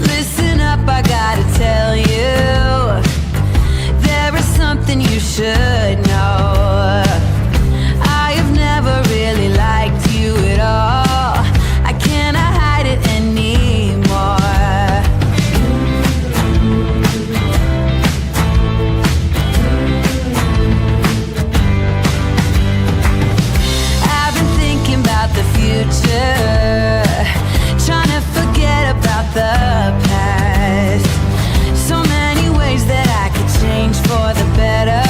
Listen up, I gotta tell you, there is something you should know. I have never really liked you at all. I cannot hide it anymore. I've been thinking about the future, trying to forget about the past. So many ways that I could change for the better.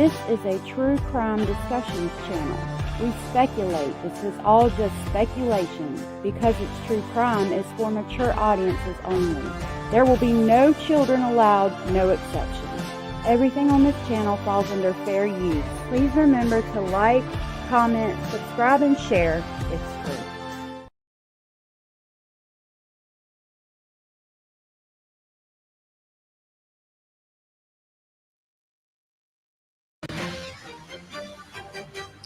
This is a true crime discussions channel. We speculate. This is all just speculation. Because it's true crime, it's for mature audiences only. There will be no children allowed, no exceptions. Everything on this channel falls under fair use. Please remember to like, comment, subscribe, and share. It's free.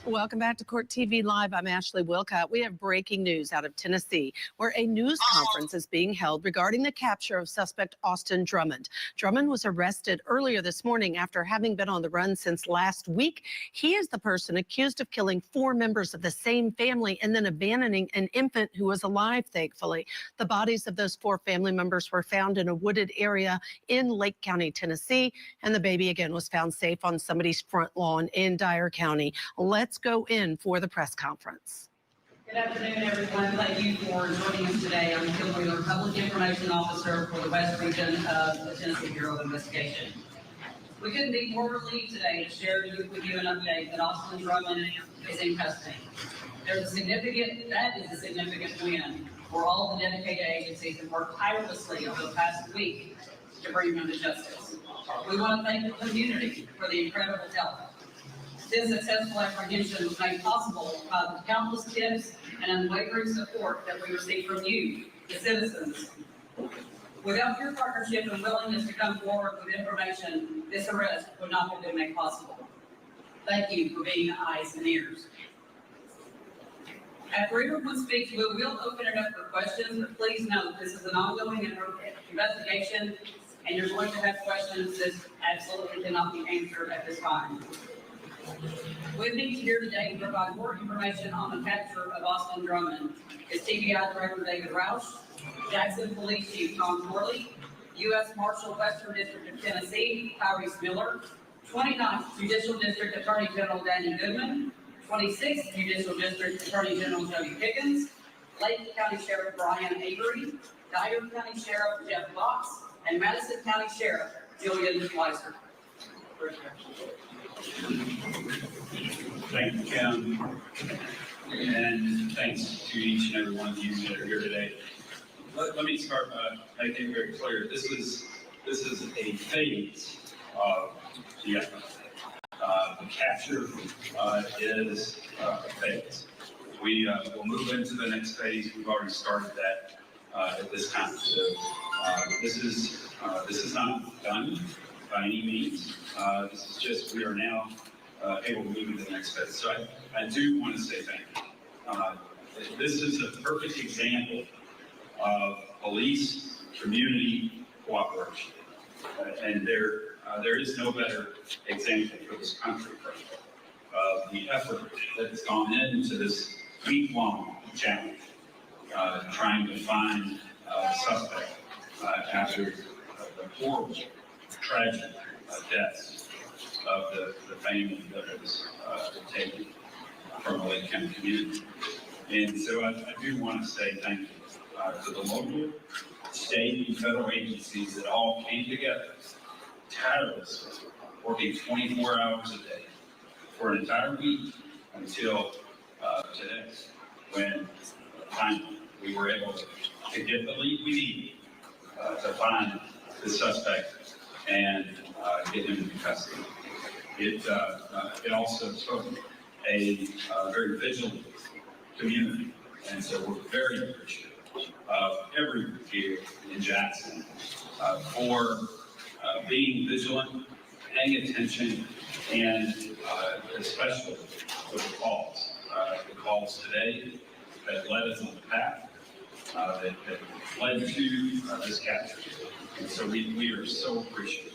Welcome back to Court TV Live. I'm Ashley Wilcott. We have breaking news out of Tennessee, where a news conference is being held regarding the capture of suspect Austin Drummond. Drummond was arrested earlier this morning after having been on the run since last week. He is the person accused of killing 4 members of the same family and then abandoning an infant who was alive, thankfully. The bodies of those 4 family members were found in a wooded area in Lake County, Tennessee, and the baby again was found safe on somebody's front lawn in Dyer County. Let's go in for the press conference. Good afternoon, everyone. Thank you for joining us today. I'm Bibb Wheeler, Public Information Officer for the West Region of the Tennessee Bureau of Investigation. We couldn't be more relieved today to share with you an update that Austin Drummond is in custody. That is a significant win for all the dedicated agencies that worked tirelessly over the past week to bring him to justice. We want to thank the community for the incredible help. This successful apprehension was made possible by the countless tips and unwavering support that we received from you, the citizens. Without your partnership and willingness to come forward with information, this arrest would not have been made possible. Thank you for being the eyes and ears. After everyone speaks, we will open it up for questions, but please note this is an ongoing investigation, and you're going to have questions that absolutely cannot be answered at this time. With me here today to provide more information on the capture of Austin Drummond is TBI Director David Roush, Jackson Police Chief Tom Corley, U.S. Marshal Western District of Tennessee Tyrese Miller, 29th Judicial District Attorney General Danny Goodman, 26th Judicial District Attorney General Jody Pickens, Lake County Sheriff Brian Avery, Dyer County Sheriff Jeff Fox, and Madison County Sheriff Julian Schleiser. Thank you, Kim, and thanks to each and every one of you that are here today. Let me start by making it very clear. This is a phase of the effort. The capture is a phase. We will move into the next phase. We've already started that at this time. So this is not done by any means. This is just, we are now able to move into the next phase. So I do want to say thank you. This is a perfect example of police community cooperation. And there is no better example for this country of the effort that has gone into this week-long challenge, trying to find a suspect after the horrible, tragic deaths of the family that was taken from the Lake County community. And so I do want to say thank you to the local, state, and federal agencies that all came together tirelessly, working 24 hours a day for an entire week until today, when finally we were able to get the lead we needed to find the suspect and get him into custody. It also took a very vigilant community, and so we're very appreciative of everyone here in Jackson for being vigilant, paying attention, and especially with the calls today that led us on the path that led to this capture. And so we are so appreciative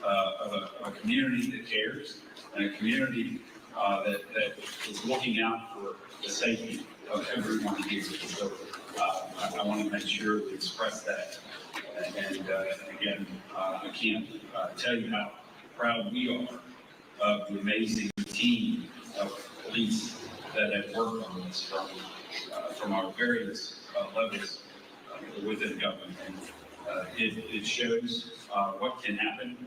of a community that cares, and a community that is looking out for the safety of everyone here. So I want to make sure to express that. And again, I can't tell you how proud we are of the amazing team of police that have worked on this from our various levels within government. And it shows what can happen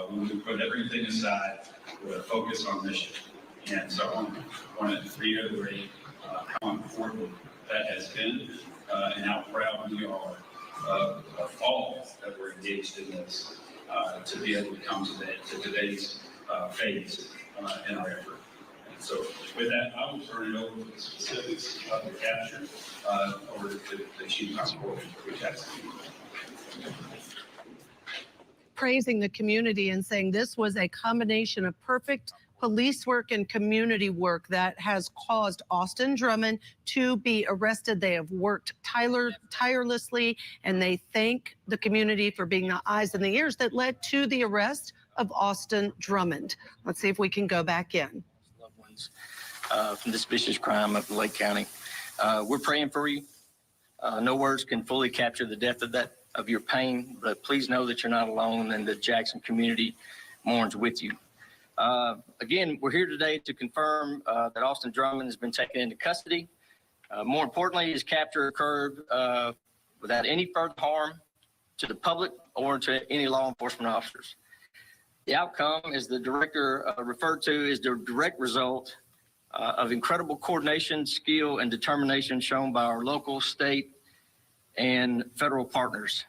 when we put everything aside with a focus on mission. And so I want to reiterate how important that has been and how proud we are of all that were engaged in this to be able to come to today's phase in our effort. And so with that, I will turn it over to the specifics of the capture over to the Chief Constable for Jackson. Praising the community and saying this was a combination of perfect police work and community work that has caused Austin Drummond to be arrested. They have worked tirelessly, and they thank the community for being the eyes and the ears that led to the arrest of Austin Drummond. Let's see if we can go back in. Loved ones from this vicious crime of Lake County. We're praying for you. No words can fully capture the depth of your pain, but please know that you're not alone and the Jackson community mourns with you. Again, we're here today to confirm that Austin Drummond has been taken into custody. More importantly, his capture occurred without any further harm to the public or to any law enforcement officers. The outcome, as the director referred to, is the direct result of incredible coordination, skill, and determination shown by our local, state, and federal partners.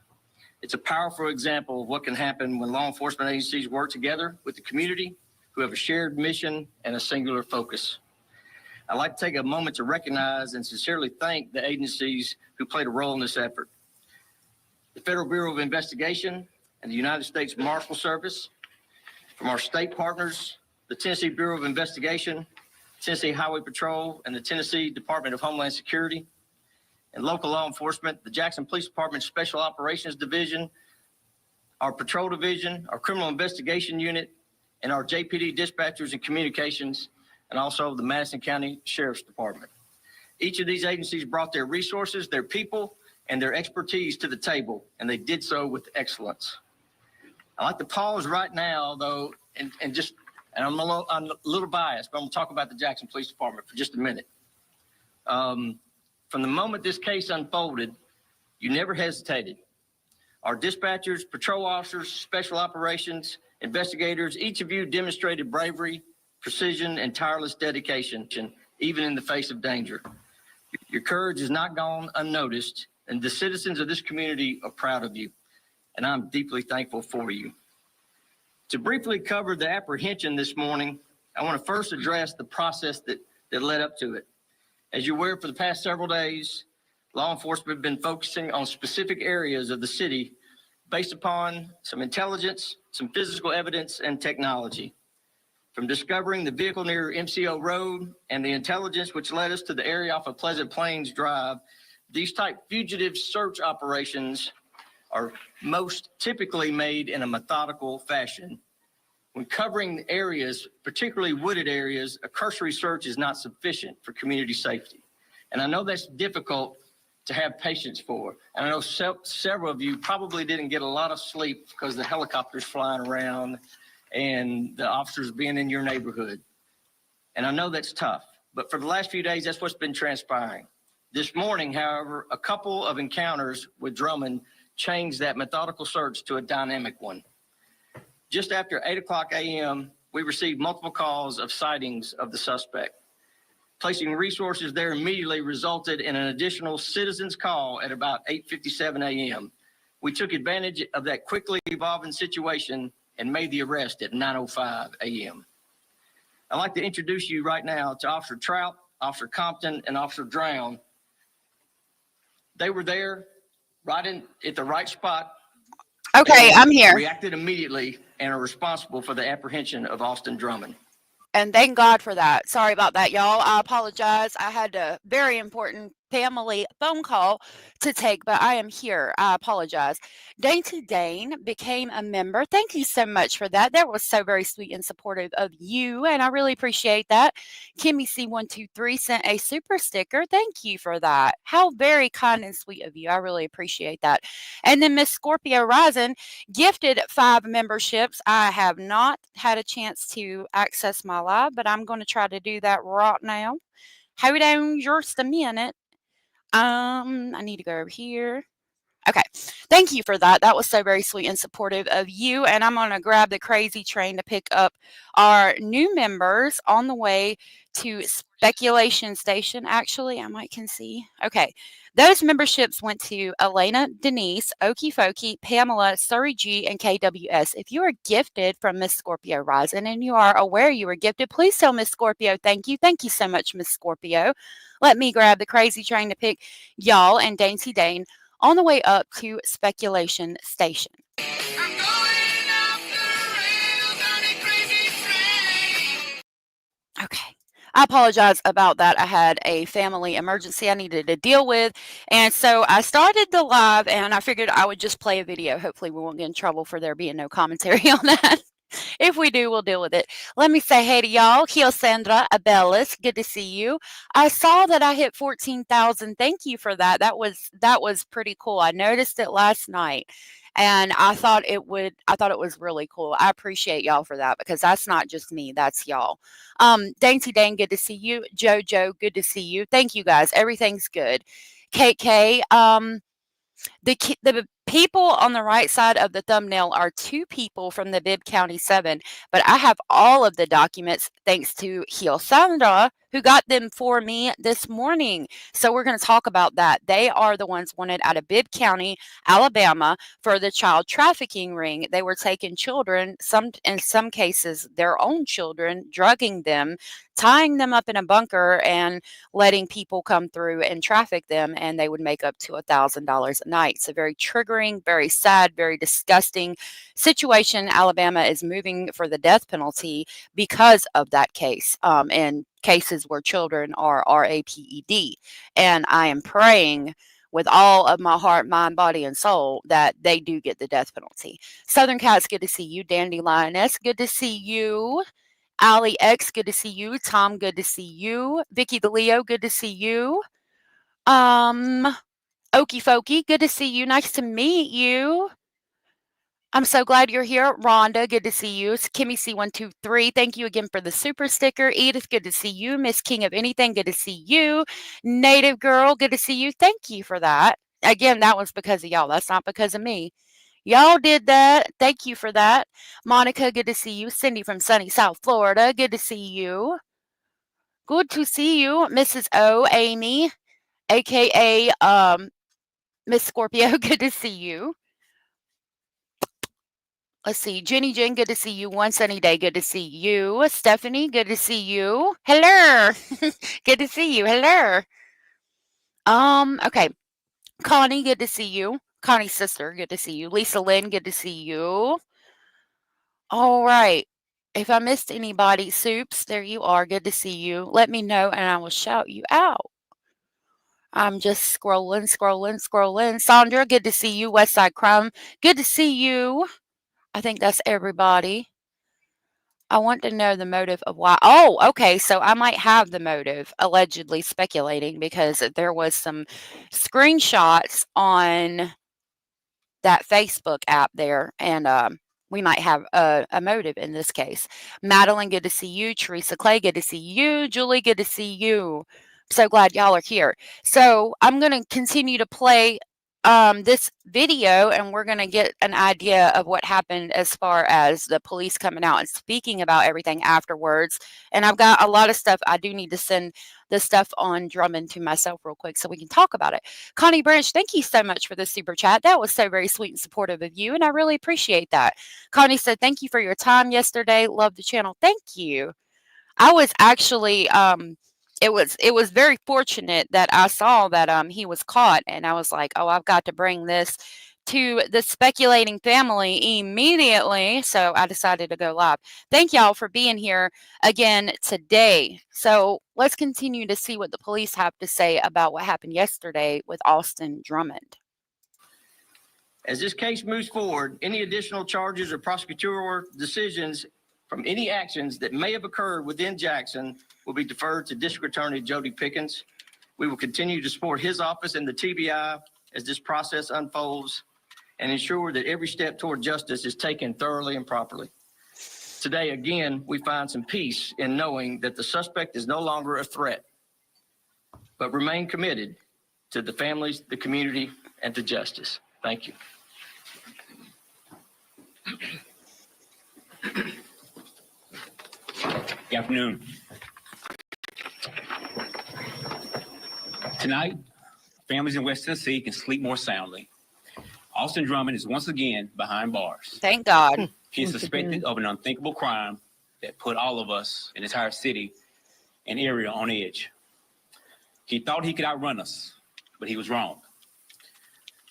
It's a powerful example of what can happen when law enforcement agencies work together with the community who have a shared mission and a singular focus. I'd like to take a moment to recognize and sincerely thank the agencies who played a role in this effort. The Federal Bureau of Investigation and the United States Marshal Service, from our state partners, the Tennessee Bureau of Investigation, Tennessee Highway Patrol, and the Tennessee Department of Homeland Security, and local law enforcement, the Jackson Police Department Special Operations Division, our Patrol Division, our Criminal Investigation Unit, and our JPD dispatchers and communications, and also the Madison County Sheriff's Department. Each of these agencies brought their resources, their people, and their expertise to the table, and they did so with excellence. I'd like to pause right now, though, and I'm a little biased, but I'm gonna talk about the Jackson Police Department for just a minute. From the moment this case unfolded, you never hesitated. Our dispatchers, patrol officers, special operations, investigators, each of you demonstrated bravery, precision, and tireless dedication, even in the face of danger. Your courage has not gone unnoticed, and the citizens of this community are proud of you, and I'm deeply thankful for you. To briefly cover the apprehension this morning, I want to first address the process that led up to it. As you're aware, for the past several days, law enforcement have been focusing on specific areas of the city based upon some intelligence, some physical evidence, and technology. From discovering the vehicle near MCO Road and the intelligence which led us to the area off of Pleasant Plains Drive, these type fugitive search operations are most typically made in a methodical fashion. When covering areas, particularly wooded areas, a cursory search is not sufficient for community safety. And I know that's difficult to have patience for. And I know several of you probably didn't get a lot of sleep because the helicopters flying around and the officers being in your neighborhood. And I know that's tough, but for the last few days, that's what's been transpiring. This morning, however, a couple of encounters with Drummond changed that methodical search to a dynamic one. Just after 8:00 a.m., we received multiple calls of sightings of the suspect. Placing resources there immediately resulted in an additional citizen's call at about 8:57 a.m. We took advantage of that quickly evolving situation and made the arrest at 9:05 a.m. I'd like to introduce you right now to Officer Trout, Officer Compton, and Officer Drown. They were there at the right spot. Okay, I'm here. Reacted immediately and are responsible for the apprehension of Austin Drummond. And thank God for that. Sorry about that, y'all. I apologize. I had a very important family phone call to take, but I am here. I apologize. Dainty Dane became a member. Thank you so much for that. That was so very sweet and supportive of you, and I really appreciate that. Kimmy C123 sent a super sticker. Thank you for that. How very kind and sweet of you. I really appreciate that. And then Miss Scorpio Rising gifted 5 memberships. I have not had a chance to access my live, but I'm going to try to do that right now. Hold on just a minute. I need to go over here. Okay. thank you for that. That was so very sweet and supportive of you. And I'm going to grab the crazy train to pick up our new members on the way to Speculation Station. Actually, I might can see. Okay. Those memberships went to Elena, Denise, Okie Fokie, Pamela, Surrey G, and KWS. If you are gifted from Miss Scorpio Rising and you are aware you were gifted, please tell Miss Scorpio thank you. Thank you so much, Miss Scorpio. Let me grab the crazy train to pick y'all and Dainty Dane on the way up to Speculation Station. Okay. I apologize about that. I had a family emergency I needed to deal with. And so I started the live and I figured I would just play a video. Hopefully we won't get in trouble for there being no commentary on that. If we do, we'll deal with it. Let me say hey to y'all. Kio Sandra Abelis, good to see you. I saw that I hit 14,000. Thank you for that. That was pretty cool. I noticed it last night. And I thought it was really cool. I appreciate y'all for that because that's not just me, that's y'all. Dainty Dane, good to see you. Jojo, good to see you. Thank you guys. Everything's good. KK, the people on the right side of the thumbnail are two people from the Bibb County 7, but I have all of the documents thanks to Sandra, who got them for me this morning. So we're going to talk about that. They are the ones wanted out of Bibb County, Alabama, for the child trafficking ring. They were taking children, in some cases their own children, drugging them, tying them up in a bunker, and letting people come through and traffic them, and they would make up to $1,000 a night. It's a very triggering, very sad, very disgusting situation. Alabama is moving for the death penalty because of that case, and cases where children are RAPED. And I am praying with all of my heart, mind, body, and soul that they do get the death penalty. Southern Cats, good to see you. Dandy Lioness, good to see you. Ali X, good to see you. Tom, good to see you. Vicky the Leo, good to see you. Okie Fokie, good to see you. Nice to meet you. I'm so glad you're here. Rhonda, good to see you. Kimmy C123, thank you again for the super sticker. Edith, good to see you. Miss King of Anything, good to see you. Native Girl, good to see you. Thank you for that. Again, that was because of y'all. That's not because of me. Y'all did that. Thank you for that. Monica, good to see you. Cindy from sunny South Florida, good to see you. Good to see you. Mrs. O, Amy, aka Miss Scorpio, good to see you. Let's see. Jenny Jen, good to see you. One sunny day, good to see you. Stephanie, good to see you. Hello. Good to see you. Hello. Okay. Connie, good to see you. Connie's sister, good to see you. Lisa Lynn, good to see you. All right. If I missed anybody, Soups, there you are. Good to see you. Let me know and I will shout you out. I'm just scrolling. Sandra, good to see you. Westside Crumb, good to see you. I think that's everybody. I want to know the motive of why. Oh, okay. So I might have the motive, allegedly speculating, because there was some screenshots on that Facebook app there, and we might have a motive in this case. Madeline, good to see you. Teresa Clay, good to see you. Julie, good to see you. So glad y'all are here. So I'm going to continue to play this video, and we're going to get an idea of what happened as far as the police coming out and speaking about everything afterwards. And I've got a lot of stuff. I do need to send the stuff on Drummond to myself real quick so we can talk about it. Connie Branch, thank you so much for the super chat. That was so very sweet and supportive of you, and I really appreciate that. Connie said, thank you for your time yesterday. Love the channel. Thank you. I was actually it was very fortunate that I saw that he was caught, and I was like, oh, I've got to bring this to the speculating family immediately. So I decided to go live. Thank y'all for being here again today. So let's continue to see what the police have to say about what happened yesterday with Austin Drummond. As this case moves forward, any additional charges or prosecutorial decisions from any actions that may have occurred within Jackson will be deferred to District Attorney Jody Pickens. We will continue to support his office and the TBI as this process unfolds and ensure that every step toward justice is taken thoroughly and properly. Today, again, we find some peace in knowing that the suspect is no longer a threat, but remain committed to the families, the community, and to justice. Thank you. Good afternoon. Tonight, families in West Tennessee can sleep more soundly. Austin Drummond is once again behind bars. Thank God. He is suspected of an unthinkable crime that put all of us, an entire city and area, on edge. He thought he could outrun us, but he was wrong.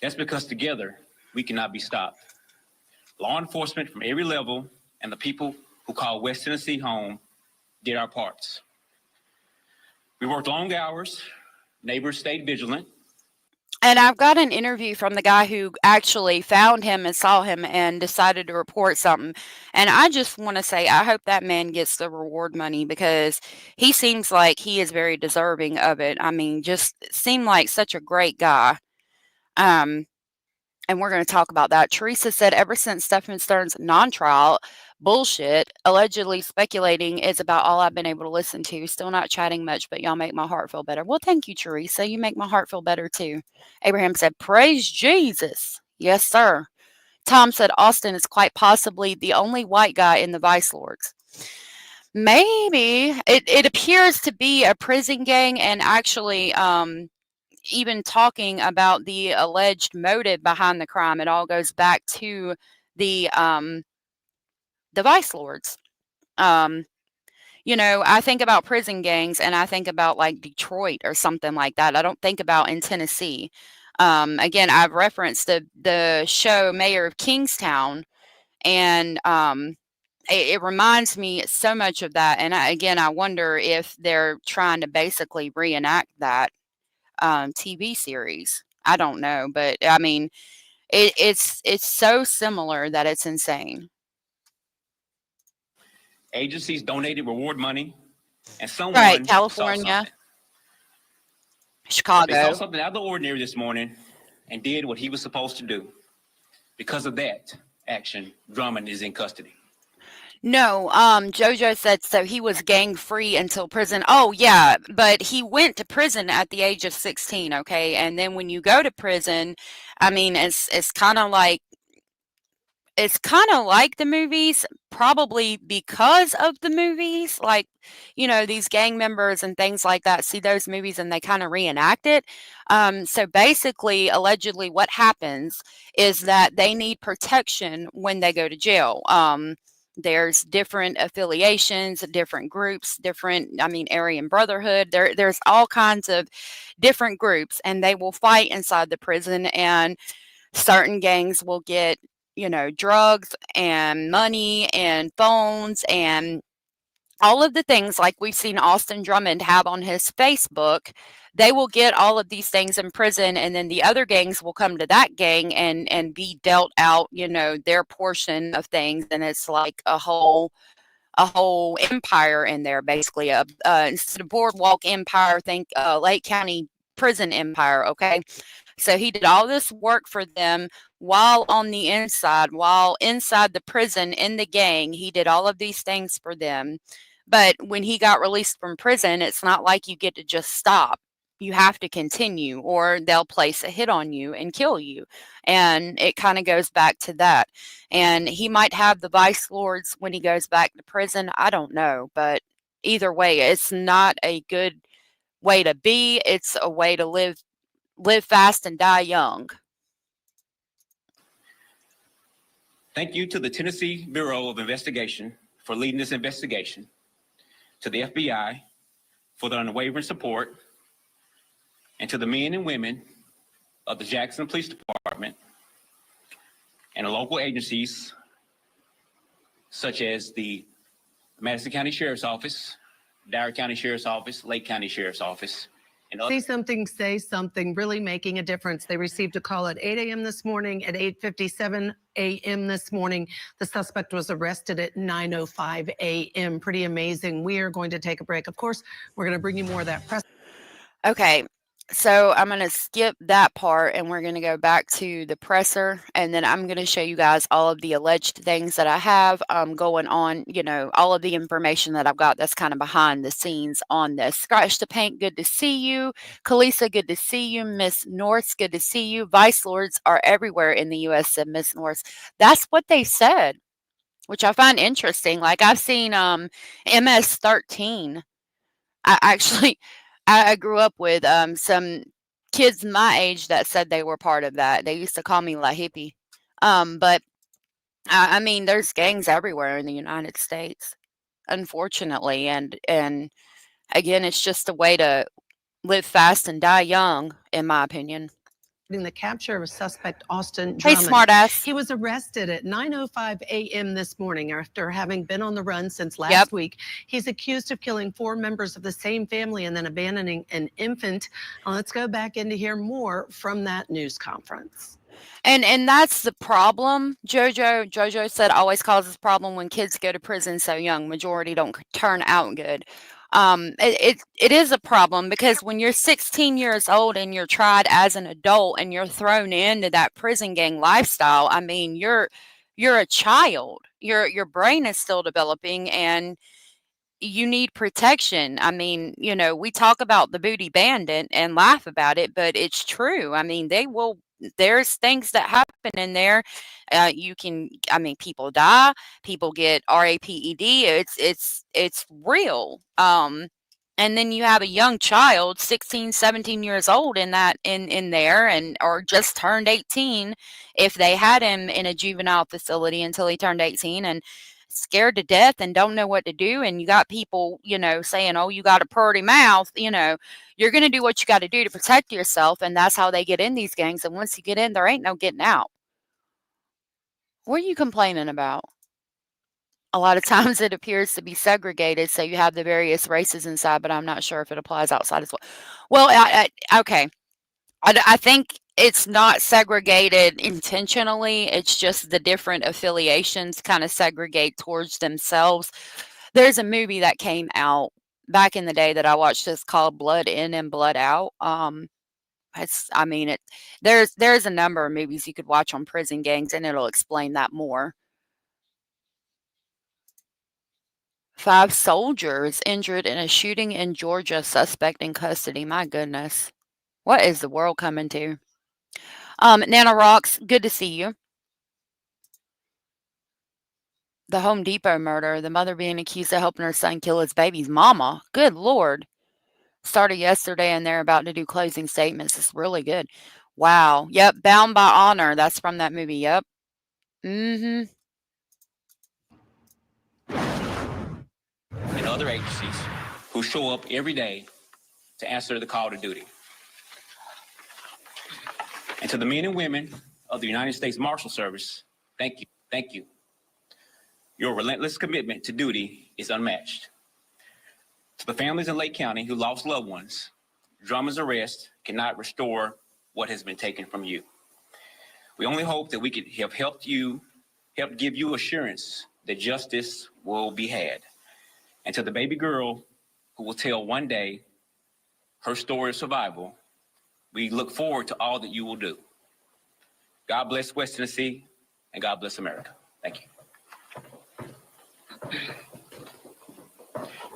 That's because together we cannot be stopped. Law enforcement from every level and the people who call West Tennessee home did our parts. We worked long hours. Neighbors stayed vigilant. And I've got an interview from the guy who actually found him and saw him and decided to report something. And I just want to say, I hope that man gets the reward money because he seems like he is very deserving of it. I mean, just seemed like such a great guy. And we're going to talk about that. Teresa said, ever since Stephen Stern's non-trial bullshit, allegedly speculating, is about all I've been able to listen to. Still not chatting much, but y'all make my heart feel better. Well, thank you, Teresa. You make my heart feel better too. Abraham said, praise Jesus. Yes, sir. Tom said, Austin is quite possibly the only white guy in the Vice Lords. Maybe. It appears to be a prison gang, and actually, even talking about the alleged motive behind the crime, it all goes back to the Vice Lords. You know, I think about prison gangs and I think about like Detroit or something like that. I don't think about in Tennessee. Again, I've referenced the show Mayor of Kingstown, and it reminds me so much of that. And I wonder if they're trying to basically reenact that TV series. I don't know, but I mean, it's so similar that it's insane. Agencies donated reward money, and someone Right, saw California, something. They saw Chicago. something out of the ordinary this morning and did what he was supposed to do. Because of that action, Drummond is in custody. No, JoJo said so he was gang free until prison. Oh yeah, but he went to prison at the age of 16, okay? And then when you go to prison, I mean, it's kind of like the movies, probably because of the movies. Like, you know, these gang members and things like that see those movies and they kind of reenact it. So basically, allegedly, what happens is that they need protection when they go to jail. There's different affiliations, different groups, Aryan Brotherhood. There's all kinds of different groups, and they will fight inside the prison, and certain gangs will get, you know, drugs and money and phones and all of the things like we've seen Austin Drummond have on his Facebook. They will get all of these things in prison, and then the other gangs will come to that gang and be dealt out, you know, their portion of things, and it's like a whole empire in there, basically. Instead of boardwalk empire, think Lake County prison empire. Okay, so he did all this work for them while inside the prison in the gang. He did all of these things for them. But when he got released from prison, it's not like you get to just stop. You have to continue, or they'll place a hit on you and kill you. And it kind of goes back to that. And he might have the Vice Lords when he goes back to prison. I don't know. But either way, it's not a good way to be. It's a way to live fast and die young. Thank you to the Tennessee Bureau of Investigation for leading this investigation, to the FBI for their unwavering support, and to the men and women of the Jackson Police Department and the local agencies such as the Madison County Sheriff's Office, Dyer County Sheriff's Office, Lake County Sheriff's Office, and See something, say something, really making a difference. They received a call at 8 a.m. this morning. At 8:57 a.m. this morning, the suspect was arrested at 9:05 a.m. Pretty amazing. We are going to take a break. Of course, we're going to bring you more of that press. Okay. So I'm going to skip that part and we're going to go back to the presser. And then I'm going to show you guys all of the alleged things that I have going on, all of the information that I've got that's kind of behind the scenes on this. Scratch the Paint, good to see you. Kalisa, good to see you. Miss North, good to see you. Vice Lords are everywhere in the U.S., said Miss North. That's what they said, which I find interesting. Like I've seen MS-13. I actually I grew up with some kids my age that said they were part of that. They used to call me La Hippie. But I mean, there's gangs everywhere in the United States, unfortunately, and again, it's just a way to live fast and die young, in my opinion. The capture of suspect Austin Hey, Drummond. smartass. He was arrested at 9:05 a.m. this morning after having been on the run since last week. He's accused of killing 4 members of the same family and then abandoning an infant. Let's go back in to hear more from that news conference. And that's the problem. Jojo said always causes problem when kids go to prison so young. Majority don't turn out good. It is a problem because when you're 16 years old and you're tried as an adult and you're thrown into that prison gang lifestyle, I mean, you're a child. Your brain is still developing and you need protection. I mean, we talk about the booty bandit and laugh about it, but it's true. I mean, there's things that happen in there. People die, people get RAPED. It's real. And then you have a young child, 16, 17 years old in there and or just turned 18 if they had him in a juvenile facility until he turned 18 and scared to death and don't know what to do. And you got people, saying, oh, you got a purty mouth, you're going to do what you got to do to protect yourself. And that's how they get in these gangs. And once you get in, there ain't no getting out. What are you complaining about? A lot of times it appears to be segregated. So you have the various races inside, but I'm not sure if it applies outside as well. Well, okay. I think it's not segregated intentionally. It's just the different affiliations kind of segregate towards themselves. There's a movie that came out back in the day that I watched. It's called Blood In and Blood Out. There's a number of movies you could watch on prison gangs, and it'll explain that more. 5 soldiers injured in a shooting in Georgia. Suspect in custody. My goodness, what is the world coming to? Nana Rocks, good to see you. The Home Depot murder, the mother being accused of helping her son kill his baby's mama. Good Lord. Started yesterday and they're about to do closing statements. It's really good. Wow. Yep. Bound by Honor. That's from that movie. Yep. Mm-hmm. And other agencies who show up every day to answer the call to duty. And to the men and women of the United States Marshal Service, thank you. Thank you. Your relentless commitment to duty is unmatched. To the families in Lake County who lost loved ones, Drummond's arrest cannot restore what has been taken from you. We only hope that we could have helped give you assurance that justice will be had. And to the baby girl who will tell one day her story of survival, we look forward to all that you will do. God bless West Tennessee, and God bless America. Thank you.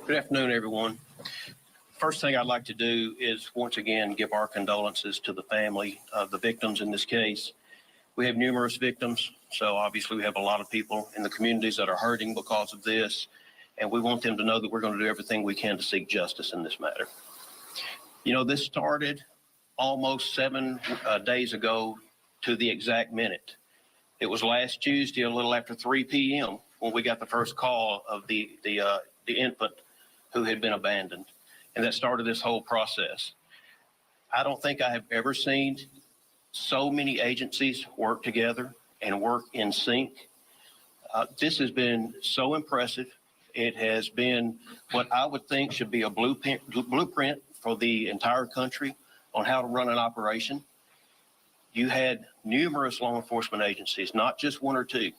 Good afternoon, everyone. First thing I'd like to do is once again give our condolences to the family of the victims in this case. We have numerous victims, so obviously we have a lot of people in the communities that are hurting because of this, and we want them to know that we're going to do everything we can to seek justice in this matter. This started almost 7 days ago to the exact minute. It was last Tuesday, a little after 3 p.m. when we got the first call of the infant who had been abandoned. And that started this whole process. I don't think I have ever seen so many agencies work together and work in sync. This has been so impressive. It has been what I would think should be a blueprint for the entire country on how to run an operation. You had numerous law enforcement agencies, not just 1 or 2.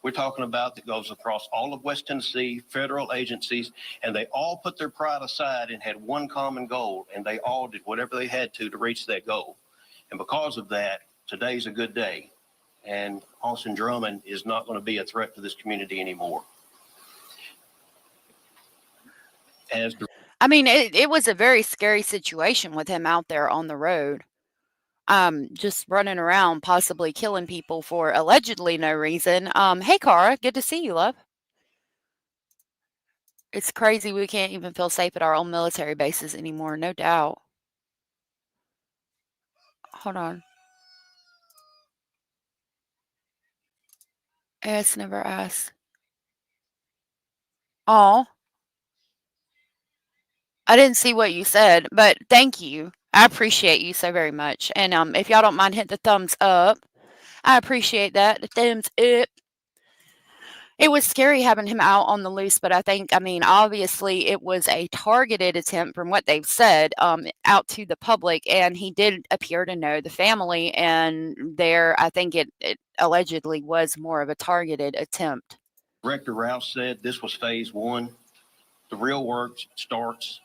we're talking about that goes across all of West Tennessee, federal agencies, and they all put their pride aside and had one common goal, and they all did whatever they had to reach that goal. And because of that, today's a good day, and Austin Drummond is not going to be a threat to this community anymore. I mean, it was a very scary situation with him out there on the road. Just running around, possibly killing people for allegedly no reason. Hey, Cara, good to see you, love. It's crazy we can't even feel safe at our own military bases anymore, no doubt. Hold on. It's never asked. Oh, I didn't see what you said, but thank you. I appreciate you so very much. And if y'all don't mind, hit the thumbs up. I appreciate that. The thumbs up. It was scary having him out on the loose, but I mean, obviously it was a targeted attempt from what they've said out to the public, and he did appear to know the family, and I think it allegedly was more of a targeted attempt. Director Rouse said this was phase one. The real work starts,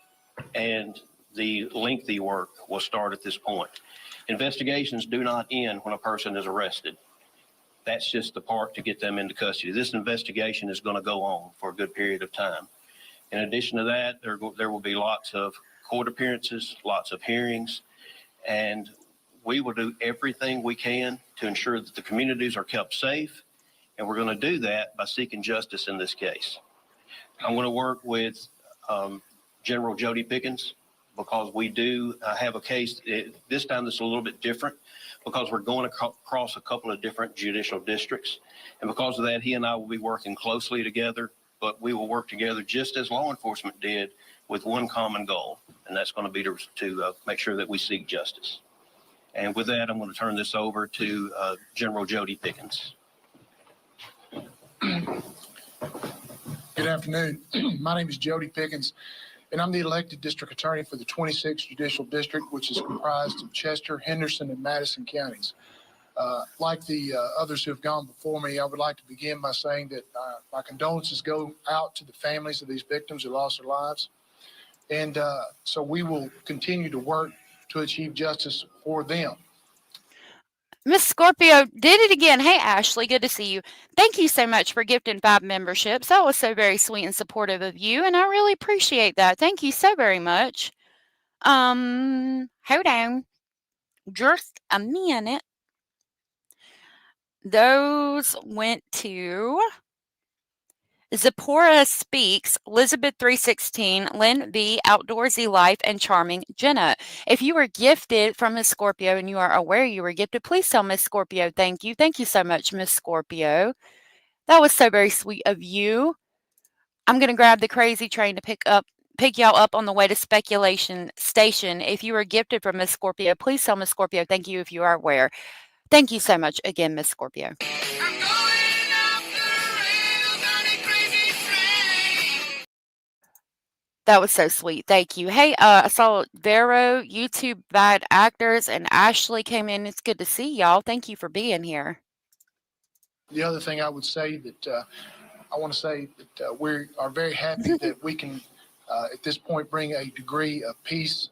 and the lengthy work will start at this point. Investigations do not end when a person is arrested. That's just the part to get them into custody. This investigation is going to go on for a good period of time. In addition to that, there will be lots of court appearances, lots of hearings, and we will do everything we can to ensure that the communities are kept safe, and we're going to do that by seeking justice in this case. I'm going to work with General Jody Pickens, because we do have a case. This time it's a little bit different because we're going across a couple of different judicial districts. And because of that, he and I will be working closely together, but we will work together just as law enforcement did with one common goal. And that's going to be to make sure that we seek justice. And with that, I'm going to turn this over to General Jody Pickens. Good afternoon. My name is Jody Pickens, and I'm the elected district attorney for the 26th Judicial District, which is comprised of Chester, Henderson, and Madison counties. Like the others who have gone before me, I would like to begin by saying that my condolences go out to the families of these victims who lost their lives. And so we will continue to work to achieve justice for them. Miss Scorpio did it again. Hey, Ashley, good to see you. Thank you so much for gifting 5 memberships. That was so very sweet and supportive of you, and I really appreciate that. Thank you so very much. Hold on. Just a minute. Those went to Zipporah Speaks, Elizabeth 316, Lynn B, Outdoorsy Life, and Charming Jenna. If you were gifted from Miss Scorpio and you are aware you were gifted, please tell Miss Scorpio thank you. Thank you so much, Miss Scorpio. That was so very sweet of you. I'm going to grab the crazy train to pick y'all up on the way to Speculation Station. If you were gifted from Miss Scorpio, please tell Miss Scorpio thank you if you are aware. Thank you so much again, Miss Scorpio. That was so sweet. Thank you. Hey, I saw Vero, YouTube Bad Actors, and Ashley came in. It's good to see y'all. Thank you for being here. The other thing I would say that I want to say that we are very happy that we can, at this point, bring a degree of peace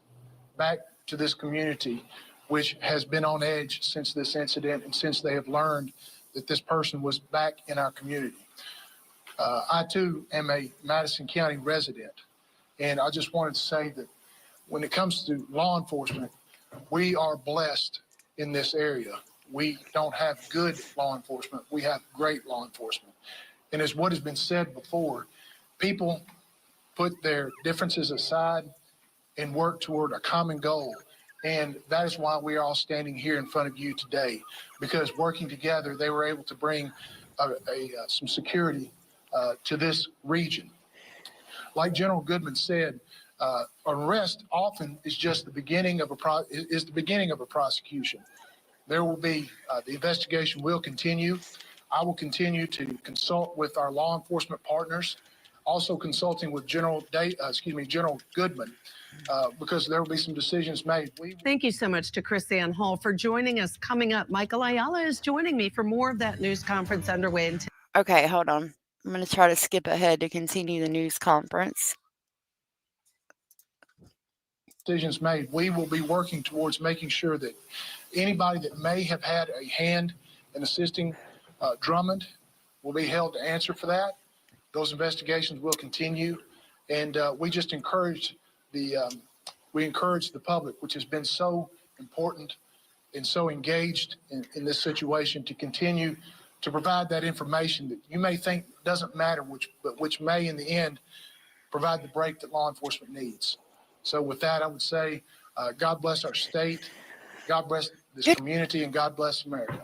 back to this community, which has been on edge since this incident and since they have learned that this person was back in our community. I, too, am a Madison County resident. And I just wanted to say that when it comes to law enforcement, we are blessed in this area. We don't have good law enforcement. We have great law enforcement. And as what has been said before, people put their differences aside and work toward a common goal. And that is why we are all standing here in front of you today, because working together, they were able to bring some security to this region. Like General Goodman said, arrest often is just the beginning of a prosecution. There will be the investigation will continue. I will continue to consult with our law enforcement partners, also consulting with General Goodman, because there will be some decisions made. Thank you so much to Chris Ann Hall for joining us. Coming up, Michael Ayala is joining me for more of that news conference underway in Okay, hold on. I'm going to try to skip ahead to continue the news conference. Decisions made, we will be working towards making sure that anybody that may have had a hand in assisting Drummond will be held to answer for that. Those investigations will continue, and we just encourage the public, which has been so important and so engaged in this situation, to continue to provide that information that you may think doesn't matter, but which may in the end provide the break that law enforcement needs. So with that, I would say, God bless our state, God bless this community, and God bless America.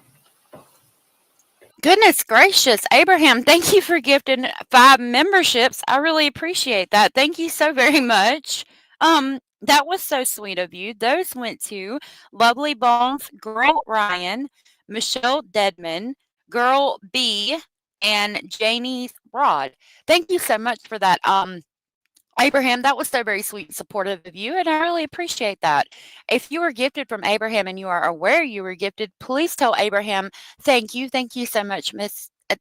Goodness gracious, Abraham, thank you for gifting 5 memberships. I really appreciate that. Thank you so very much. That was so sweet of you. Those went to Lovely Bones, Girl Ryan, Michelle Deadman, Girl B, and Janie's Rod. Thank you so much for that. Abraham, that was so very sweet and supportive of you, and I really appreciate that. If you were gifted from Abraham and you are aware you were gifted, please tell Abraham, thank you so much,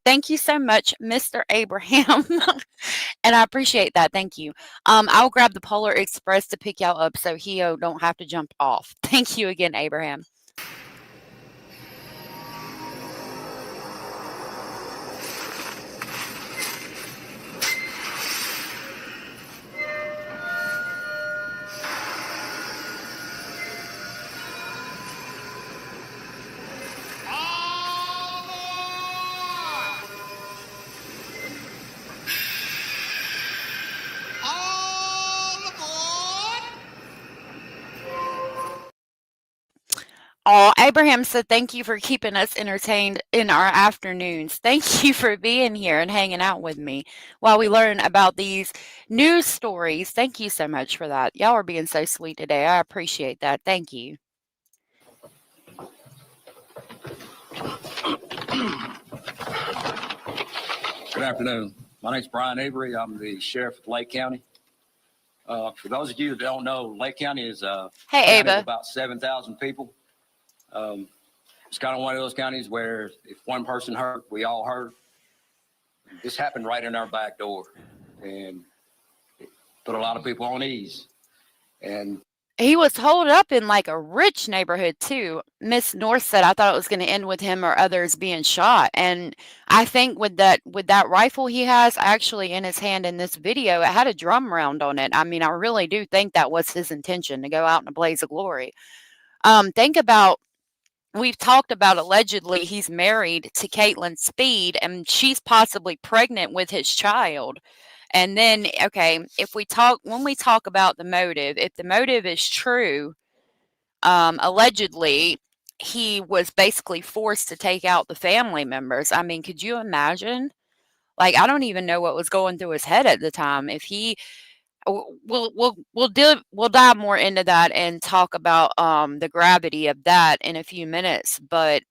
thank you so much, Mr. Abraham. And I appreciate that. Thank you. I'll grab the Polar Express to pick y'all up so he don't have to jump off. Thank you again, Abraham. Oh, Abraham said, thank you for keeping us entertained in our afternoons. Thank you for being here and hanging out with me while we learn about these news stories. Thank you so much for that. Y'all are being so sweet today. I appreciate that. Thank you. Good afternoon. My name's Brian Avery. I'm the sheriff of Lake County. For those of you that don't know, Lake County is a county of about 7,000 people. It's kind of one of those counties where if one person hurt, we all hurt. This happened right in our back door, and it put a lot of people on ease. And he was holed up in like a rich neighborhood too. Miss North said, I thought it was going to end with him or others being shot. And I think with that rifle he has actually in his hand in this video, it had a drum round on it. I mean, I really do think that was his intention, to go out in a blaze of glory. Think about, we've talked about allegedly he's married to Caitlin Speed and she's possibly pregnant with his child. And then, okay, when we talk about the motive, if the motive is true, allegedly he was basically forced to take out the family members. I mean, could you imagine? Like, I don't even know what was going through his head at the time. If he, we'll dive more into that and talk about the gravity of that in a few minutes. But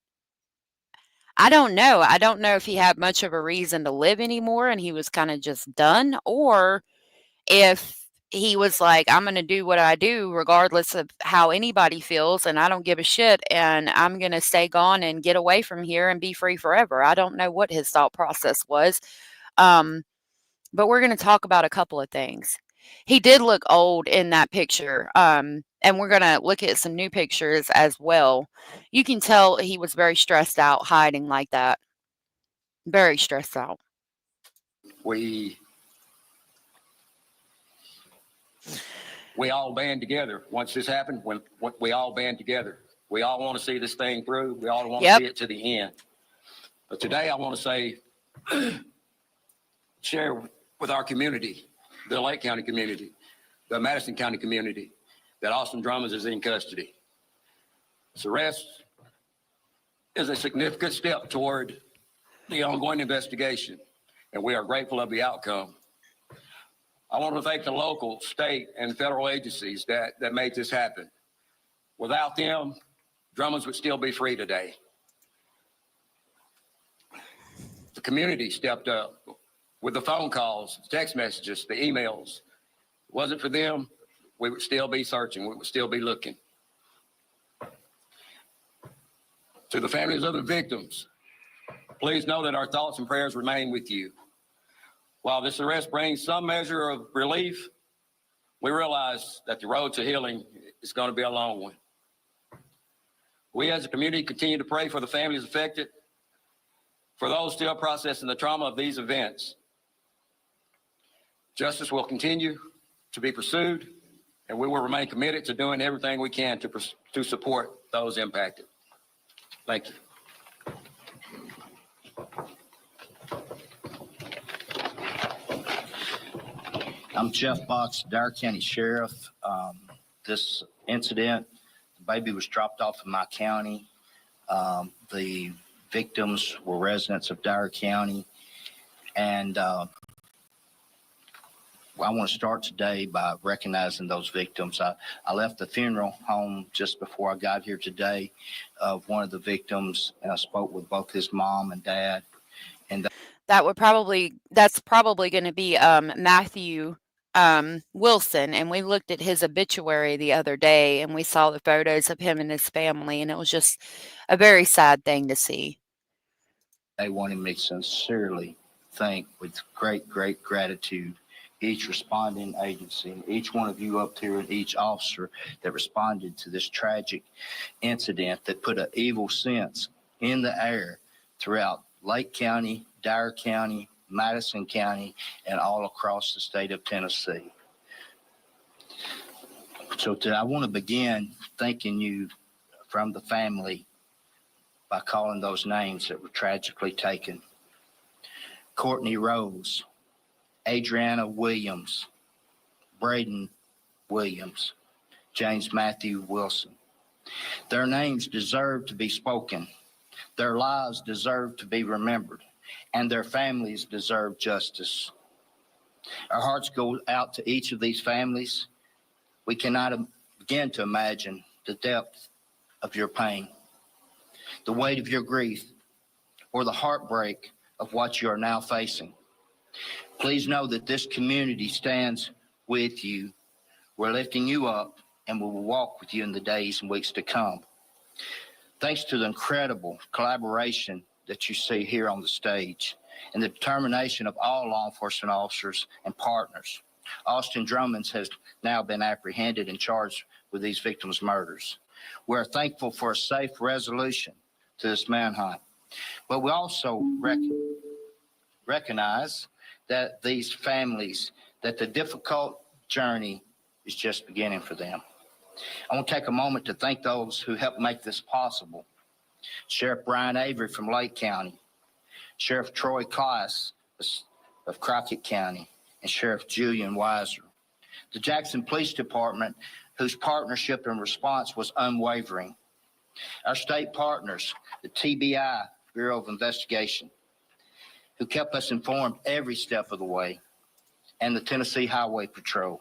I don't know. I don't know if he had much of a reason to live anymore and he was kind of just done, or if he was like, I'm going to do what I do regardless of how anybody feels, and I don't give a shit, and I'm going to stay gone and get away from here and be free forever. I don't know what his thought process was. But we're going to talk about a couple of things. He did look old in that picture. And we're going to look at some new pictures as well. You can tell he was very stressed out hiding like that. Very stressed out. we all band together. Once this happened, when we all band together. We all want to see this thing through. We all want to see it to the end. But today I want to say, share with our community, the Lake County community, the Madison County community, that Austin Drummond is in custody. This arrest is a significant step toward the ongoing investigation, and we are grateful of the outcome. I want to thank the local, state, and federal agencies that made this happen. Without them, Drummonds would still be free today. The community stepped up with the phone calls, the text messages, the emails. If it wasn't for them, we would still be searching. We would still be looking. To the families of the victims, Please know that our thoughts and prayers remain with you. While this arrest brings some measure of relief, we realize that the road to healing is going to be a long one. We as a community continue to pray for the families affected, for those still processing the trauma of these events. Justice will continue to be pursued, and we will remain committed to doing everything we can to support those impacted. Thank you. I'm Jeff Box, Dare County Sheriff. This incident, the baby was dropped off in my county. The victims were residents of Dare County. And I want to start today by recognizing those victims. I left the funeral home just before I got here today of one of the victims, and I spoke with both his mom and dad. And that's probably going to be Matthew Wilson, and we looked at his obituary the other day, and we saw the photos of him and his family, and it was just a very sad thing to see. They wanted me to sincerely thank with great, great gratitude each responding agency, and each one of you up here, and each officer that responded to this tragic incident that put an evil sense in the air throughout Lake County, Dare County, Madison County, and all across the state of Tennessee. So today I want to begin thanking you from the family by calling those names that were tragically taken. Courtney Rose, Adriana Williams, Braden Williams, James Matthew Wilson. Their names deserve to be spoken. Their lives deserve to be remembered, and their families deserve justice. Our hearts go out to each of these families. We cannot begin to imagine the depth of your pain, the weight of your grief, or the heartbreak of what you are now facing. Please know that this community stands with you. We're lifting you up, and we will walk with you in the days and weeks to come. Thanks to the incredible collaboration that you see here on the stage and the determination of all law enforcement officers and partners, Austin Drummond has now been apprehended and charged with these victims' murders. We're thankful for a safe resolution to this manhunt, but we also recognize that these families, that the difficult journey is just beginning for them. I want to take a moment to thank those who helped make this possible. Sheriff Brian Avery from Lake County, Sheriff Troy Klass of Crockett County, and Sheriff Julian Weiser. The Jackson Police Department, whose partnership and response was unwavering. Our state partners, the TBI, Bureau of Investigation, who kept us informed every step of the way, and the Tennessee Highway Patrol.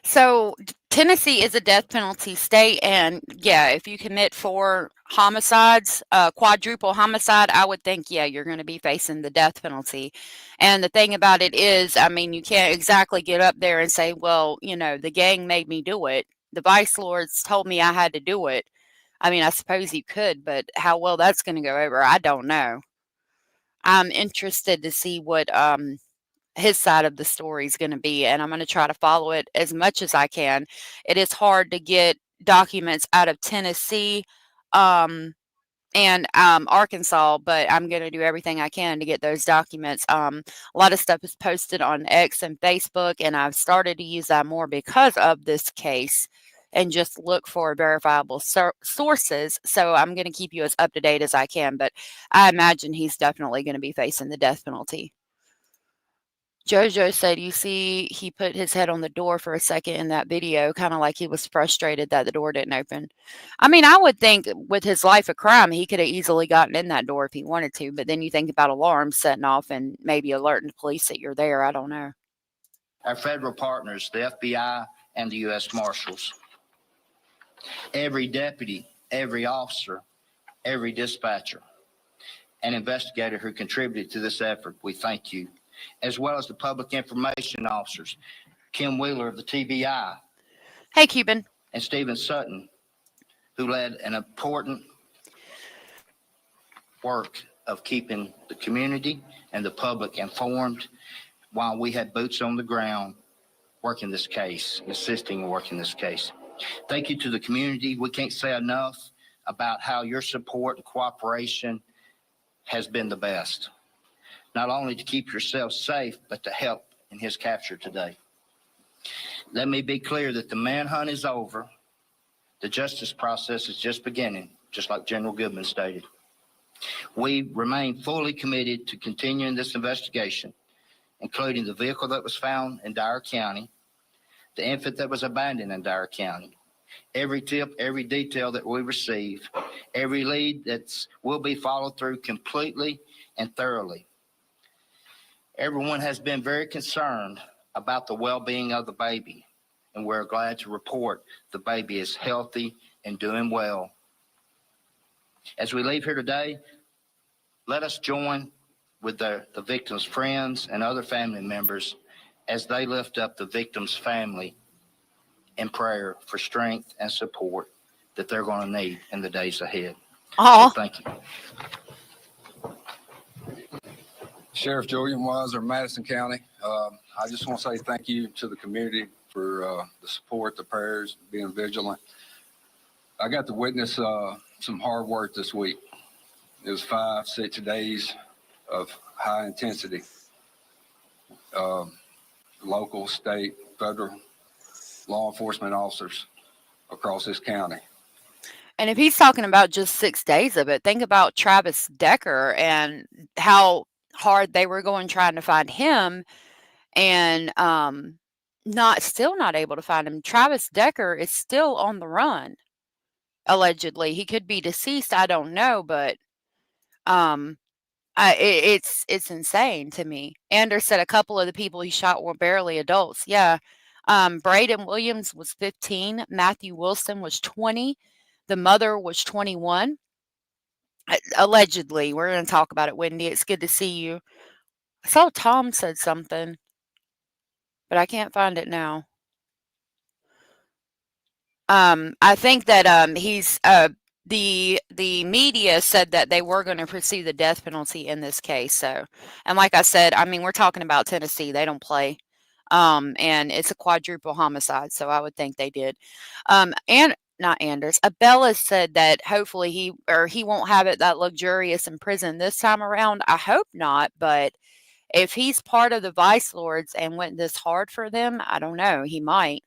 So Tennessee is a death penalty state, and yeah, if you commit 4 homicides, quadruple homicide, I would think, yeah, you're going to be facing the death penalty. And the thing about it is, I mean, you can't exactly get up there and say, well, you know, the gang made me do it. The vice lords told me I had to do it. I mean, I suppose you could, but how well that's going to go over, I don't know. I'm interested to see what his side of the story is going to be, and I'm going to try to follow it as much as I can. It is hard to get documents out of Tennessee and Arkansas, but I'm going to do everything I can to get those documents. A lot of stuff is posted on X and Facebook, and I've started to use that more because of this case and just look for verifiable sources. So I'm going to keep you as up to date as I can, but I imagine he's definitely going to be facing the death penalty. Jojo said, you see, he put his head on the door for a second in that video, kind of like he was frustrated that the door didn't open. I mean, I would think with his life of crime, he could have easily gotten in that door if he wanted to. But then you think about alarms setting off and maybe alerting the police that you're there. I don't know. Our federal partners, the FBI and the U.S. Marshals. Every deputy, every officer, every dispatcher, and investigator who contributed to this effort, we thank you. As well as the public information officers, Kim Wheeler of the TBI. Hey, Cuban. And Stephen Sutton, who led an important work of keeping the community and the public informed while we had boots on the ground working this case, assisting in working this case. Thank you to the community. We can't say enough about how your support and cooperation has been the best, not only to keep yourself safe, but to help in his capture today. Let me be clear that the manhunt is over. The justice process is just beginning, just like General Goodman stated. We remain fully committed to continuing this investigation, including the vehicle that was found in Dyer County, the infant that was abandoned in Dyer County, every tip, every detail that we receive, every lead that will be followed through completely and thoroughly. Everyone has been very concerned about the well-being of the baby, and we're glad to report the baby is healthy and doing well. As we leave here today, let us join with the victim's friends and other family members as they lift up the victim's family in prayer for strength and support that they're going to need in the days ahead. So thank you. Sheriff Julian Weiser, Madison County. I just want to say thank you to the community for the support, the prayers, being vigilant. I got to witness some hard work this week. It was 5-6 days of high intensity. Local, state, federal law enforcement officers across this county. And if he's talking about just 6 days of it, think about Travis Decker and how hard they were going trying to find him, and still not able to find him. Travis Decker is still on the run, allegedly. He could be deceased, I don't know, but it's insane to me. Anders said a couple of the people he shot were barely adults. Yeah. Braden Williams was 15. Matthew Wilson was 20. The mother was 21. Allegedly. We're going to talk about it, Wendy. It's good to see you. I saw Tom said something, but I can't find it now. I think that he's the media said that they were going to pursue the death penalty in this case. So, and like I said, I mean, we're talking about Tennessee. They don't play. And it's a quadruple homicide, so I would think they did. And not Anders. Abella said that hopefully he won't have it that luxurious in prison this time around. I hope not, but if he's part of the Vice Lords and went this hard for them, I don't know. He might.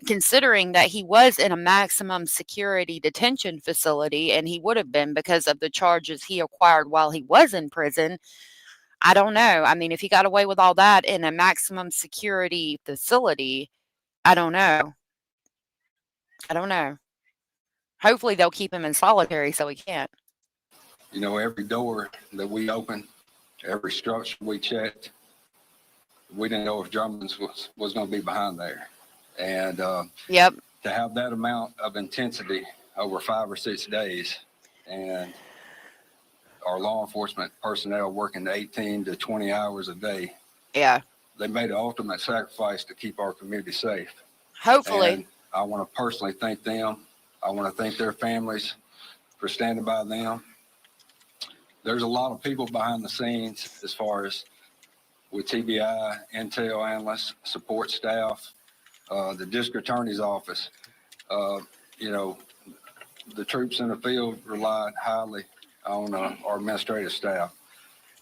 Considering that he was in a maximum security detention facility, and he would have been because of the charges he acquired while he was in prison. I don't know. I mean, if he got away with all that in a maximum security facility, I don't know. I don't know. Hopefully they'll keep him in solitary so he can't. You know, every door that we opened, every structure we checked, we didn't know if Drummond's was going to be behind there. And yep. To have that amount of intensity over 5 or 6 days, and our law enforcement personnel working 18 to 20 hours a day. Yeah. They made an ultimate sacrifice to keep our community safe. Hopefully. And I want to personally thank them. I want to thank their families for standing by them. There's a lot of people behind the scenes as far as with TBI, intel analysts, support staff, the district attorney's office. You know, the troops in the field relied highly on our administrative staff.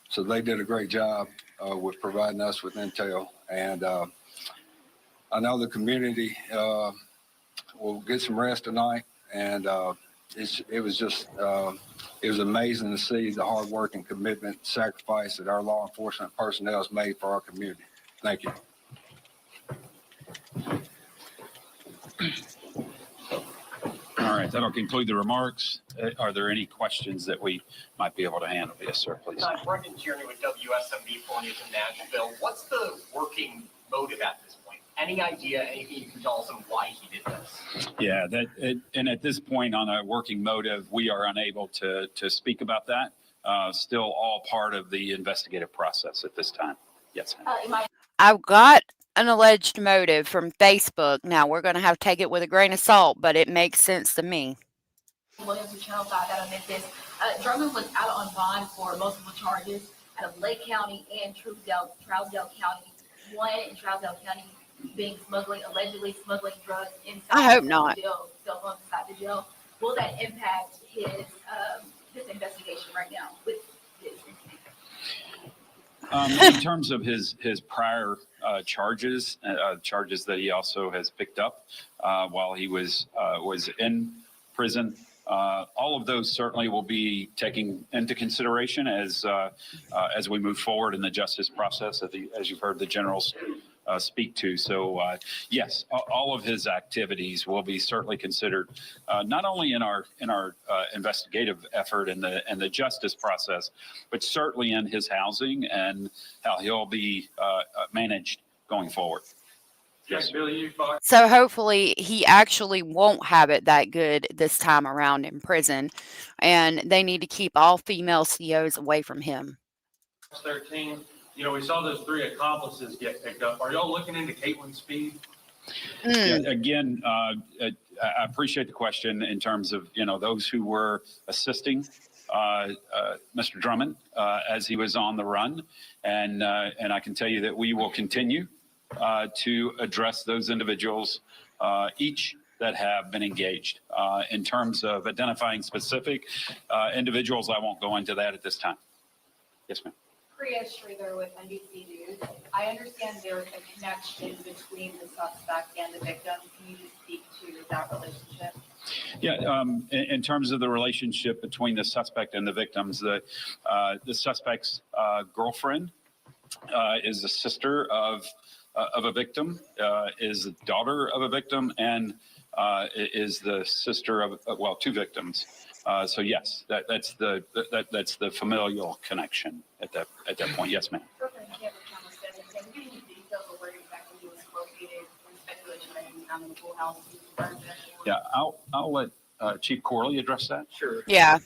So they did a great job with providing us with intel. And I know the community will get some rest tonight. And it was amazing to see the hard work and commitment, sacrifice that our law enforcement personnel has made for our community. Thank you. All right, that'll conclude the remarks. Are there any questions that we might be able to handle? Yes, sir, please. Brendan Tierney with WSMV 4 News in Nashville. What's the working motive at this point? Any idea, anything you can tell us on why he did this? Yeah, and at this point on a working motive, we are unable to speak about that. Still all part of the investigative process at this time. Yes. I've got an alleged motive from Facebook. Now we're going to have to take it with a grain of salt, but it makes sense to me. Williams with Channel 5 out of Memphis. Drummond was out on bond for multiple charges out of Lake County and Trousdale County. One in Trousdale County being allegedly smuggling drugs inside I hope the not. jail, still inside the jail. Will that impact his investigation right now with his? In terms of his prior charges that he also has picked up while he was in prison, all of those certainly will be taken into consideration as we move forward in the justice process, as you've heard the generals speak to. So yes, all of his activities will be certainly considered, not only in our investigative effort and the justice process, but certainly in his housing and how he'll be managed going forward. Yes. So hopefully he actually won't have it that good this time around in prison, and they need to keep all female COs away from him. 13, we saw those 3 accomplices get picked up. Are y'all looking into Caitlin's speed? Yeah, again, I appreciate the question in terms of, those who were assisting Mr. Drummond as he was on the run. And I can tell you that we will continue to address those individuals, each that have been engaged. In terms of identifying specific individuals, I won't go into that at this time. Yes, ma'am. Priya Sridhar with NBC News. I understand there's a connection between the suspect and the victim. Can you just speak to that relationship? Yeah, in terms of the relationship between the suspect and the victims, the suspect's girlfriend is the sister of a victim, is the daughter of a victim, and is the sister of 2 victims. So yes, that's the familial connection at that point. Yes, ma'am. Yeah, I'll let Chief Corley address that. Sure. Yeah.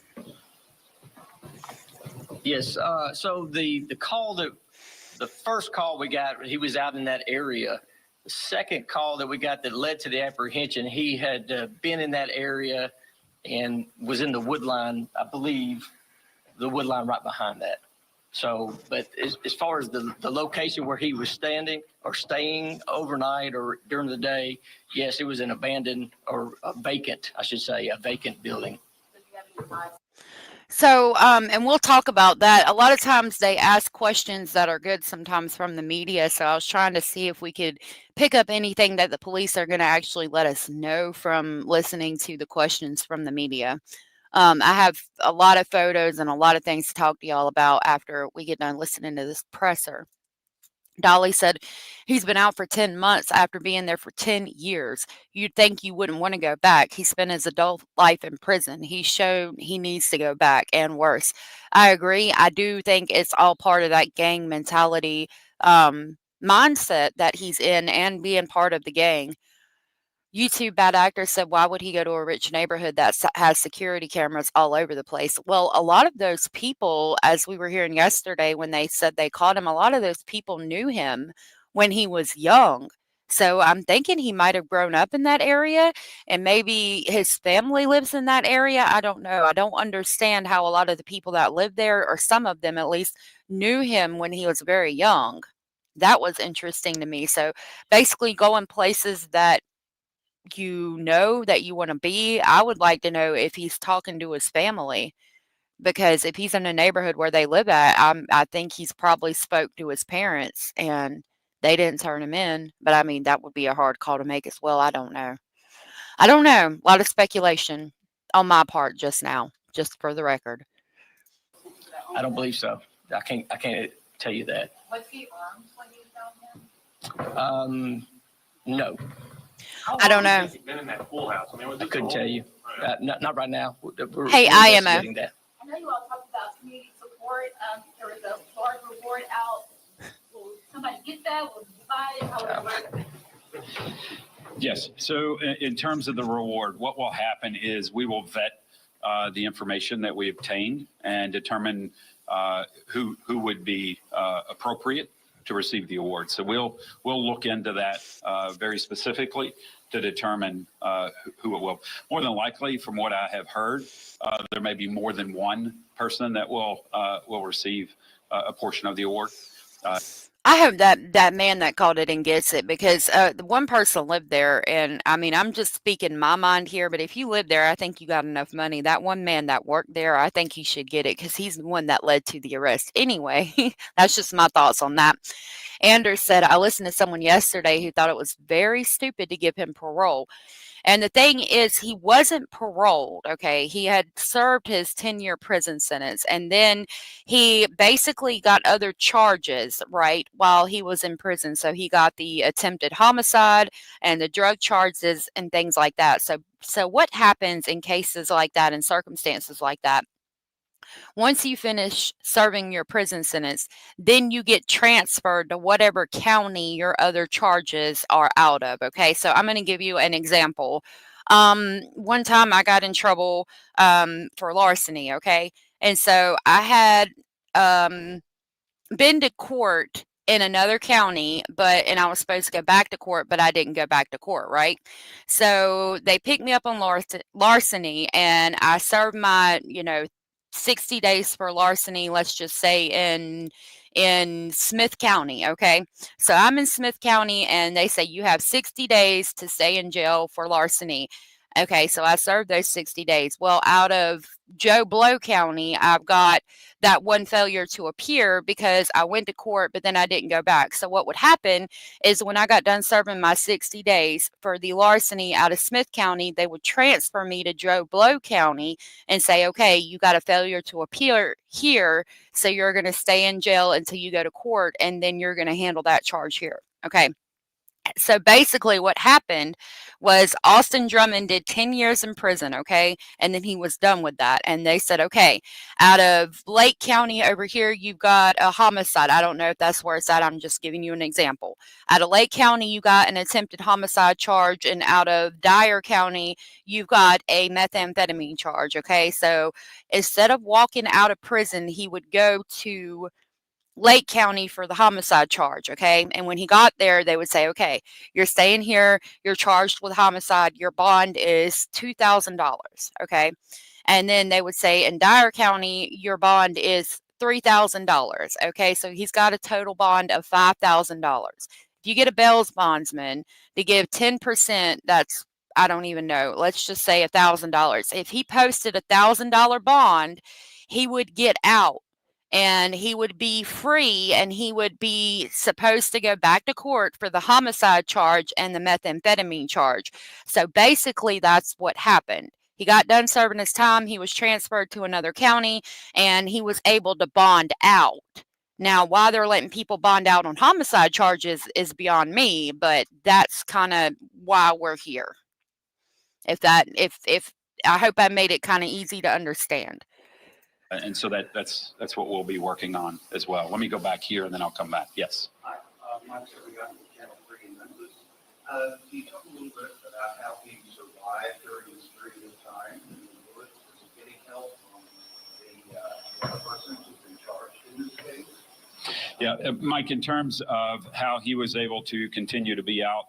Yes. So the first call we got, he was out in that area. The second call that we got that led to the apprehension, he had been in that area and was in the wood line, I believe, the wood line right behind that. So, but as far as the location where he was standing or staying overnight or during the day, yes, it was an abandoned or a vacant building. So, and we'll talk about that. A lot of times they ask questions that are good sometimes from the media. So I was trying to see if we could pick up anything that the police are going to actually let us know from listening to the questions from the media. I have a lot of photos and a lot of things to talk to y'all about after we get done listening to this presser. Dolly said he's been out for 10 months after being there for 10 years. You'd think you wouldn't want to go back. He spent his adult life in prison. He showed he needs to go back and worse. I agree. I do think it's all part of that gang mentality mindset that he's in and being part of the gang. YouTube Bad Actor said, why would he go to a rich neighborhood that has security cameras all over the place? Well, a lot of those people, as we were hearing yesterday when they said they caught him, a lot of those people knew him when he was young. So I'm thinking he might have grown up in that area and maybe his family lives in that area. I don't know. I don't understand how a lot of the people that live there, or some of them at least, knew him when he was very young. That was interesting to me. So basically going places that you know that you want to be. I would like to know if he's talking to his family, because if he's in a neighborhood where they live at, I think he's probably spoke to his parents and they didn't turn him in. But I mean, that would be a hard call to make as well. I don't know. A lot of speculation on my part just now, just for the record. I don't believe so. I can't tell you that. Was he armed when you found him? No. I don't know. Has he been in that pool house? I mean, I couldn't tell you. Not right now. Hey, IMO. I know you all talked about community support. There was a large reward out. Will somebody get that? Will you divide it? How will it work? Yes. So in terms of the reward, what will happen is we will vet the information that we obtained and determine who would be appropriate to receive the award. So we'll look into that very specifically to determine who it will. More than likely, from what I have heard, there may be more than one person that will receive a portion of the award. I hope that man that called it and gets it because the one person lived there, and I mean, I'm just speaking my mind here, but if you live there, I think you got enough money. That one man that worked there, I think he should get it because he's the one that led to the arrest. Anyway, that's just my thoughts on that. Anders said, I listened to someone yesterday who thought it was very stupid to give him parole. And the thing is, he wasn't paroled, okay? He had served his 10-year prison sentence, and then he basically got other charges, right, while he was in prison. So he got the attempted homicide and the drug charges and things like that. So what happens in cases like that, in circumstances like that? Once you finish serving your prison sentence, then you get transferred to whatever county your other charges are out of. Okay, so I'm going to give you an example. One time I got in trouble for larceny. Okay, and so I had been to court in another county, and I was supposed to go back to court, but I didn't go back to court, right? So they picked me up on larceny, and I served my, 60 days for larceny, let's just say in Smith County, okay? So I'm in Smith County, and they say you have 60 days to stay in jail for larceny. Okay, so I served those 60 days. Well, out of Joe Blow County, I've got that one failure to appear because I went to court, but then I didn't go back. So what would happen is when I got done serving my 60 days for the larceny out of Smith County, they would transfer me to Joe Blow County and say, okay, you got a failure to appear here, so you're going to stay in jail until you go to court, and then you're going to handle that charge here. Okay. So basically what happened was Austin Drummond did 10 years in prison, okay? And then he was done with that. And they said, okay, out of Lake County over here, you've got a homicide. I don't know if that's where it's at. I'm just giving you an example. Out of Lake County, you got an attempted homicide charge. And out of Dyer County, you've got a methamphetamine charge, okay? So instead of walking out of prison, he would go to Lake County for the homicide charge, okay? And when he got there, they would say, okay, you're staying here, you're charged with homicide, your bond is $2,000, okay? And then they would say, in Dyer County, your bond is $3,000, okay? So he's got a total bond of $5,000. If you get a bail's bondsman to give 10%, that's, I don't even know, let's just say $1,000. If he posted a $1,000 bond, he would get out. And he would be free, and he would be supposed to go back to court for the homicide charge and the methamphetamine charge. So basically, that's what happened. He got done serving his time. He was transferred to another county, and he was able to bond out. Now, why they're letting people bond out on homicide charges is beyond me, but that's kind of why we're here. If I hope I made it kind of easy to understand. And so that's what we'll be working on as well. Let me go back here and then I'll come back. Yes. Hi, Mike, we got Channel 3 in Memphis. Can you talk a little bit about how he survived during this period of time in the woods? Is he getting help from the other persons who've been charged in this case? Yeah, Mike, in terms of how he was able to continue to be out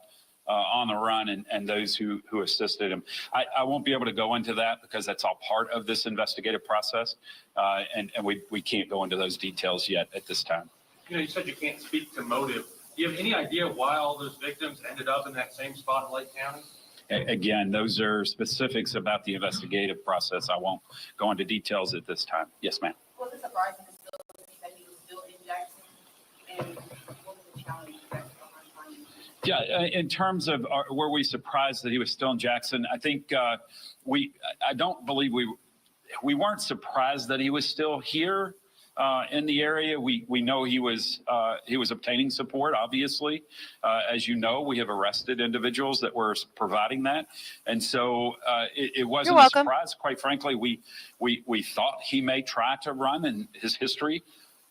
on the run and those who assisted him. I won't be able to go into that because that's all part of this investigative process. And we can't go into those details yet at this time. You said you can't speak to motive. Do you have any idea why all those victims ended up in that same spot in Lake County? Again, those are specifics about the investigative process. I won't go into details at this time. Yes, ma'am. Was it surprising to still see that he was still in Jackson? And what was the challenge behind finding him? Yeah, in terms of were we surprised that he was still in Jackson? I think I don't believe we weren't surprised that he was still here in the area. We know he was obtaining support, obviously. As you know, we have arrested individuals that were providing that. And so it wasn't a surprise. Quite frankly, we thought he may try to run, and his history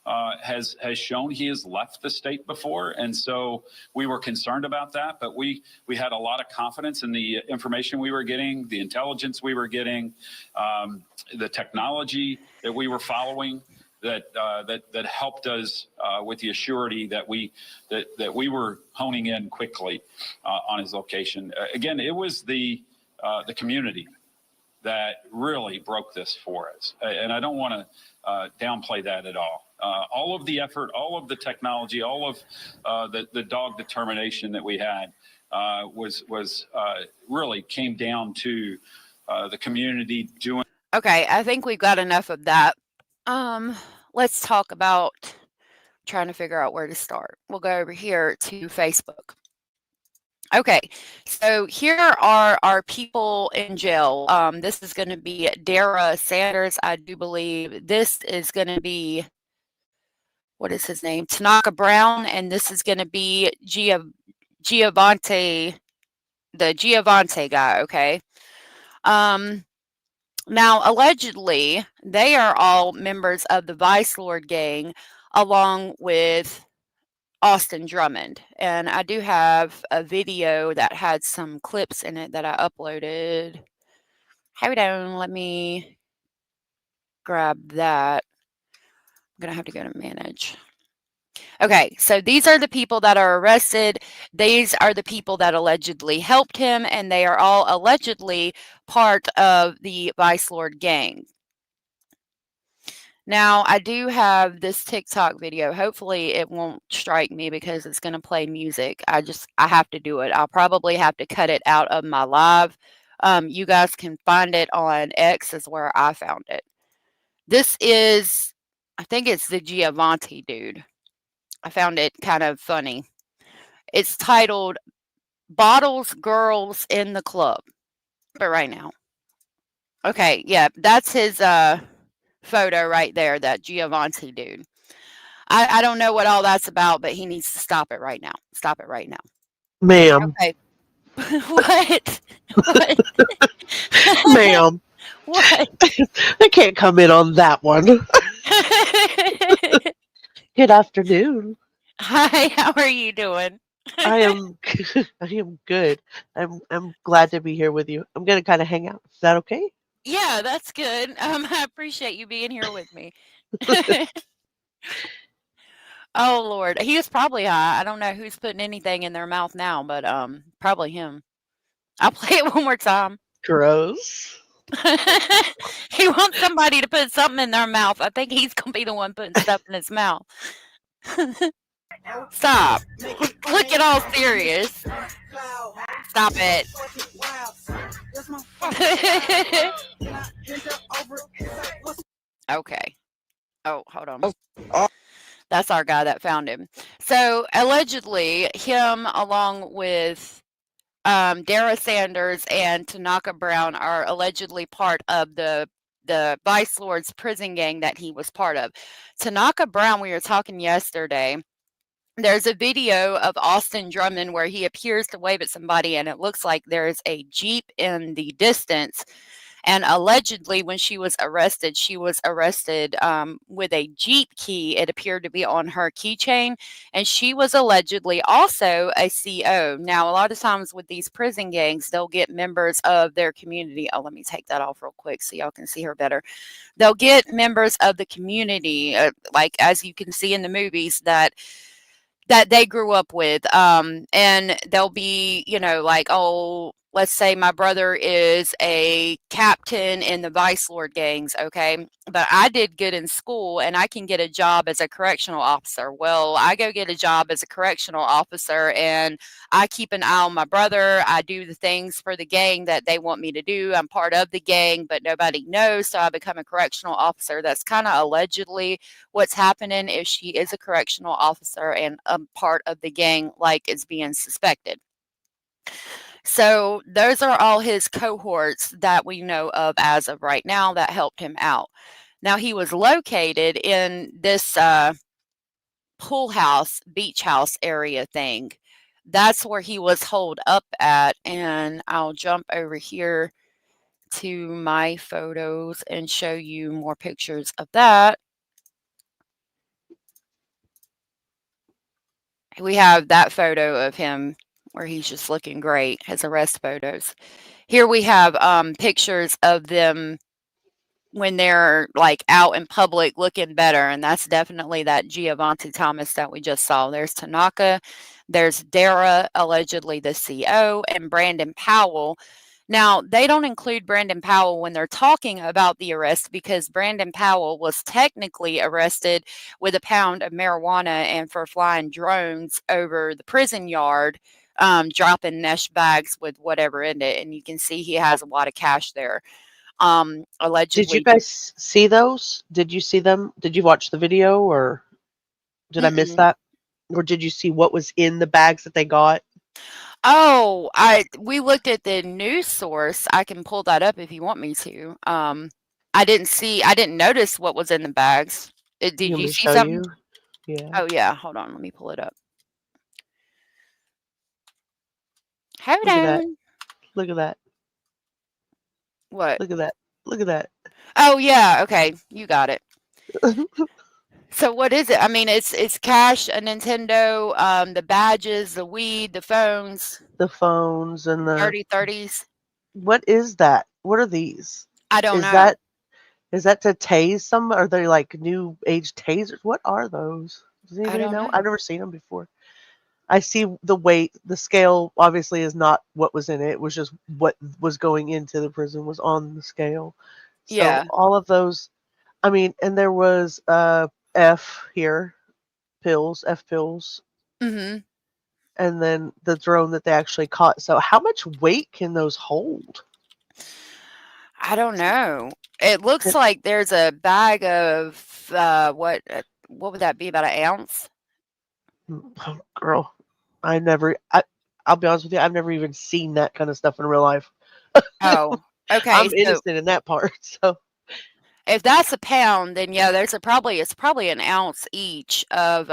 has shown he has left the state before. And so we were concerned about that, but we had a lot of confidence in the information we were getting, the intelligence we were getting, the technology that we were following. that helped us with the assurity that we were honing in quickly on his location. Again, it was the community that really broke this for us, and I don't want to downplay that at all. All of the effort, all of the technology, all of the dog determination that we had was really came down to the community doing. Okay, I think we've got enough of that. Let's talk about trying to figure out where to start. We'll go over here to Facebook. Okay, so here are our people in jail. This is going to be Dara Sanders, I do believe. This is going to be, what is his name? Tanaka Brown, and this is going to be Giovanni, the Giovanni guy, okay? Now, allegedly, they are all members of the Vice Lord gang, along with Austin Drummond. And I do have a video that had some clips in it that I uploaded. Hold on, let me grab that. I'm going to have to go to manage. Okay, so these are the people that are arrested. These are the people that allegedly helped him, and they are all allegedly part of the Vice Lord gang. Now, I do have this TikTok video. Hopefully, it won't strike me because it's going to play music. I have to do it. I'll probably have to cut it out of my live. You guys can find it on X is where I found it. This is, I think it's the Giovanni dude. I found it kind of funny. It's titled Bottles Girls in the Club. But right now. Okay, yeah, that's his photo right there, that Giovanni dude. I don't know what all that's about, but he needs to stop it right now. Stop it right now. Ma'am. Okay. What? What? Ma'am. What? I can't comment on that one. Good afternoon. Hi, how are you doing? I am good. I'm glad to be here with you. I'm gonna kind of hang out. Is that okay? Yeah, that's good. I appreciate you being here with me. Oh Lord, he is probably high. I don't know who's putting anything in their mouth now, but probably him. I'll play it one more time. Gross. He wants somebody to put something in their mouth. I think he's gonna be the one putting stuff in his mouth. Stop. Look at all serious. Stop it. Okay. Oh, hold on. That's our guy that found him. So allegedly, him along with Dara Sanders and Tanaka Brown are allegedly part of the Vice Lord's prison gang that he was part of. Tanaka Brown, we were talking yesterday. There's a video of Austin Drummond where he appears to wave at somebody, and it looks like there's a Jeep in the distance. And allegedly, when she was arrested with a Jeep key. It appeared to be on her keychain, and she was allegedly also a CO. Now, a lot of times with these prison gangs, they'll get members of their community. Oh, let me take that off real quick so y'all can see her better. They'll get members of the community, like as you can see in the movies, that they grew up with, and they'll be, like, oh, let's say my brother is a captain in the Vice Lord gangs, okay, but I did good in school and I can get a job as a correctional officer. Well, I go get a job as a correctional officer and I keep an eye on my brother. I do the things for the gang that they want me to do. I'm part of the gang, but nobody knows, so I become a correctional officer. That's kind of allegedly what's happening if she is a correctional officer and a part of the gang, like is being suspected. So those are all his cohorts that we know of as of right now that helped him out. Now, he was located in this pool house, beach house area thing. That's where he was holed up at. And I'll jump over here to my photos and show you more pictures of that. We have that photo of him where he's just looking great, his arrest photos. Here we have pictures of them when they're like out in public looking better. And that's definitely that Giovanni Thomas that we just saw. There's Tanaka, there's Dara, allegedly the CO, and Brandon Powell. Now, they don't include Brandon Powell when they're talking about the arrest because Brandon Powell was technically arrested with a pound of marijuana and for flying drones over the prison yard, dropping mesh bags with whatever in it. And you can see he has a lot of cash there. Did you Allegedly. guys see those? Did you see them? Did you watch the video or did I miss Mm-mm. that? Or did you see what was in the bags that they got? Oh, we looked at the news source. I can pull that up if you want me to. I didn't notice what was in the bags. You Did want you me to see show something? you? Yeah. Oh yeah, hold on, let me pull it up. Hold Look at that. on. Look at that. What? Look at that. Look at that. Oh yeah, okay, you got it. So what is it? I mean, it's cash, a Nintendo, the badges, the weed, the phones, The phones and the dirty 30s. what is that? What are these? I don't Is know. that to tase some? Are they like new age tasers? What are those? Does I anybody don't know? know. I've never seen them before. I see the weight. The scale obviously is not what was in it. It was just what was going into the prison was on the scale. So Yeah. all of those, I mean, and there was F here, F pills, Mhm. and then the drone that they actually caught. So how much weight can those hold? I don't know. It looks like there's a bag of what would that be? About an ounce? Oh, girl, I'll be honest with you, I've never even seen that kind of stuff in real life. Oh, okay. I'm So innocent in that part. So if that's a pound, then yeah, it's probably an ounce each of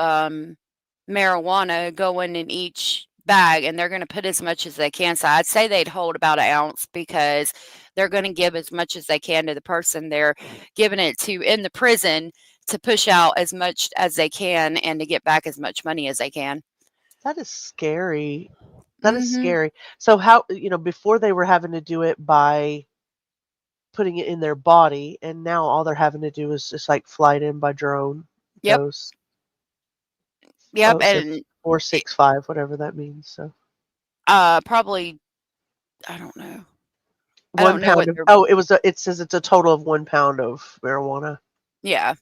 marijuana going in each bag, and they're going to put as much as they can. So I'd say they'd hold about an ounce because they're going to give as much as they can to the person they're giving it to in the prison to push out as much as they can and to get back as much money as they can. that is scary. That is Mhm. scary. So how, before they were having to do it by putting it in their body, and now all they're having to do is just like fly it in by drone. Yep. Those Yep. 06 And 465, whatever that means. So probably I don't know. I one don't know pound what of they're it says it's a total of 1 pound of marijuana, yeah.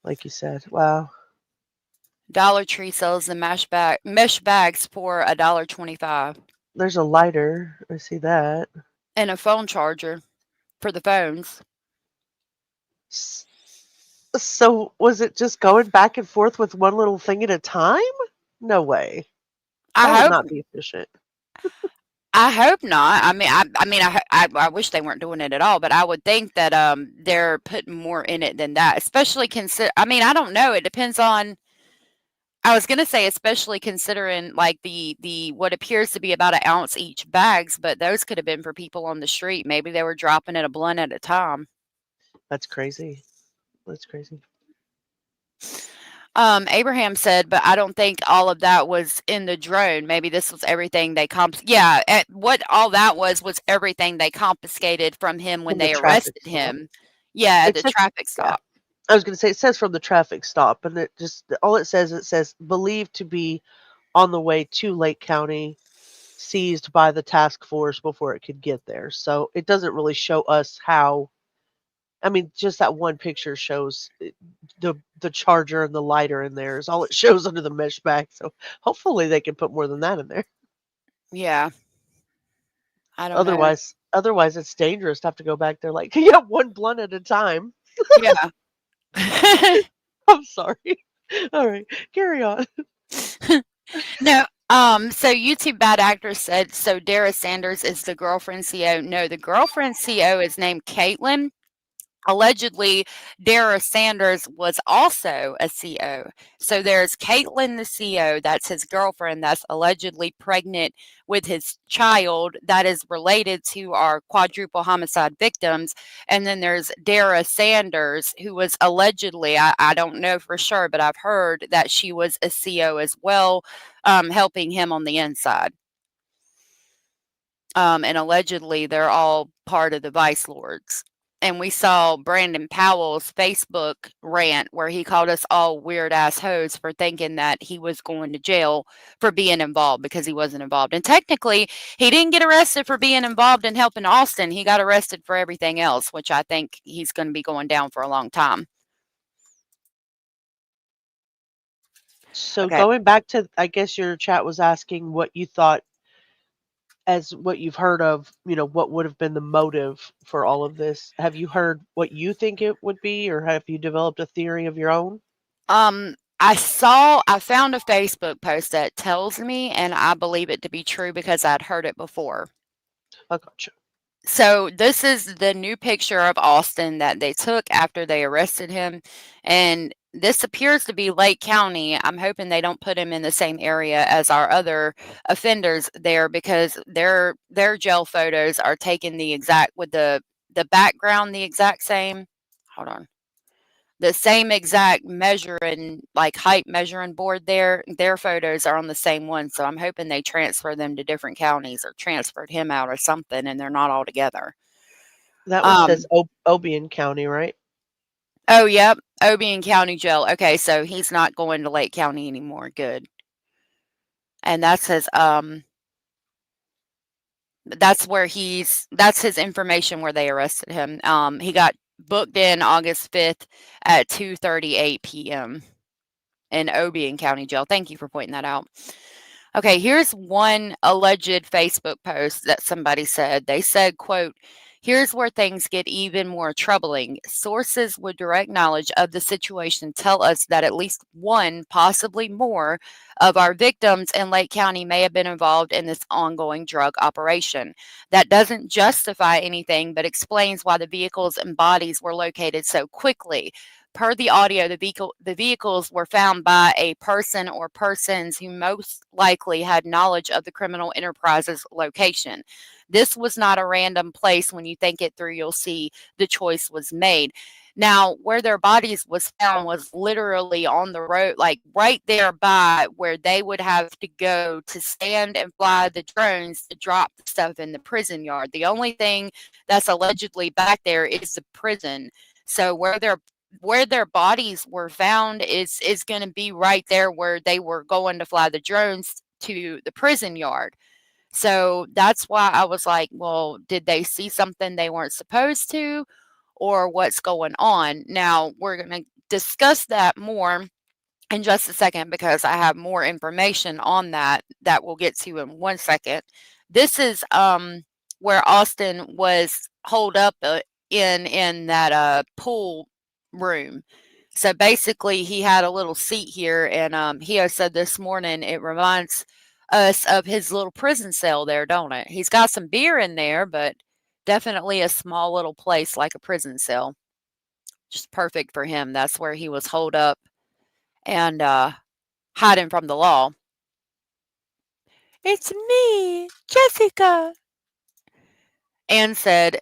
like you said. Wow. Dollar Tree sells the mesh bags for $1.25 There's a lighter. I see that. and a phone charger for the phones. So was it just going back and forth with one little thing at a time? No way. That I would hope not be efficient. I hope not. I wish they weren't doing it at all, but I would think that they're putting more in it than that. Especially I don't know. It depends on. I was gonna say, especially considering like the what appears to be about an ounce each bags, but those could have been for people on the street. Maybe they were dropping it a blunt at a time. That's crazy. That's crazy. Abraham said, but I don't think all of that was in the drone. Maybe this was everything they what all that was everything they confiscated from him when From the they traffic arrested stop. him. Yeah, at It the says, traffic yeah. stop. I was going to say it says from the traffic stop, and it says believed to be on the way to Lake County, seized by the task force before it could get there. So it doesn't really show us how. I mean, just that one picture shows the charger and the lighter in there is all it shows under the mesh bag. So hopefully they can put more than that in there. Yeah. I don't know. Otherwise it's dangerous to have to go back there like yeah, one blunt at a time. Yeah. I'm sorry. All right, carry on. No, so YouTube Bad Actor said, so Dara Sanders is the girlfriend CO. No, the girlfriend CO is named Caitlin. Allegedly, Dara Sanders was also a CO. So there's Caitlin, the CO, that's his girlfriend, that's allegedly pregnant with his child that is related to our quadruple homicide victims. And then there's Dara Sanders, who was allegedly, I don't know for sure, but I've heard that she was a CO as well, helping him on the inside. And allegedly, they're all part of the Vice Lords. and we saw Brandon Powell's Facebook rant where he called us all weird ass hoes for thinking that he was going to jail for being involved because he wasn't involved. And technically, he didn't get arrested for being involved in helping Austin. He got arrested for everything else, which I think he's going to be going down for a long time. So Okay. going back to, I guess your chat was asking what you thought, as what you've heard of, what would have been the motive for all of this. Have you heard what you think it would be, or have you developed a theory of your own? I found a Facebook post that tells me, and I believe it to be true because I'd heard it before. I gotcha. So this is the new picture of Austin that they took after they arrested him, and this appears to be Lake County. I'm hoping they don't put him in the same area as our other offenders there because their jail photos are taken the exact with the background the exact same. Hold on. The same exact measuring, like height measuring board there, their photos are on the same one. So I'm hoping they transfer them to different counties or transferred him out or something and they're not all together. That one says Obion County, right? Oh, yep. Obion County Jail. Okay, so he's not going to Lake County anymore. Good. And that's his that's his information where they arrested him. He got booked in August 5th at 2:38 p.m. in Obion County Jail. Thank you for pointing that out. Okay, here's one alleged Facebook post that somebody said. They said, quote, "Here's where things get even more troubling. Sources with direct knowledge of the situation tell us that at least one, possibly more, of our victims in Lake County may have been involved in this ongoing drug operation. That doesn't justify anything, but explains why the vehicles and bodies were located so quickly. Per the audio, the vehicles were found by a person or persons who most likely had knowledge of the criminal enterprise's location. This was not a random place. When you think it through, you'll see the choice was made." Now, where their bodies was found was literally on the road, like right there by where they would have to go to stand and fly the drones to drop the stuff in the prison yard. The only thing that's allegedly back there is the prison. So where their bodies were found is going to be right there where they were going to fly the drones to the prison yard. So that's why I was like, well, did they see something they weren't supposed to, or what's going on? Now, we're going to discuss that more in just a second because I have more information on that we'll get to in 1 second. This is where Austin was holed up in that pool room. So basically, he had a little seat here, and Hio said this morning it reminds us of his little prison cell there, don't it? He's got some beer in there, but definitely a small little place like a prison cell. Just perfect for him. That's where he was holed up and hiding from the law. "It's me, Jessica." Anne said,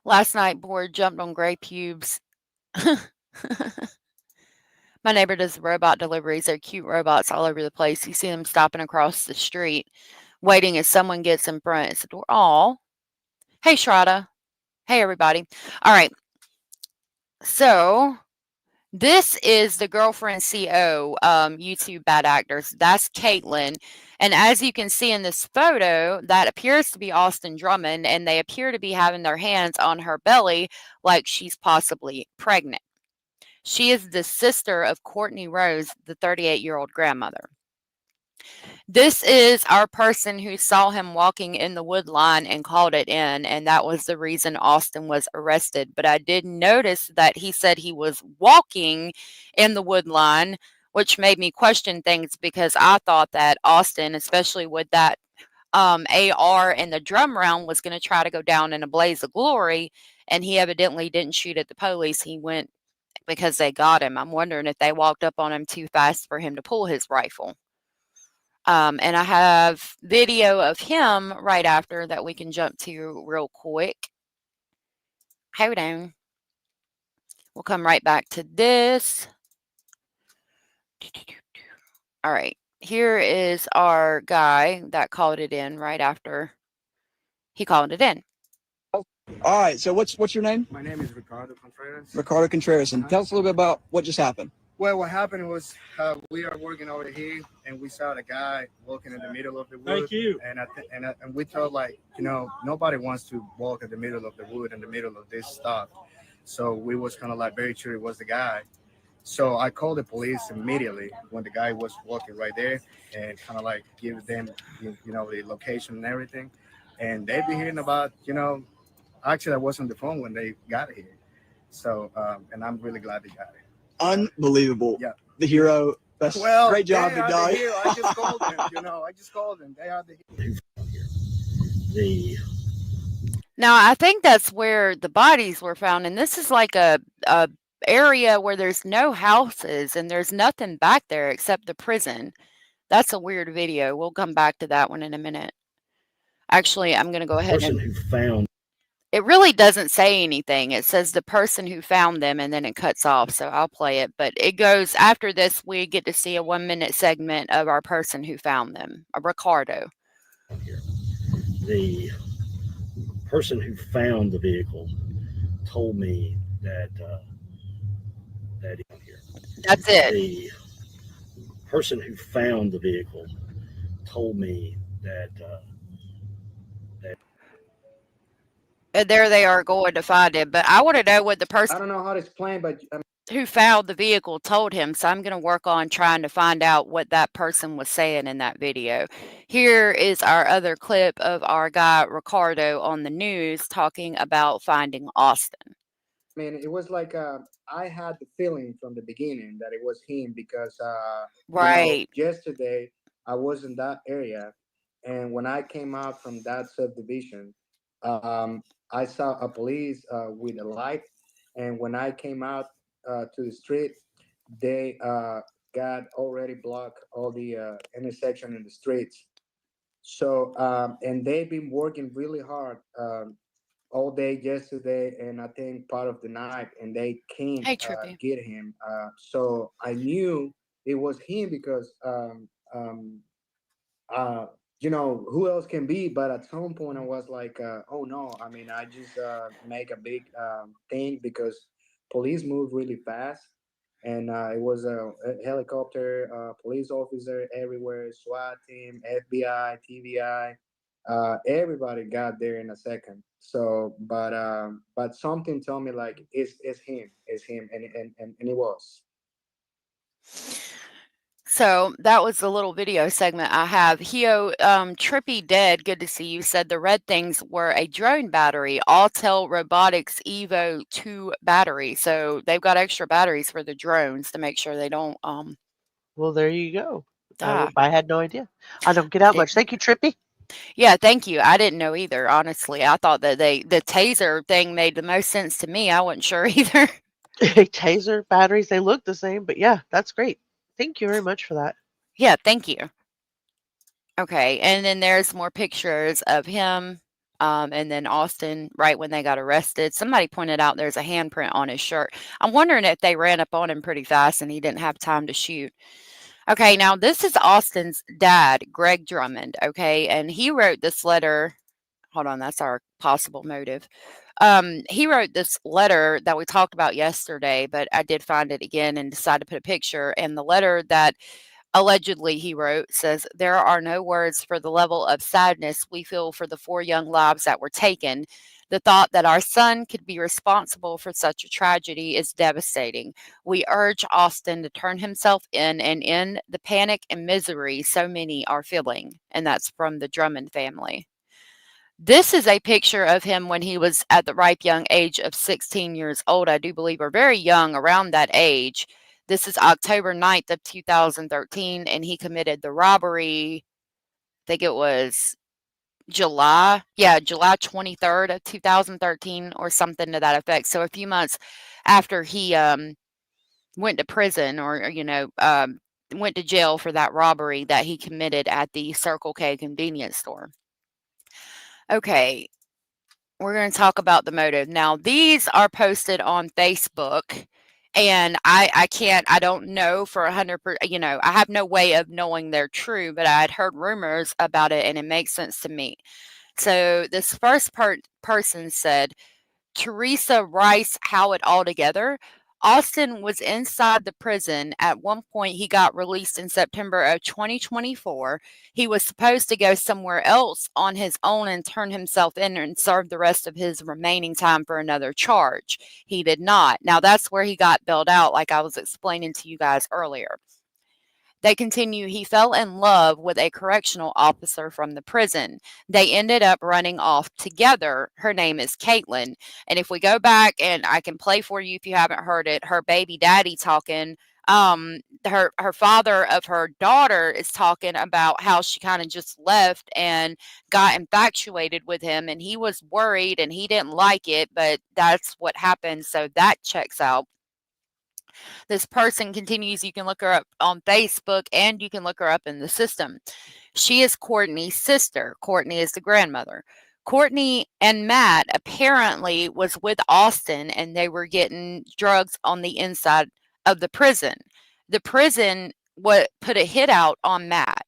"Last night, Board jumped on gray pubes." My neighbor does robot deliveries. They're cute robots all over the place. You see them stopping across the street, waiting as someone gets in front. It's the door. Aw. Hey, Shraddha. Hey, everybody. All right. So this is the girlfriend CO, YouTube bad actors. That's Caitlin. And as you can see in this photo, that appears to be Austin Drummond, and they appear to be having their hands on her belly like she's possibly pregnant. She is the sister of Courtney Rose, the 38-year-old grandmother. This is our person who saw him walking in the wood line and called it in, and that was the reason Austin was arrested. But I did notice that he said he was walking in the wood line, which made me question things because I thought that Austin, especially with that AR and the drum round, was going to try to go down in a blaze of glory, and he evidently didn't shoot at the police. He went because they got him. I'm wondering if they walked up on him too fast for him to pull his rifle. And I have video of him right after that we can jump to real quick. Hold on. We'll come right back to this. All right. Here is our guy that called it in right after he called it in. All right. So what's your name? My name is Ricardo Contreras. Ricardo Contreras. And tell us a little bit about what just happened. Well, what happened was we are working over here, and we saw the guy walking in the middle of the wood. Thank you. And we thought, like, nobody wants to walk in the middle of the wood in the middle of this stuff. So we was kind of like very sure it was the guy. So I called the police immediately when the guy was walking right there, and kind of like give them the location and everything. And they've been hearing about actually I was on the phone when they got here. So and I'm really glad they got it. Unbelievable. Yeah. The hero. That's great job, big dog. I just called them. I just called them. They are the Now, I think that's where the bodies were found, and this is like a area where there's no houses and there's nothing back there except the prison. That's a weird video. We'll come back to that one in a minute. Actually, I'm going to go ahead and Person who found. it really doesn't say anything. It says the person who found them, and then it cuts off. So I'll play it. But it goes after this. We get to see a 1-minute segment of our person who found them, Ricardo. The person who found the vehicle told me that here. That's it. The person who found the vehicle told me that And there they are going to find him. But I want to know what the person I don't know how to explain, but who found the vehicle told him. So I'm going to work on trying to find out what that person was saying in that video. Here is our other clip of our guy Ricardo on the news talking about finding Austin. I mean, it was like I had the feeling from the beginning that it was him because Right. yesterday I was in that area, and when I came out from that subdivision, I saw a police with a light, and when I came out to the street, they got already blocked all the intersection in the streets. So and they've been working really hard all day yesterday, and I think part of the night, and they can't Hey, Trippy. get him. So I knew it was him because who else can be? But at some point, I was like, oh no. I mean, I just make a big thing because police move really fast, and it was a helicopter, police officer everywhere, SWAT team, FBI, TVI. Everybody got there in a second. So, but something told me like it's him, and it was. So that was the little video segment I have. Hio, Trippy Dead, good to see you, said the red things were a drone battery, Autel Robotics Evo 2 battery. So they've got extra batteries for the drones to make sure they don't Well, there you go. die. I had no idea. I don't get out much. Thank you, Trippy. Yeah, thank you. I didn't know either, honestly. I thought that the taser thing made the most sense to me. I wasn't sure either. Taser batteries, they look the same, but yeah, that's great. Thank you very much for that. Yeah, thank you. Okay, and then there's more pictures of him, and then Austin right when they got arrested. Somebody pointed out there's a handprint on his shirt. I'm wondering if they ran up on him pretty fast and he didn't have time to shoot. Okay, now this is Austin's dad, Greg Drummond, okay, and he wrote this letter. Hold on, that's our possible motive. He wrote this letter that we talked about yesterday, but I did find it again and decided to put a picture. And the letter that allegedly he wrote says, "There are no words for the level of sadness we feel for the 4 young lives that were taken. The thought that our son could be responsible for such a tragedy is devastating. We urge Austin to turn himself in and end the panic and misery so many are feeling." And that's from the Drummond family. This is a picture of him when he was at the ripe young age of 16 years old, I do believe, or very young, around that age. This is October 9th of 2013, and he committed the robbery, I think it was July 23rd of 2013 or something to that effect. So a few months after he went to prison or went to jail for that robbery that he committed at the Circle K convenience store. Okay, we're going to talk about the motive. Now, these are posted on Facebook, and I don't know for 100%, I have no way of knowing they're true, but I had heard rumors about it, and it makes sense to me. So this first person said, Teresa Rice Howard altogether. Austin was inside the prison. At one point, he got released in September of 2024. He was supposed to go somewhere else on his own and turn himself in and serve the rest of his remaining time for another charge. He did not. Now, that's where he got bailed out, like I was explaining to you guys earlier. They continue, he fell in love with a correctional officer from the prison. They ended up running off together. Her name is Caitlin. And if we go back, and I can play for you if you haven't heard it, her baby daddy talking, her father of her daughter is talking about how she kind of just left and got infatuated with him, and he was worried and he didn't like it, but that's what happened. So that checks out. This person continues, you can look her up on Facebook and you can look her up in the system. She is Courtney's sister. Courtney is the grandmother. Courtney and Matt apparently was with Austin and they were getting drugs on the inside of the prison. The prison put a hit out on Matt.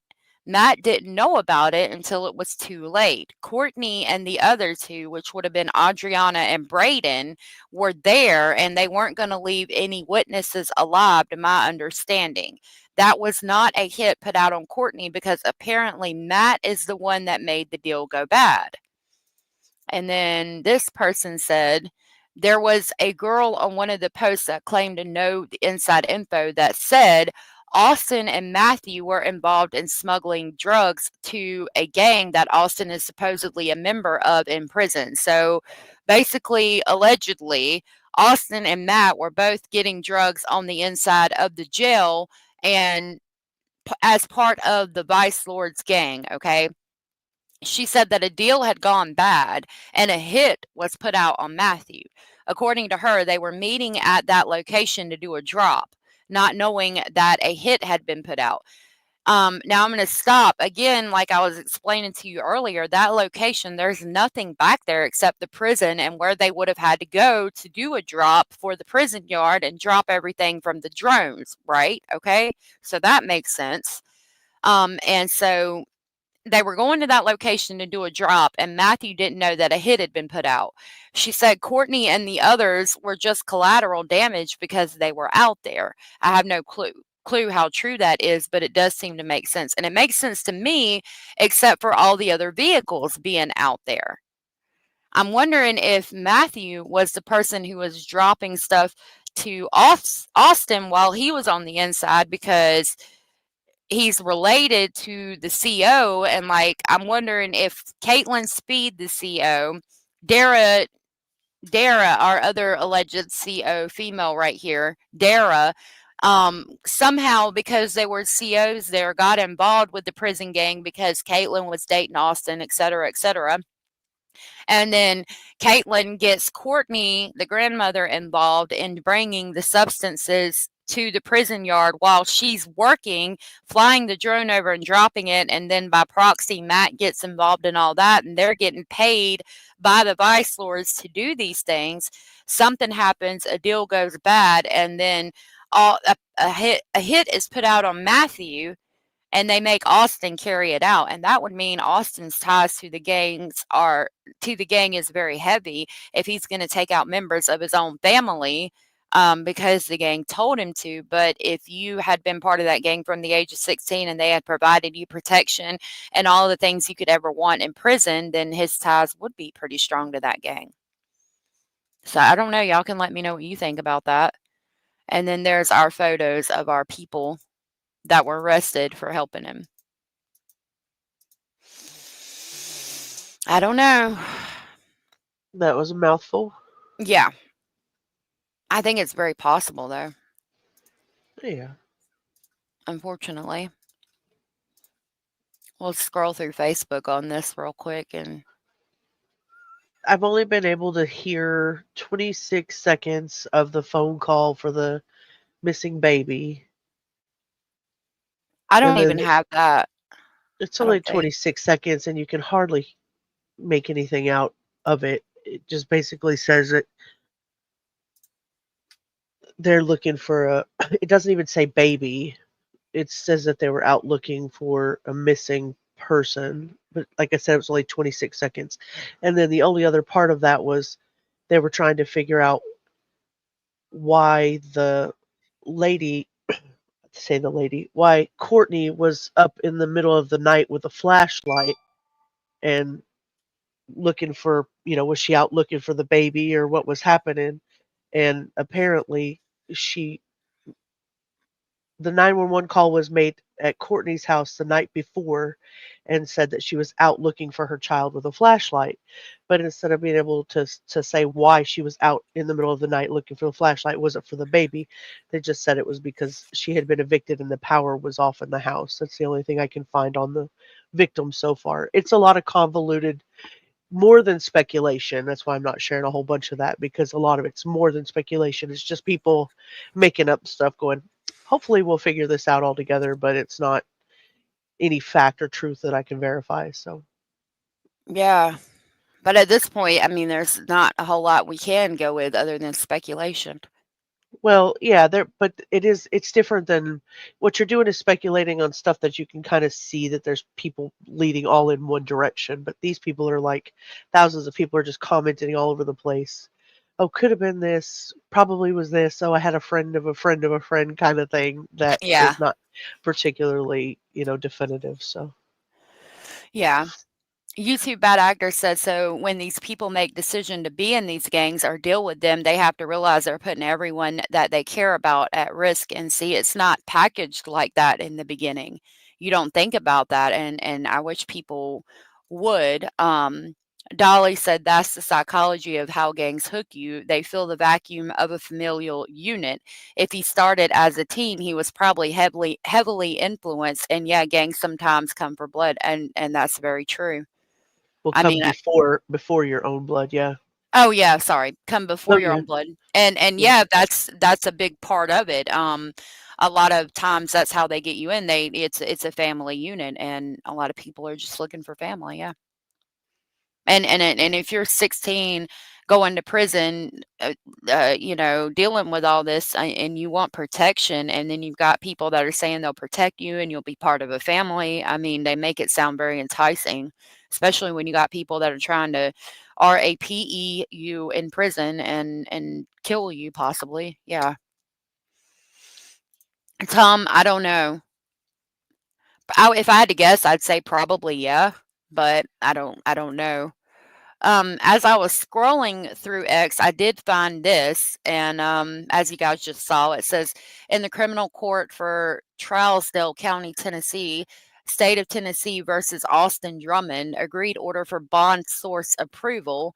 Matt didn't know about it until it was too late. Courtney and the other two, which would have been Adriana and Braden, were there and they weren't going to leave any witnesses alive, to my understanding. That was not a hit put out on Courtney because apparently Matt is the one that made the deal go bad. And then this person said, there was a girl on one of the posts that claimed to know the inside info that said Austin and Matthew were involved in smuggling drugs to a gang that Austin is supposedly a member of in prison. So basically, allegedly, Austin and Matt were both getting drugs on the inside of the jail and as part of the Vice Lord's gang, okay? She said that a deal had gone bad and a hit was put out on Matthew. According to her, they were meeting at that location to do a drop, not knowing that a hit had been put out. Now I'm going to stop again, like I was explaining to you earlier, that location, there's nothing back there except the prison and where they would have had to go to do a drop for the prison yard and drop everything from the drones, right? Okay. So that makes sense. And so they were going to that location to do a drop, and Matthew didn't know that a hit had been put out. She said Courtney and the others were just collateral damage because they were out there. I have no clue how true that is, but it does seem to make sense. And it makes sense to me, except for all the other vehicles being out there. I'm wondering if Matthew was the person who was dropping stuff to Austin while he was on the inside, because he's related to the CO, and like I'm wondering if Caitlin Speed, the CO, Dara, our other alleged CO female right here, Dara, somehow because they were COs there, got involved with the prison gang because Caitlin was dating Austin, et cetera, et cetera. And then Caitlin gets Courtney, the grandmother, involved in bringing the substances to the prison yard while she's working, flying the drone over and dropping it. And then by proxy, Matt gets involved in all that, and they're getting paid by the vice lords to do these things. Something happens, a deal goes bad, and then a hit is put out on Matthew, and they make Austin carry it out. And that would mean Austin's ties to the gang is very heavy if he's going to take out members of his own family, because the gang told him to. But if you had been part of that gang from the age of 16 and they had provided you protection and all the things you could ever want in prison, then his ties would be pretty strong to that gang. So I don't know. Y'all can let me know what you think about that. And then there's our photos of our people that were arrested for helping him. I don't know. That was a mouthful. Yeah. I think it's very possible, though. Yeah. Unfortunately. We'll scroll through Facebook on this real quick. And I've only been able to hear 26 seconds of the phone call for the missing baby. I don't even have that. It's only 26 seconds, and you can hardly make anything out of it. It just basically says that they're looking for it doesn't even say baby. It says that they were out looking for a missing person, but like I said, it was only 26 seconds. And then the only other part of that was they were trying to figure out why the lady, why Courtney was up in the middle of the night with a flashlight and looking for, was she out looking for the baby or what was happening? And apparently the 911 call was made at Courtney's house the night before and said that she was out looking for her child with a flashlight. But instead of being able to say why she was out in the middle of the night looking for the flashlight, was it for the baby? They just said it was because she had been evicted and the power was off in the house. That's the only thing I can find on the victim so far. It's a lot of convoluted, more than speculation. That's why I'm not sharing a whole bunch of that, because a lot of it's more than speculation. It's just people making up stuff going, hopefully we'll figure this out all together, but it's not any fact or truth that I can verify. So Yeah. But at this point, I mean, there's not a whole lot we can go with other than speculation. well, yeah, but it's different than what you're doing is speculating on stuff that you can kind of see that there's people leading all in one direction. But these people are like thousands of people are just commenting all over the place. Oh, could have been this, probably was this. Oh, I had a friend of a friend of a friend kind of thing that Yeah. is not particularly, definitive. So Yeah. YouTube Bad Actor said, so when these people make decision to be in these gangs or deal with them, they have to realize they're putting everyone that they care about at risk. And see, it's not packaged like that in the beginning. You don't think about that, and I wish people would. Dolly said that's the psychology of how gangs hook you. They fill the vacuum of a familial unit. If he started as a teen, he was probably heavily influenced. And yeah, gangs sometimes come for blood, and that's very true. will I come mean, before your own blood. Yeah. oh yeah, sorry, come Oh before your yeah. own blood, and Yeah. yeah, that's a big part of it. A lot of times that's how they get you in. It's a family unit, and a lot of people are just looking for family. Yeah, and if you're 16 going to prison, dealing with all this, and you want protection, and then you've got people that are saying they'll protect you and you'll be part of a family. I mean, they make it sound very enticing, especially when you got people that are trying to RAPE you in prison and kill you possibly. Yeah. Tom, I don't know. If I had to guess, I'd say probably yeah, but I don't know. As I was scrolling through X, I did find this, and as you guys just saw, it says in the criminal court for Trousdale County, Tennessee, State of Tennessee versus Austin Drummond, agreed order for bond source approval.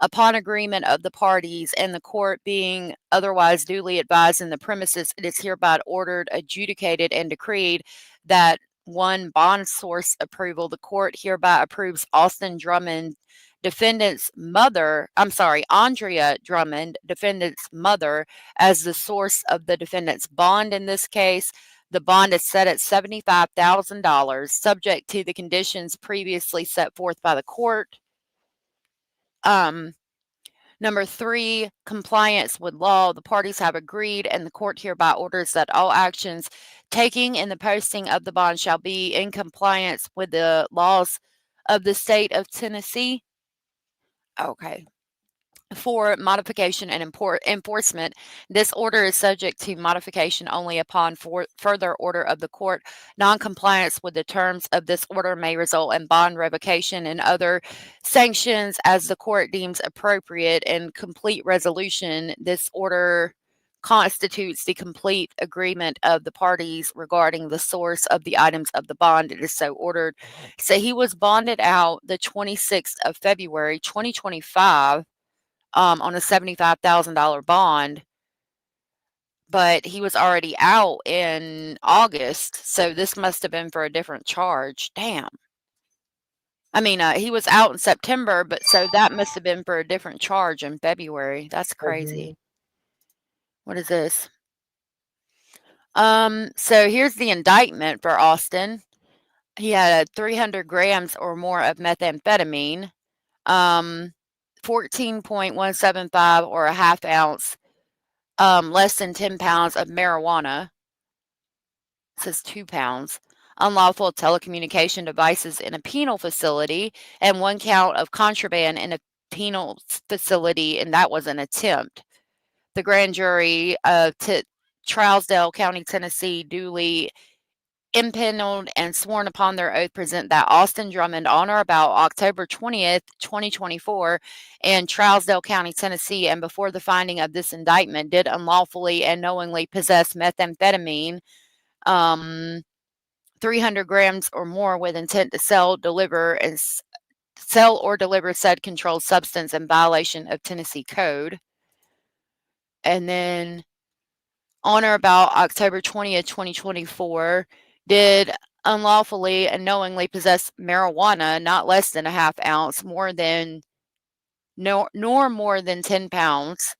Upon agreement of the parties and the court being otherwise duly advised in the premises, it is hereby ordered, adjudicated, and decreed that one bond source approval. The court hereby approves Austin Drummond, defendant's mother, Andrea Drummond, defendant's mother, as the source of the defendant's bond in this case. The bond is set at $75,000, subject to the conditions previously set forth by the court. Number 3, compliance with law. The parties have agreed, and the court hereby orders that all actions taking in the posting of the bond shall be in compliance with the laws of the state of Tennessee. Okay. For modification and enforcement, this order is subject to modification only upon further order of the court. Noncompliance with the terms of this order may result in bond revocation and other sanctions as the court deems appropriate. In complete resolution, this order constitutes the complete agreement of the parties regarding the source of the items of the bond. It is so ordered. So he was bonded out the 26th of February, 2025. On a $75,000 bond, but he was already out in August, so this must have been for a different charge. Damn. I mean, he was out in September, but so that must have been for a different charge in February. That's crazy. What is this? So here's the indictment for Austin. He had 300 grams or more of methamphetamine. 14.175 or a half ounce, less than 10 pounds of marijuana. It says 2 pounds. unlawful telecommunication devices in a penal facility, and 1 count of contraband in a penal facility, and that was an attempt. The grand jury of Trousdale County, Tennessee, duly impaneled and sworn upon their oath present that Austin Drummond, on or about October 20th, 2024, in Trousdale County, Tennessee, and before the finding of this indictment, did unlawfully and knowingly possess methamphetamine, 300 grams or more, with intent to sell, deliver, and sell or deliver said controlled substance in violation of Tennessee Code. And then on or about October 20th, 2024, did unlawfully and knowingly possess marijuana not less than a half ounce, nor more than 10 pounds.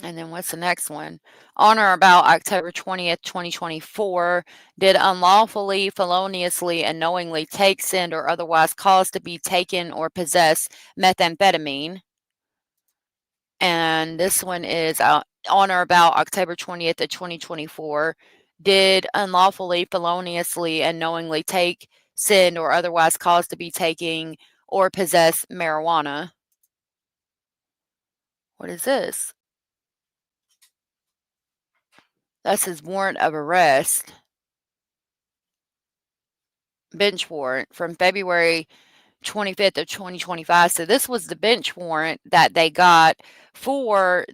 And then what's the next one? On or about October 20th, 2024, did unlawfully, feloniously, and knowingly take, send, or otherwise cause to be taken or possess methamphetamine. And this one is on or about October 20th of 2024, did unlawfully, feloniously, and knowingly take, send, or otherwise cause to be taking or possess marijuana. What is this? That's his warrant of arrest. Bench warrant from February 25th of 2025. So this was the bench warrant that they got for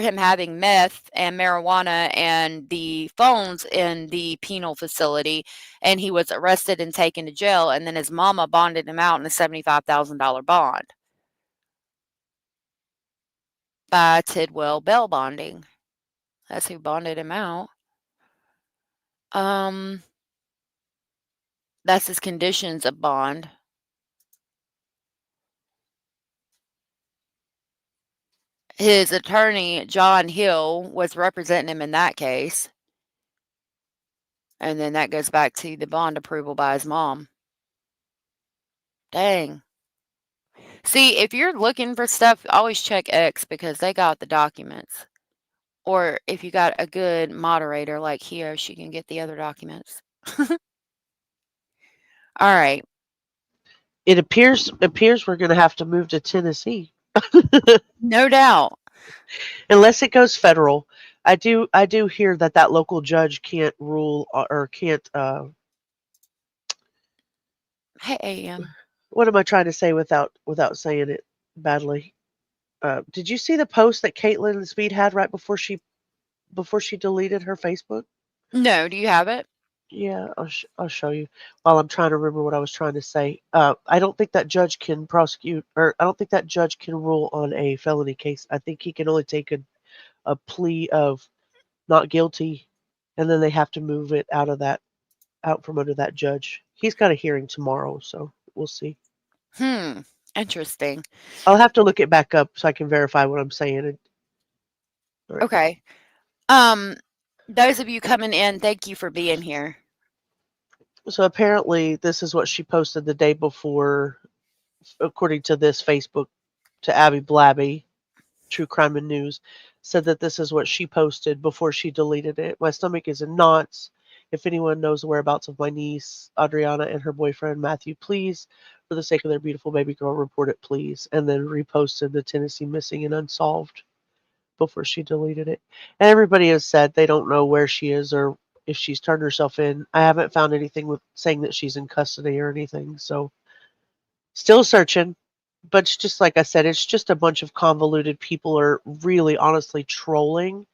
him having meth and marijuana and the phones in the penal facility, and he was arrested and taken to jail, and then his mama bonded him out in a $75,000 bond by Tidwell bail bonding. That's who bonded him out. That's his conditions of bond. His attorney, John Hill, was representing him in that case. And then that goes back to the bond approval by his mom. Dang. See, if you're looking for stuff, always check X because they got the documents. Or if you got a good moderator like Hio, she can get the other documents. All right. It appears we're going to have to move to Tennessee. No doubt. Unless it goes federal. I do hear that local judge can't rule or can't Hey, AM. What am I trying to say without saying it badly? Did you see the post that Caitlin Speed had right before she deleted her Facebook? No, do you have it? Yeah, I'll show you while I'm trying to remember what I was trying to say. I don't think that judge can prosecute, or I don't think that judge can rule on a felony case. I think he can only take a plea of not guilty, and then they have to move it out from under that judge. He's got a hearing tomorrow, so we'll see. Interesting. I'll have to look it back up so I can verify what I'm saying. Okay. Those of you coming in, thank you for being here. So apparently this is what she posted the day before, according to this Facebook, to Abby Blabby, True Crime and News, said that this is what she posted before she deleted it. My stomach is in knots. If anyone knows the whereabouts of my niece, Adriana, and her boyfriend, Matthew, please, for the sake of their beautiful baby girl, report it, please. And then reposted the Tennessee missing and unsolved before she deleted it. And everybody has said they don't know where she is or if she's turned herself in. I haven't found anything with saying that she's in custody or anything. So still searching. But it's just like I said, it's just a bunch of convoluted people are really honestly trolling.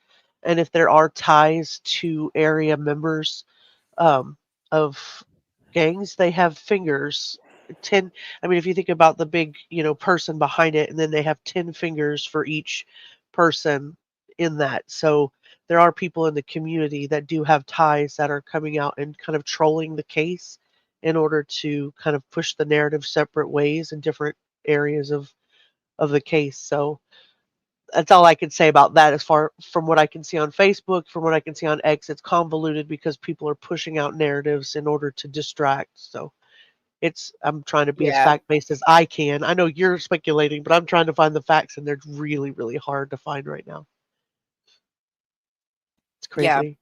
And if there are ties to area members of gangs, they have fingers. 10. I mean, if you think about the big, person behind it, and then they have 10 fingers for each person in that. So there are people in the community that do have ties that are coming out and kind of trolling the case in order to kind of push the narrative separate ways in different areas of the case. So that's all I can say about that. As far from what I can see on Facebook, from what I can see on X, it's convoluted because people are pushing out narratives in order to distract. So I'm trying to be as fact-based as I can. I know you're speculating, but I'm trying to find the facts, and they're really, really hard to find right now. It's crazy.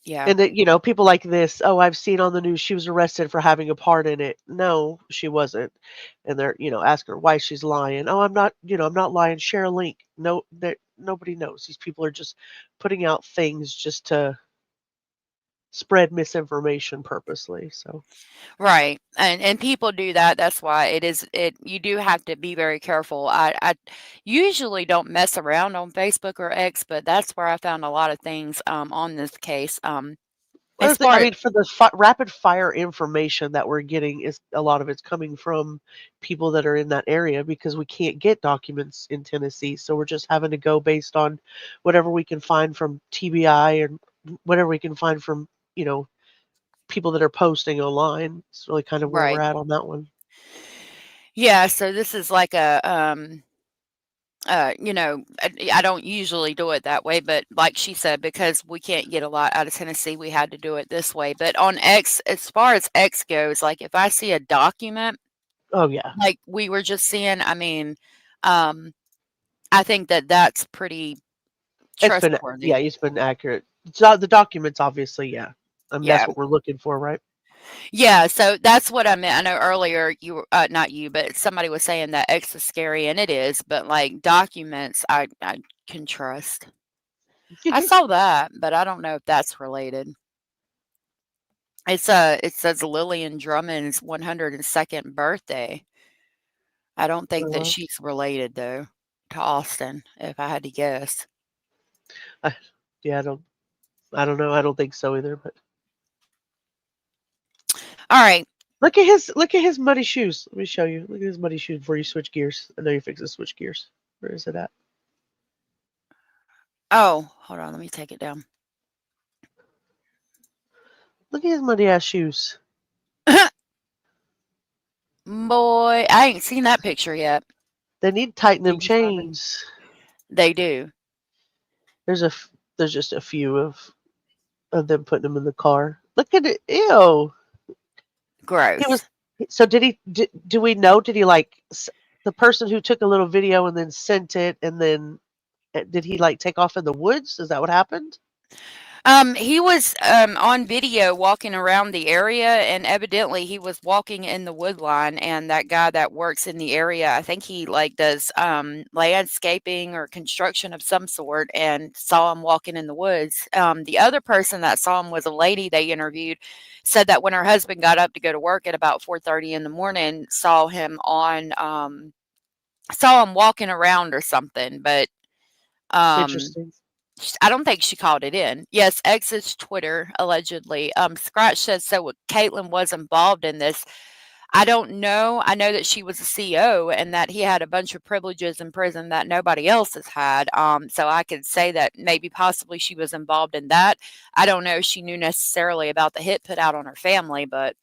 Yeah. And that, you know, people like this, oh, I've seen on the news she was arrested for having a part in it. No, she wasn't. And they're, you know, ask her why she's lying. Oh, I'm not, you know, I'm not lying. Share a link. No, that nobody knows. These people are just putting out things just to spread misinformation purposely. So Right. And people do that. That's why you do have to be very careful. I usually don't mess around on Facebook or X, but that's where I found a lot of things on this case. As I far mean, for the rapid fire information that we're getting, is a lot of it's coming from people that are in that area because we can't get documents in Tennessee. So we're just having to go based on whatever we can find from TBI and whatever we can find from, you know, people that are posting online. It's really kind of where we're Right. at on that one. Yeah, so this is like a you know, I don't usually do it that way, but like she said, because we can't get a lot out of Tennessee, we had to do it this way. But on X, as far as X goes, like if I see a document, Oh yeah, like we were just seeing, I mean, um, I think that that's pretty it's been trustworthy. it's been accurate. So the documents, obviously, yeah. I mean, that's Yeah. what we're looking for, right? Yeah, so that's what I meant. I know earlier you were not you, but somebody was saying that X is scary, and it is, but like documents, I can trust. I saw that, but I don't know if that's related. It says Lillian Drummond's 102nd birthday. I don't think that Uh, she's related though to Austin, if I had to guess. yeah, I don't know. I don't think so either. But All right. look at his muddy shoes. Let me show you. Look at his muddy shoes before you switch gears. I know you're fixing to switch gears. Where is it at? Oh, hold on, let me take it down. Look at his muddy ass shoes. Boy, I ain't seen that picture yet. They need to tighten them Can you find me? chains. They do. There's just a few of them putting them in the car. Look at it. Ew. He was. Gross. So did he? Do we know? Did he like the person who took a little video and then sent it, and then did he like take off in the woods? Is that what happened? He was on video walking around the area, and evidently he was walking in the wood line. And that guy that works in the area, I think he like does landscaping or construction of some sort, and saw him walking in the woods. The other person that saw him was a lady they interviewed. Said that when her husband got up to go to work at about 4:30 in the morning, saw him walking around or something, but Interesting. I don't think she called it in. Yes, X's Twitter, allegedly. Scratch says so Caitlin was involved in this. I don't know. I know that she was a CO and that he had a bunch of privileges in prison that nobody else has had. So I could say that maybe possibly she was involved in that. I don't know if she knew necessarily about the hit put out on her family, but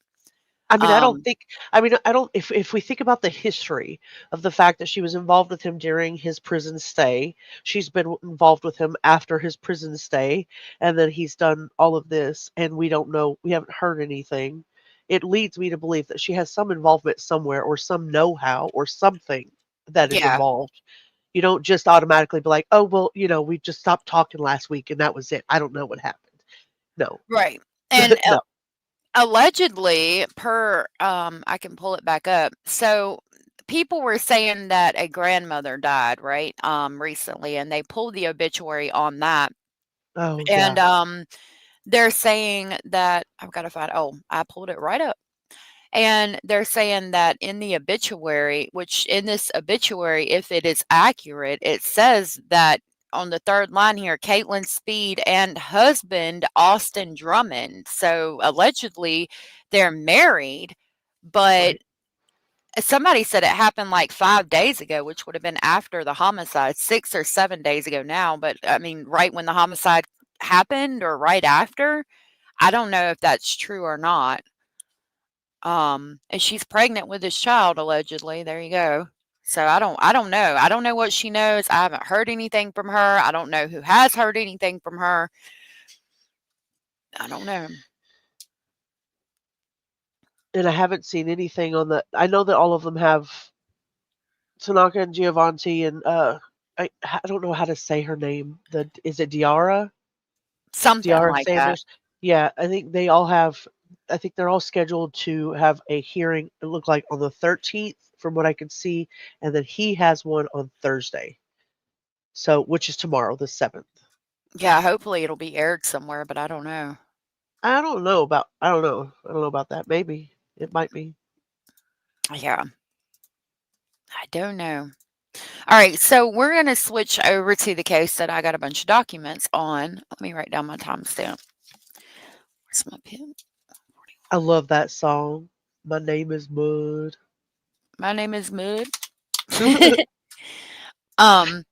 I mean, I don't think. I mean, I don't. If we think about the history of the fact that she was involved with him during his prison stay, she's been involved with him after his prison stay, and then he's done all of this, and we don't know. We haven't heard anything. It leads me to believe that she has some involvement somewhere, or some know-how, or something that is yeah, involved. You don't just automatically be like, "Oh, well, you know, we just stopped talking last week, and that was it. I don't know what happened." No, right. And no. allegedly, per I can pull it back up. So people were saying that a grandmother died, right? Recently, and they pulled the obituary on that. Oh And yeah. they're saying that I've got to find I pulled it right up. And they're saying that in the obituary, which in this obituary, if it is accurate, it says that on the third line here, Caitlin Speed and husband Austin Drummond. So allegedly they're married, but Right. somebody said it happened like 5 days ago, which would have been after the homicide, 6 or 7 days ago now. But I mean, right when the homicide happened or right after, I don't know if that's true or not. And she's pregnant with this child allegedly. There you go. So I don't know. I don't know what she knows. I haven't heard anything from her. I don't know who has heard anything from her. I don't know. And I haven't seen anything on the. I know that all of them have Tanaka and Giovanni and I don't know how to say her name. Is it Diara? Something Diara like that. Sanders. Yeah, I think they all have. I think they're all scheduled to have a hearing. It looked like on the 13th, from what I could see, and then he has one on Thursday. So, which is tomorrow, the 7th. Yeah, hopefully it'll be aired somewhere, but I don't know. I don't know about. I don't know. I don't know about that. Maybe it might be. Yeah, I don't know. All right, so we're going to switch over to the case that I got a bunch of documents on. Let me write down my timestamp. Where's my pen? I love that song. My name is Mud. My name is Mud. um.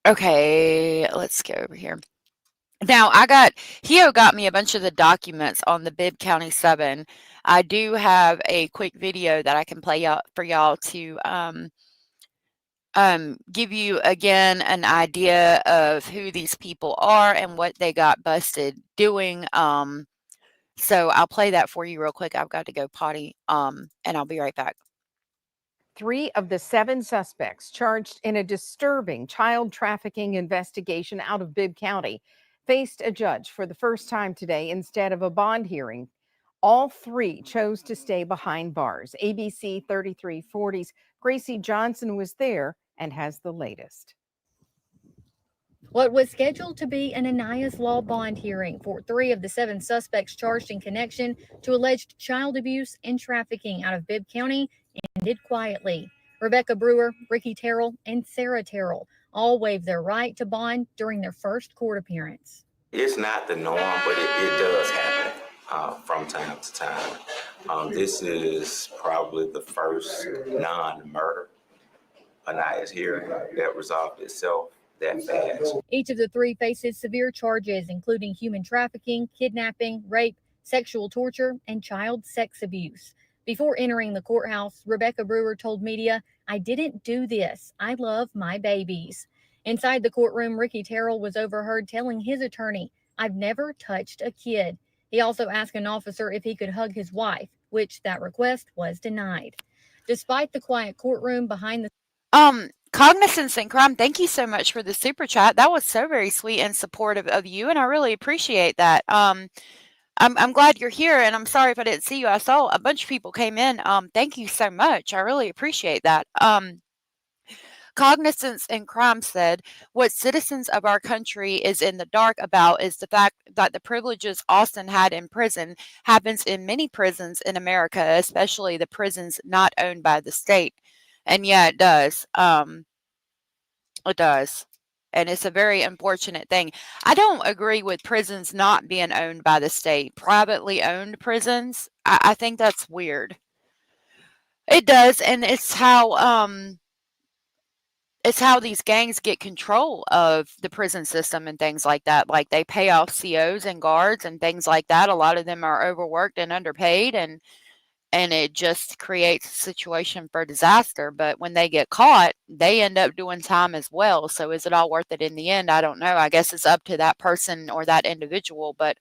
Okay, let's go over here. Now Hio got me a bunch of the documents on the Bibb County 7. I do have a quick video that I can play out for y'all to give you again an idea of who these people are and what they got busted doing. So I'll play that for you real quick. I've got to go potty. And I'll be right back. 3 of the 7 suspects charged in a disturbing child trafficking investigation out of Bibb County faced a judge for the first time today instead of a bond hearing. All 3 chose to stay behind bars. ABC 3340's Gracie Johnson was there and has the latest. What was scheduled to be an Anias Law bond hearing for 3 of the 7 suspects charged in connection to alleged child abuse and trafficking out of Bibb County ended quietly. Rebecca Brewer, Ricky Terrell, and Sara Terrell all waived their right to bond during their first court appearance. It's not the norm, but it does happen from time to time. This is probably the first non-murder Anias hearing that resolved itself that fast. Each of the 3 faces severe charges, including human trafficking, kidnapping, rape, sexual torture, and child sex abuse. Before entering the courthouse, Rebecca Brewer told media, "I didn't do this. I love my babies." Inside the courtroom, Ricky Terrell was overheard telling his attorney, "I've never touched a kid." He also asked an officer if he could hug his wife, which that request was denied. Despite the quiet courtroom behind the Cognizance and Crime, thank you so much for the super chat. That was so very sweet and supportive of you, and I really appreciate that. I'm glad you're here, and I'm sorry if I didn't see you. I saw a bunch of people came in. Thank you so much. I really appreciate that. Cognizance and Crime said, what citizens of our country is in the dark about is the fact that the privileges Austin had in prison happens in many prisons in America, especially the prisons not owned by the state. And yeah, it does. It does. And it's a very unfortunate thing. I don't agree with prisons not being owned by the state. Privately owned prisons, I think that's weird. It does, and it's how these gangs get control of the prison system and things like that. Like they pay off COs and guards and things like that. A lot of them are overworked and underpaid, and it just creates a situation for disaster. But when they get caught, they end up doing time as well. So is it all worth it in the end? I don't know. I guess it's up to that person or that individual, but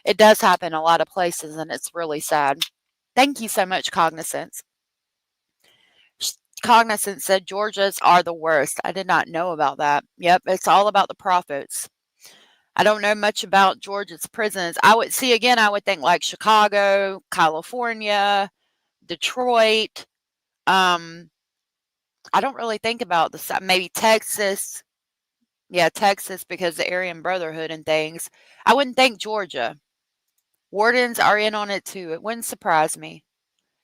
it does happen a lot of places, and it's really sad. Thank you so much, Cognizance. Cognizance said Georgia's are the worst. I did not know about that. Yep, it's all about the profits. I don't know much about Georgia's prisons. I would think like Chicago, California, Detroit. I don't really think about maybe Texas. Yeah, Texas because the Aryan Brotherhood and things. I wouldn't think Georgia. Wardens are in on it too. It wouldn't surprise me.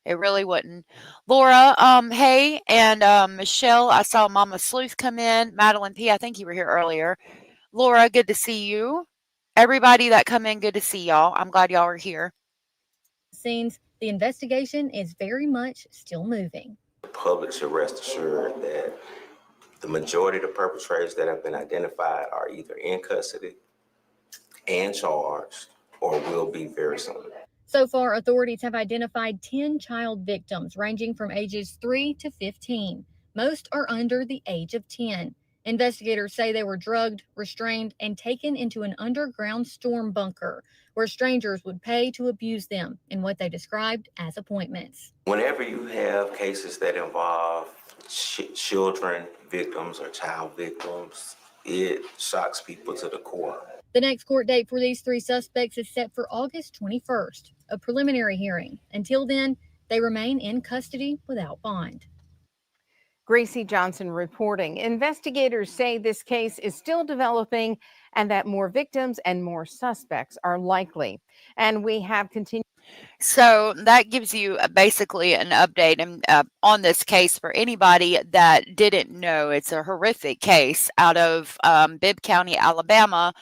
It really wouldn't. Laura, hey, and Michelle, I saw Mama Sleuth come in. Madeline P, I think you were here earlier. Laura, good to see you. Everybody that come in, good to see y'all. I'm glad y'all are here. Scenes, the investigation is very much still moving. The public should rest assured that the majority of the perpetrators that have been identified are either in custody and charged or will be very soon. So far, authorities have identified 10 child victims ranging from ages 3 to 15. Most are under the age of 10. Investigators say they were drugged, restrained, and taken into an underground storm bunker where strangers would pay to abuse them in what they described as appointments. Whenever you have cases that involve children victims or child victims, it shocks people to the core. The next court date for these three suspects is set for August 21st, a preliminary hearing. Until then, they remain in custody without bond. Gracie Johnson reporting. Investigators say this case is still developing and that more victims and more suspects are likely. And we have continued. So that gives you basically an update and, on this case for anybody that didn't know. It's a horrific case out of Bibb County, Alabama,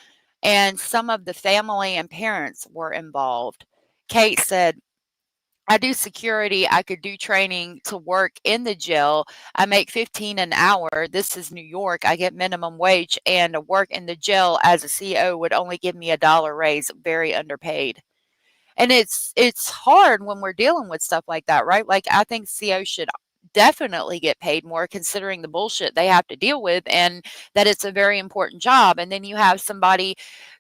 and some of the family and parents were involved. Kate said, I do security. I could do training to work in the jail. I make $15 an hour. This is New York. I get minimum wage, and to work in the jail as a CO would only give me $1 raise. Very underpaid. And it's hard when we're dealing with stuff like that, right? Like, I think COs should definitely get paid more considering the bullshit they have to deal with, and that it's a very important job. And then you have somebody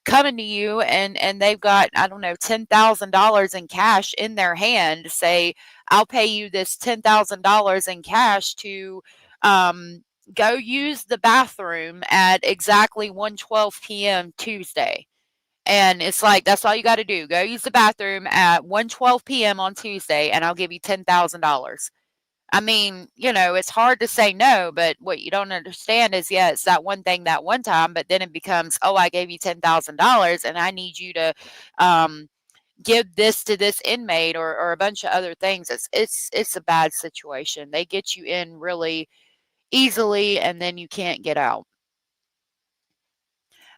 coming to you and they've got, I don't know, $10,000 in cash in their hand, say, I'll pay you this $10,000 in cash to go use the bathroom at exactly 1:12 p.m. Tuesday. And it's like, that's all you got to do. Go use the bathroom at 1:12 p.m. on Tuesday, and I'll give you $10,000. I mean, it's hard to say no, but what you don't understand is, yeah, it's that one thing that one time, but then it becomes, oh, I gave you $10,000 and I need you to give this to this inmate or a bunch of other things. It's a bad situation. They get you in really easily and then you can't get out.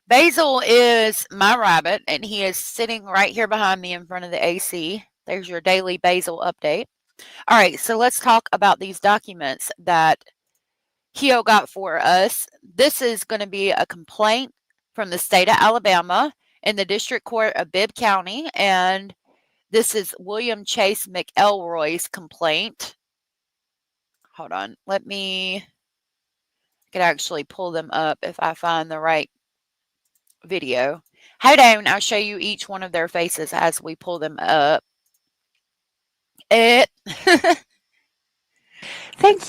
Basil is my rabbit, and he is sitting right here behind me in front of the AC. There's your daily Basil update. All right, so let's talk about these documents that Hio got for us. This is going to be a complaint from the state of Alabama in the District Court of Bibb County, and this is William Chase McElroy's complaint. Hold on, I could actually pull them up if I find the right video. Hold on, I'll show you each one of their faces as we pull them up. Thank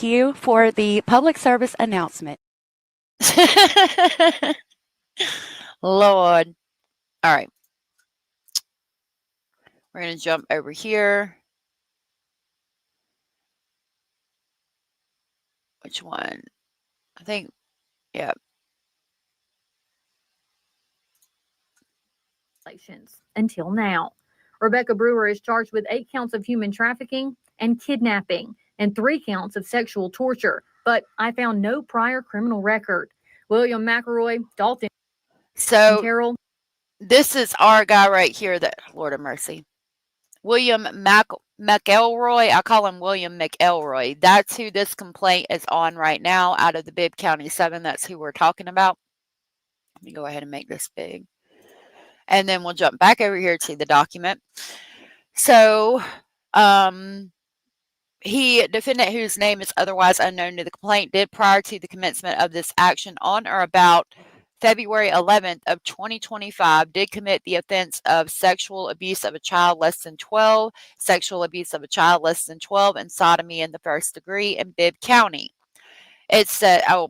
you for the public service announcement. Lord. All right. We're going to jump over here. Which one? I think, yeah. Until now, Rebecca Brewer is charged with 8 counts of human trafficking and kidnapping and 3 counts of sexual torture, but I found no prior criminal record. William McElroy, Dalton, So Terrell. This is our guy right here that, Lord of mercy. William McElroy. I call him William McElroy. That's who this complaint is on right now out of the Bibb County 7. That's who we're talking about. Let me go ahead and make this big. And then we'll jump back over here to the document. So, defendant whose name is otherwise unknown to the complaint did prior to the commencement of this action on or about February 11th of 2025 did commit the offense of sexual abuse of a child less than 12, sexual abuse of a child less than 12, and sodomy in the first degree in Bibb County. It said, oh,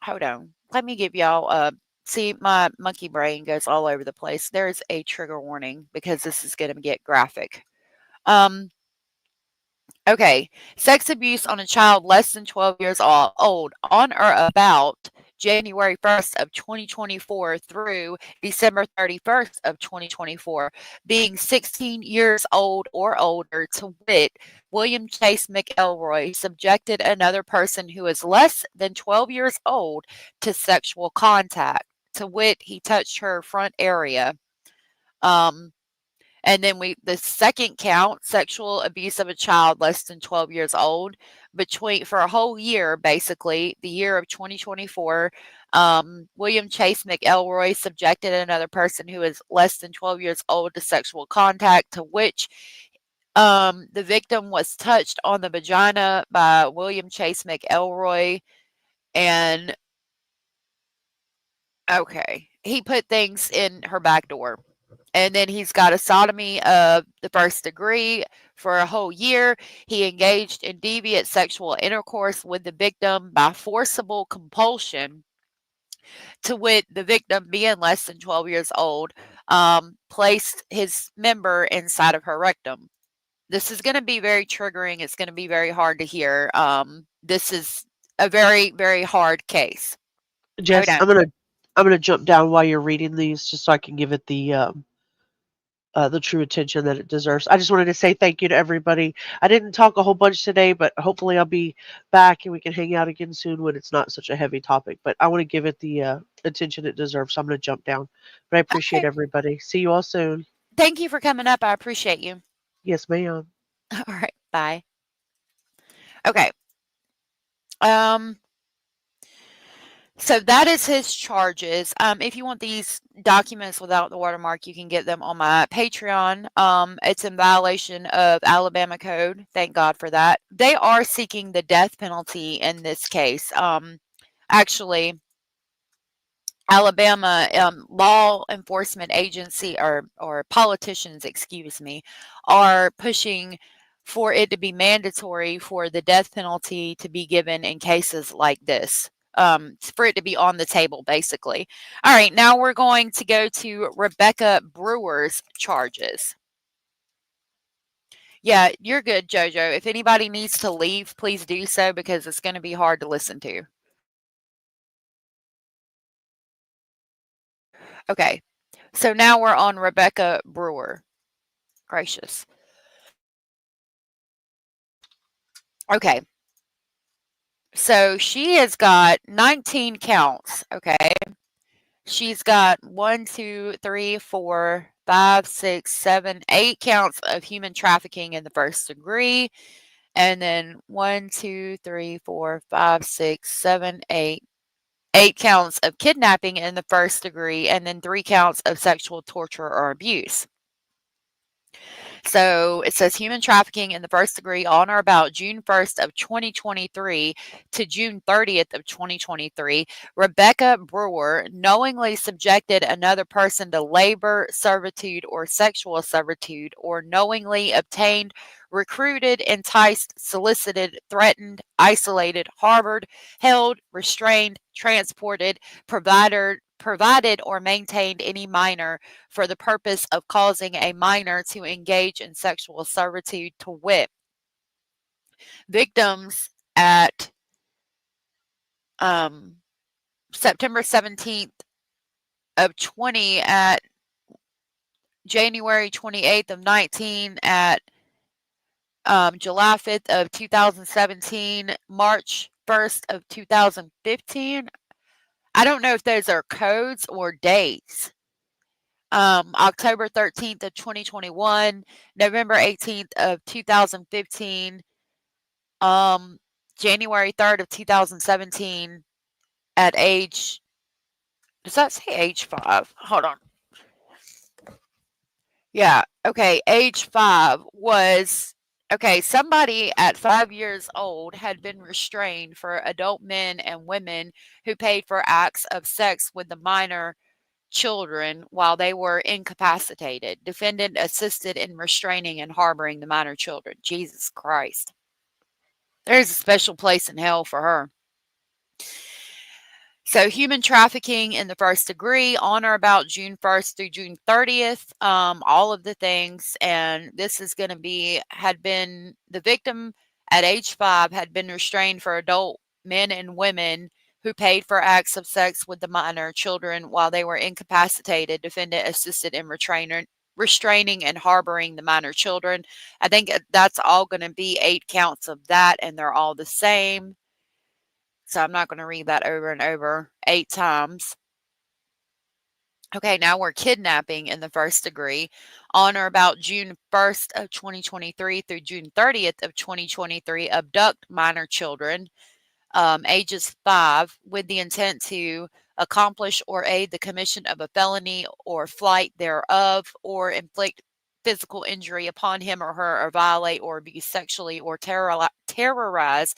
hold on. Let me give y'all see, my monkey brain goes all over the place. There's a trigger warning because this is going to get graphic. Okay, sex abuse on a child less than 12 years old on or about January 1st of 2024 through December 31st of 2024, being 16 years old or older, to wit, William Chase McElroy subjected another person who is less than 12 years old to sexual contact. To wit, he touched her front area. And then the second count, sexual abuse of a child less than 12 years old, for a whole year, basically, the year of 2024, William Chase McElroy subjected another person who is less than 12 years old to sexual contact, to which the victim was touched on the vagina by William Chase McElroy. And, okay, he put things in her back door. And then he's got a sodomy of the first degree for a whole year. He engaged in deviant sexual intercourse with the victim by forcible compulsion to wit, the victim being less than 12 years old, placed his member inside of her rectum. This is going to be very triggering. It's going to be very hard to hear. This is a very, very hard case. Jess, Okay. I'm gonna jump down while you're reading these, just so I can give it the true attention that it deserves. I just wanted to say thank you to everybody. I didn't talk a whole bunch today, but hopefully I'll be back and we can hang out again soon when it's not such a heavy topic. But I want to give it the attention it deserves, so I'm going to jump down. But I appreciate Okay. everybody. See you all soon. Thank you for coming up. I appreciate you. Yes, ma'am. All right. Bye. Okay. So that is his charges. If you want these documents without the watermark, you can get them on my Patreon. It's in violation of Alabama code. Thank God for that. They are seeking the death penalty in this case. Actually, Alabama law enforcement agency or politicians, excuse me, are pushing for it to be mandatory for the death penalty to be given in cases like this. For it to be on the table, basically. All right, now we're going to go to Rebecca Brewer's charges. Yeah, you're good, JoJo. If anybody needs to leave, please do so because it's going to be hard to listen to. Okay, so now we're on Rebecca Brewer. Gracious. Okay. So she has got 19 counts. Okay. She's got 1, 2, 3, 4, 5, 6, 7, 8 counts of human trafficking in the first degree. And then 1, 2, 3, 4, 5, 6, 7, 8. 8 counts of kidnapping in the first degree, and then 3 counts of sexual torture or abuse. So it says human trafficking in the first degree on or about June 1st of 2023 to June 30th of 2023. Rebecca Brewer knowingly subjected another person to labor, servitude, or sexual servitude, or knowingly obtained, recruited, enticed, solicited, threatened, isolated, harbored, held, restrained, transported, provided or maintained any minor for the purpose of causing a minor to engage in sexual servitude, to wit, victims at September 17th of 20, at January 28th of 19, at July 5th of 2017, March 1st of 2015. I don't know if those are codes or dates. October 13th of 2021, November 18th of 2015, January 3rd of 2017 at age, does that say age 5? Hold on. Yeah, okay, age 5 was, okay, somebody at 5 years old had been restrained for adult men and women who paid for acts of sex with the minor children while they were incapacitated. Defendant assisted in restraining and harboring the minor children. Jesus Christ. There's a special place in hell for her. So human trafficking in the first degree on or about June 1st through June 30th, all of the things. And this is going to be, the victim at age 5 had been restrained for adult men and women who paid for acts of sex with the minor children while they were incapacitated. Defendant assisted in restraining and harboring the minor children. I think that's all going to be 8 counts of that, and they're all the same. So I'm not going to read that over and over 8 times. Okay, now we're kidnapping in the first degree on or about June 1st of 2023 through June 30th of 2023. Abduct minor children, ages 5, with the intent to accomplish or aid the commission of a felony or flight thereof, or inflict physical injury upon him or her, or violate or abuse sexually or terrorize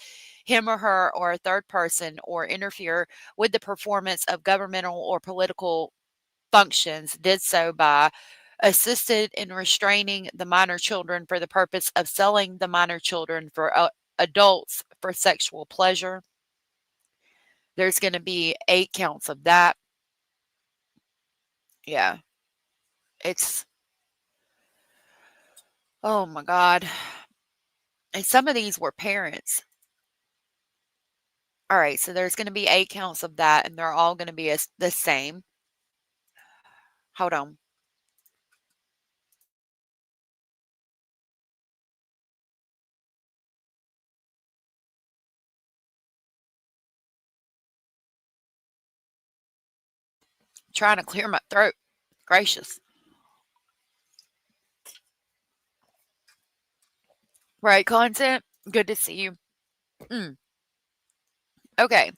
him or her or a third person, or interfere with the performance of governmental or political functions, did so by assisted in restraining the minor children for the purpose of selling the minor children for adults for sexual pleasure. There's going to be 8 counts of that. Yeah. It's, oh my God. And some of these were parents. All right, so there's going to be 8 counts of that, and they're all going to be the same. Hold on. Trying to clear my throat. Gracious. Right, content. Good to see you. Okay.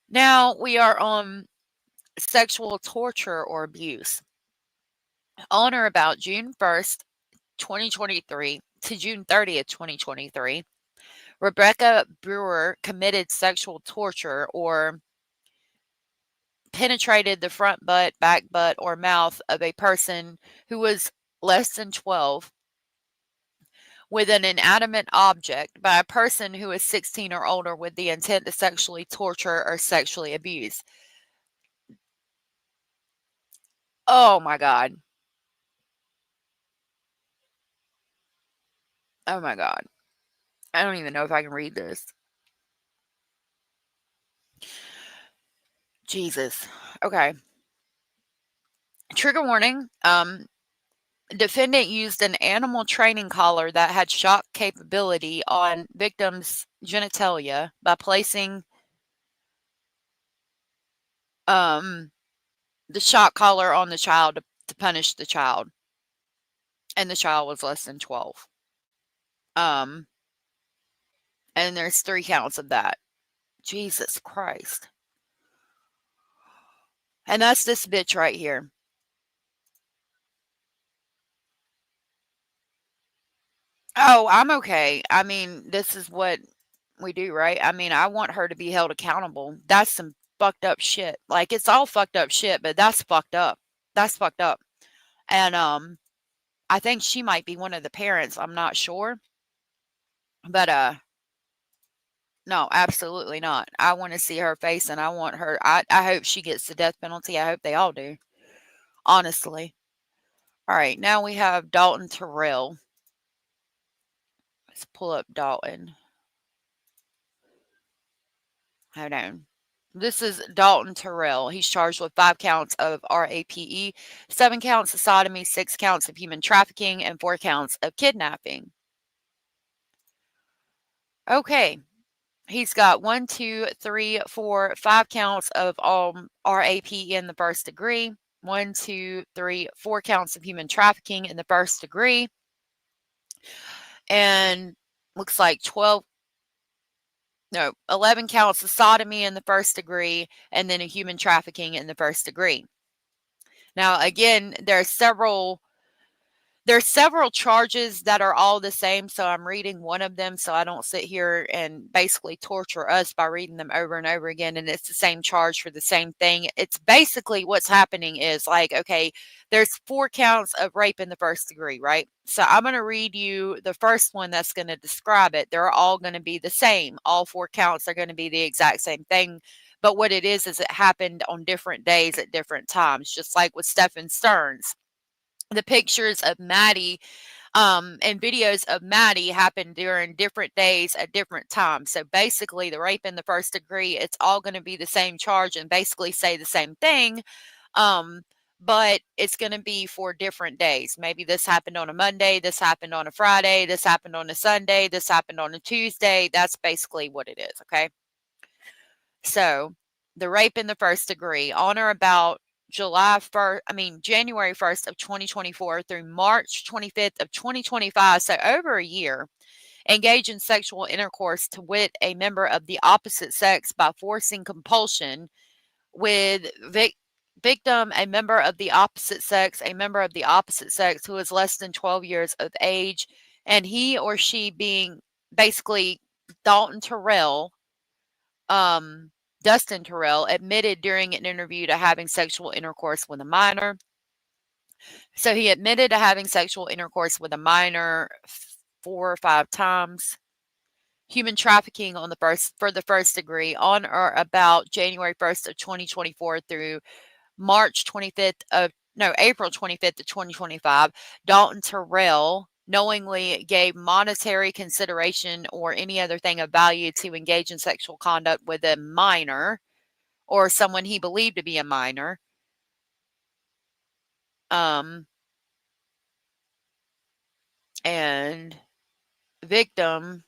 Now we are on sexual torture or abuse. On or about June 1st, 2023 to June 30th, 2023, Rebecca Brewer committed sexual torture or penetrated the front butt, back butt, or mouth of a person who was less than 12 with an inanimate object by a person who is 16 or older with the intent to sexually torture or sexually abuse. Oh my God. Oh my God. I don't even know if I can read this. Jesus. Okay. Trigger warning. Defendant used an animal training collar that had shock capability on victim's genitalia by placing the shock collar on the child to punish the child. And the child was less than 12. And there's 3 counts of that. Jesus Christ. And that's this bitch right here. Oh, I'm okay. I mean, this is what we do, right? I mean, I want her to be held accountable. That's some fucked up shit. Like, it's all fucked up shit, but that's fucked up. That's fucked up. And I think she might be one of the parents. I'm not sure. But no, absolutely not. I want to see her face, and I want her. I hope she gets the death penalty. I hope they all do. Honestly. All right, now we have Dalton Terrell. Let's pull up Dalton. Hold on. This is Dalton Terrell. He's charged with 5 counts of RAPE, 7 counts of sodomy, 6 counts of human trafficking, and 4 counts of kidnapping. Okay. He's got 1, 2, 3, 4, 5 counts of RAPE in the first degree. 1, 2, 3, 4 counts of human trafficking in the first degree. And looks like 11 counts of sodomy in the first degree, and then a human trafficking in the first degree. Now, again, there's several charges that are all the same, so I'm reading one of them so I don't sit here and basically torture us by reading them over and over again, and it's the same charge for the same thing. It's basically what's happening is like, okay, there's 4 counts of rape in the first degree, right? So I'm going to read you the first one that's going to describe it. They're all going to be the same. All 4 counts are going to be the exact same thing. But what it is it happened on different days at different times, just like with Stephen Stearns. The pictures of Maddie and videos of Maddie happened during different days at different times. So basically, the rape in the first degree, it's all going to be the same charge and basically say the same thing. But it's going to be for different days. Maybe this happened on a Monday, this happened on a Friday, this happened on a Sunday, this happened on a Tuesday. That's basically what it is, okay? So, the rape in the first degree, on or about January 1st of 2024 through March 25th of 2025, so over a year, engage in sexual intercourse to wit a member of the opposite sex by forcing compulsion with victim, a member of the opposite sex who is less than 12 years of age, and he or she being basically Dustin Terrell admitted during an interview to having sexual intercourse with a minor. So he admitted to having sexual intercourse with a minor 4 or 5 times. human trafficking for the first degree on or about January 1st of 2024 through April 25th of 2025, Dalton Terrell knowingly gave monetary consideration or any other thing of value to engage in sexual conduct with a minor or someone he believed to be a minor. And victim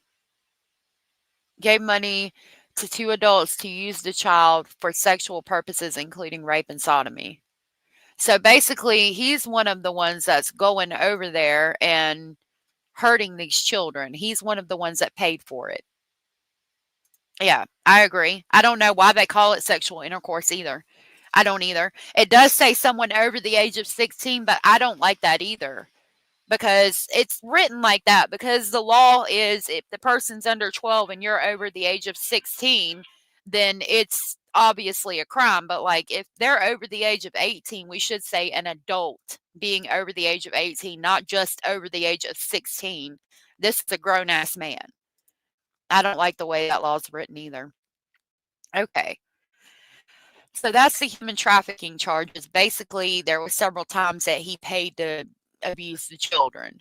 gave money to two adults to use the child for sexual purposes, including rape and sodomy. So basically, he's one of the ones that's going over there and hurting these children. He's one of the ones that paid for it. Yeah, I agree. I don't know why they call it sexual intercourse either. I don't either. It does say someone over the age of 16, but I don't like that either. Because it's written like that, because the law is if the person's under 12 and you're over the age of 16, then it's obviously a crime. But like if they're over the age of 18, we should say an adult being over the age of 18, not just over the age of 16. This is a grown ass man. I don't like the way that law's written either. Okay. So that's the human trafficking charges. Basically, there were several times that he paid to abuse the children.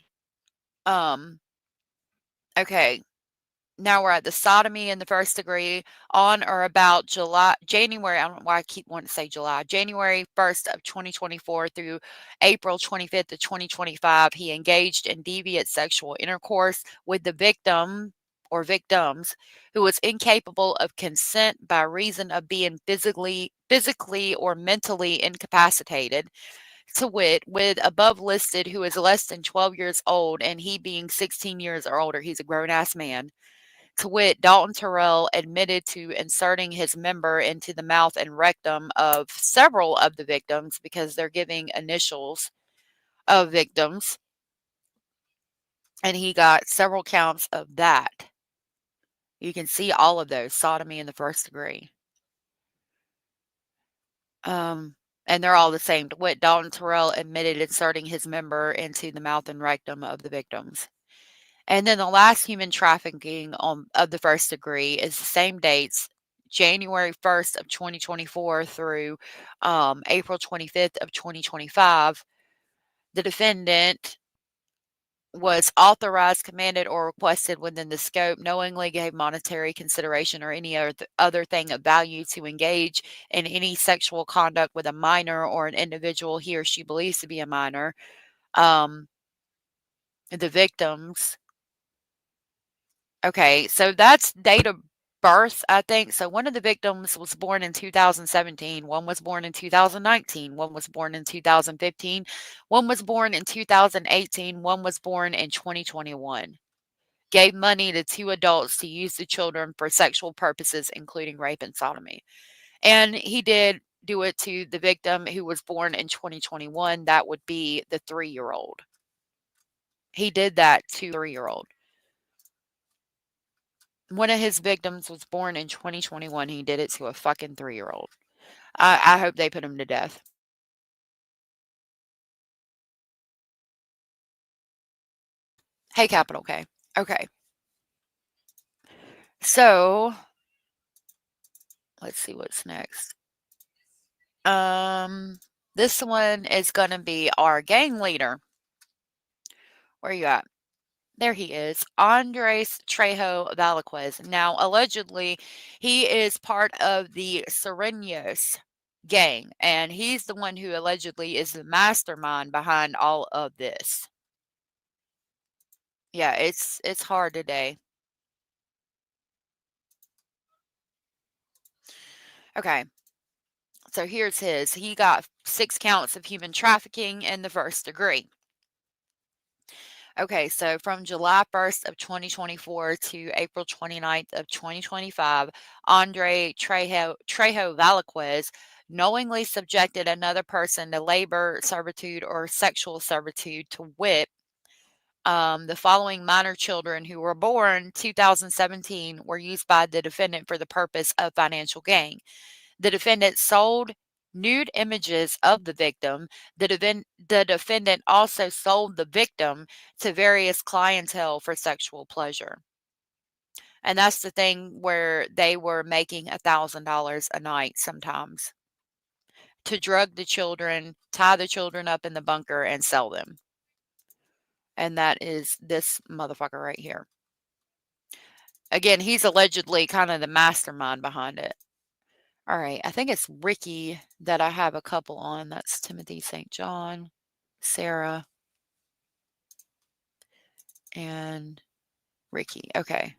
Okay. Now we're at the sodomy in the first degree on or about January. I don't know why I keep wanting to say July. January 1st of 2024 through April 25th of 2025, he engaged in deviant sexual intercourse with the victim or victims who was incapable of consent by reason of being physically or mentally incapacitated. To wit, with above listed who is less than 12 years old and he being 16 years or older, he's a grown ass man. To wit, Dalton Terrell admitted to inserting his member into the mouth and rectum of several of the victims because they're giving initials of victims. And he got several counts of that. You can see all of those, sodomy in the first degree. And they're all the same. To wit, Dalton Terrell admitted inserting his member into the mouth and rectum of the victims. And then the last human trafficking of the first degree is the same dates, January 1st of 2024 through April 25th of 2025. The defendant was authorized, commanded, or requested within the scope, knowingly gave monetary consideration or any other thing of value to engage in any sexual conduct with a minor or an individual he or she believes to be a minor. The victims. Okay, so that's date of birth, I think. So one of the victims was born in 2017, one was born in 2019, one was born in 2015, one was born in 2018, one was born in 2021. Gave money to two adults to use the children for sexual purposes, including rape and sodomy. And he did do it to the victim who was born in 2021. That would be the 3-year-old. He did that to the 3-year-old. One of his victims was born in 2021. He did it to a fucking 3-year-old. I hope they put him to death. Hey, capital K. Okay. So, let's see what's next. This one is going to be our gang leader. Where are you at? There he is, Andres Trejo-Velazquez. Now, allegedly, he is part of the Serenos gang, and he's the one who allegedly is the mastermind behind all of this. Yeah, it's hard today. Okay. So here's his. He got 6 counts of human trafficking in the first degree. Okay, so from July 1st of 2024 to April 29th of 2025, Andre Trejo-Velazquez knowingly subjected another person to labor, servitude, or sexual servitude, to wit, the following minor children who were born 2017 were used by the defendant for the purpose of financial gain. The defendant sold nude images of the victim. The defendant also sold the victim to various clientele for sexual pleasure. And that's the thing where they were making $1,000 a night sometimes to drug the children, tie the children up in the bunker, and sell them. And that is this motherfucker right here. Again, he's allegedly kind of the mastermind behind it. All right, I think it's Ricky that I have a couple on. That's Timothy St. John, Sara, and Ricky. Okay.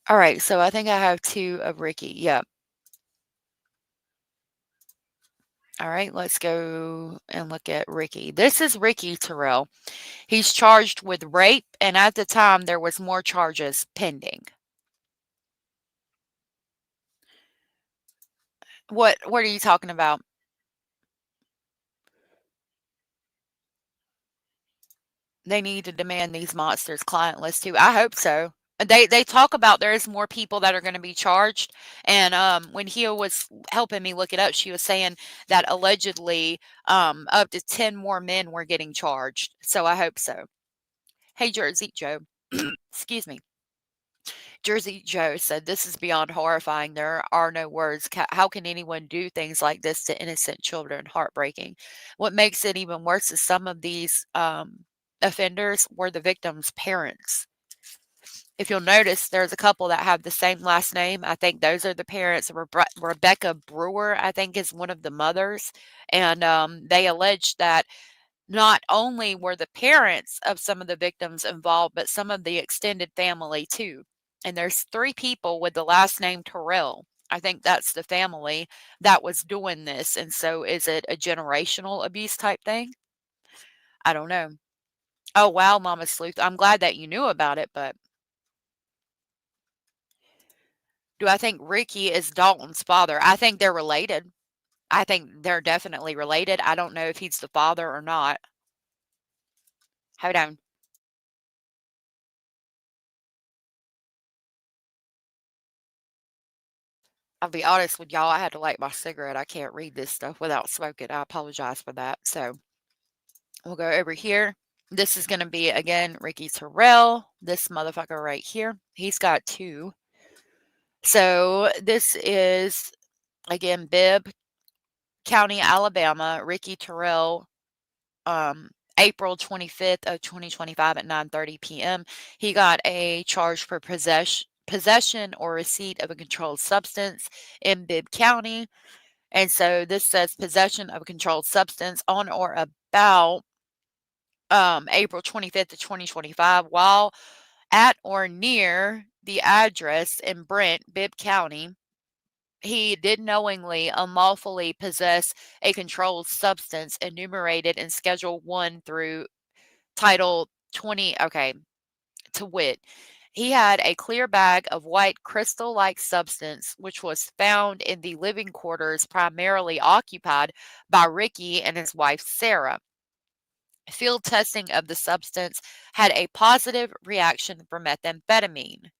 All right, so I think I have 2 of Ricky. Yep. All right, let's go and look at Ricky. This is Ricky Terrell. He's charged with rape, and at the time, there was more charges pending. What are you talking about? They need to demand these monsters client list too. I hope so. They talk about there's more people that are going to be charged, and when Hio was helping me look it up, she was saying that allegedly up to 10 more men were getting charged. So I hope so. Hey, Jersey Joe, excuse me. Jersey Joe said, "This is beyond horrifying. There are no words. How can anyone do things like this to innocent children? Heartbreaking. What makes it even worse is some of these offenders were the victim's parents. If you'll notice, there's a couple that have the same last name. I think those are the parents. Rebecca Brewer, I think, is one of the mothers. And they alleged that not only were the parents of some of the victims involved, but some of the extended family too. And there's 3 people with the last name Terrell. I think that's the family that was doing this. And so is it a generational abuse type thing? I don't know. Oh, wow, Mama Sleuth. I'm glad that you knew about it, but do I think Ricky is Dalton's father? I think they're related. I think they're definitely related. I don't know if he's the father or not. Hold on. I'll be honest with y'all, I had to light my cigarette. I can't read this stuff without smoking. I apologize for that. So we'll go over here. This is going to be, again, Ricky Terrell. This motherfucker right here. He's got 2. So this is, again, Bibb County, Alabama. Ricky Terrell, April 25th of 2025 at 9:30 p.m. He got a charge for possession or receipt of a controlled substance in Bibb County. And so this says possession of a controlled substance on or about April 25th of 2025 while at or near the address in Brent, Bibb County. He did knowingly, unlawfully possess a controlled substance enumerated in Schedule 1 through Title 20. Okay, to wit, he had a clear bag of white crystal-like substance, which was found in the living quarters primarily occupied by Ricky and his wife, Sara. Field testing of the substance had a positive reaction for methamphetamine.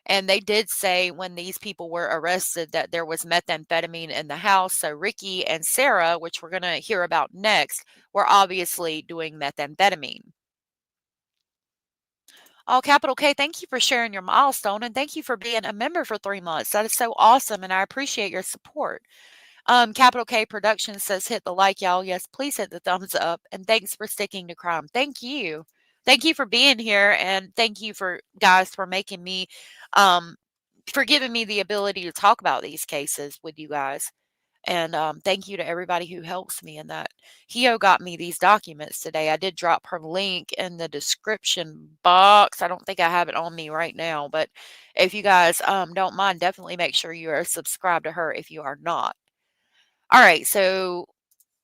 And they did say when these people were arrested that there was methamphetamine in the house. So Ricky and Sara, which we're going to hear about next, were obviously doing methamphetamine. Oh, Capital K, thank you for sharing your milestone and thank you for being a member for 3 months. That is so awesome and I appreciate your support. Capital K Productions says hit the like, y'all. Yes, please hit the thumbs up and thanks for sticking to crime. Thank you. Thank you for being here and thank you for guys for making me for giving me the ability to talk about these cases with you guys. And thank you to everybody who helps me in that. Hio got me these documents today. I did drop her link in the description box. I don't think I have it on me right now, but if you guys don't mind, definitely make sure you are subscribed to her if you are not. All right, so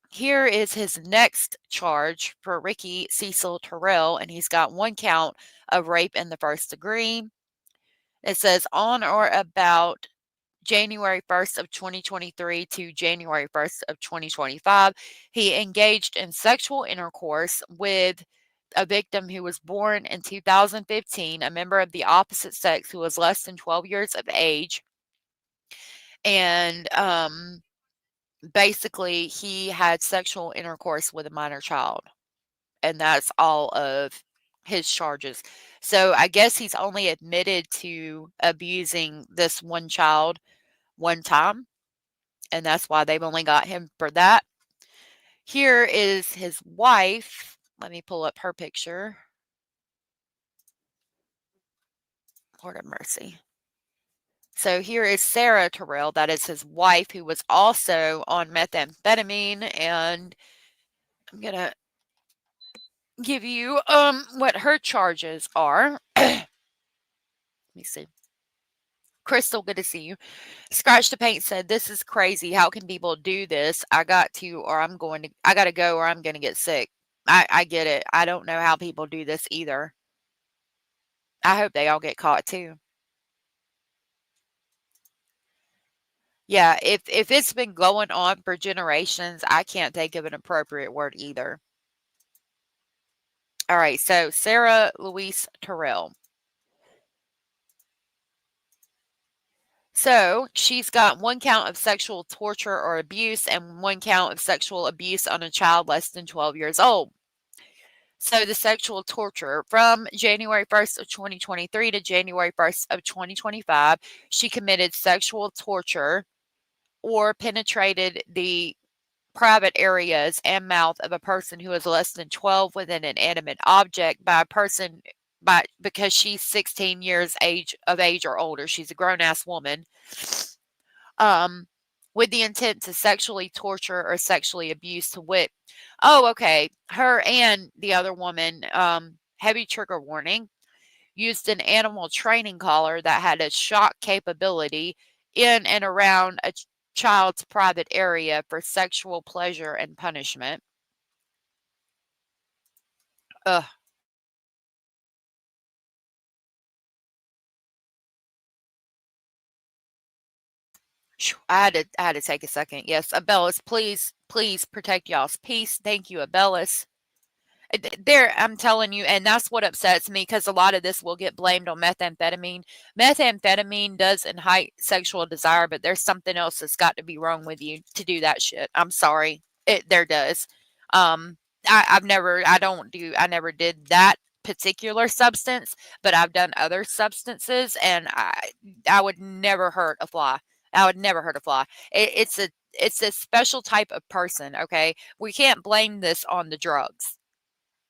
here is his next charge for Ricky Cecil Terrell, and he's got 1 count of rape in the 1st degree. It says on or about January 1st of 2023 to January 1st of 2025, he engaged in sexual intercourse with a victim who was born in 2015, a member of the opposite sex who was less than 12 years of age. And basically, he had sexual intercourse with a minor child. And that's all of his charges. So I guess he's only admitted to abusing this one child one time, and that's why they've only got him for that. Here is his wife. Let me pull up her picture. Lord have mercy. So here is Sara Terrell. That is his wife, who was also on methamphetamine. And I'm going to give you what her charges are. Let me see. Crystal, good to see you. Scratch the Paint said, "This is crazy. How can people do this? I got to go or I'm going to get sick." I get it. I don't know how people do this either. I hope they all get caught too. Yeah, if it's been going on for generations, I can't think of an appropriate word either. All right, so Sara Louise Terrell. So she's got 1 count of sexual torture or abuse and 1 count of sexual abuse on a child less than 12 years old. So the sexual torture from January 1st of 2023 to January 1st of 2025, she committed sexual torture or penetrated the private areas and mouth of a person who is less than 12 with an inanimate object by a person because she's 16 years of age or older. She's a grown-ass woman. With the intent to sexually torture or sexually abuse to wit. Oh, okay. Her and the other woman, heavy trigger warning, used an animal training collar that had a shock capability in and around a child's private area for sexual pleasure and punishment. Ugh. I had to take a second. Yes, Abellis, please protect y'all's peace. Thank you, Abellis. There, I'm telling you, and that's what upsets me because a lot of this will get blamed on methamphetamine. Methamphetamine does incite sexual desire, but there's something else that's got to be wrong with you to do that shit. I'm sorry, there does. I never did that particular substance, but I've done other substances, and I would never hurt a fly. I would never hurt a fly. It's a special type of person. Okay, we can't blame this on the drugs.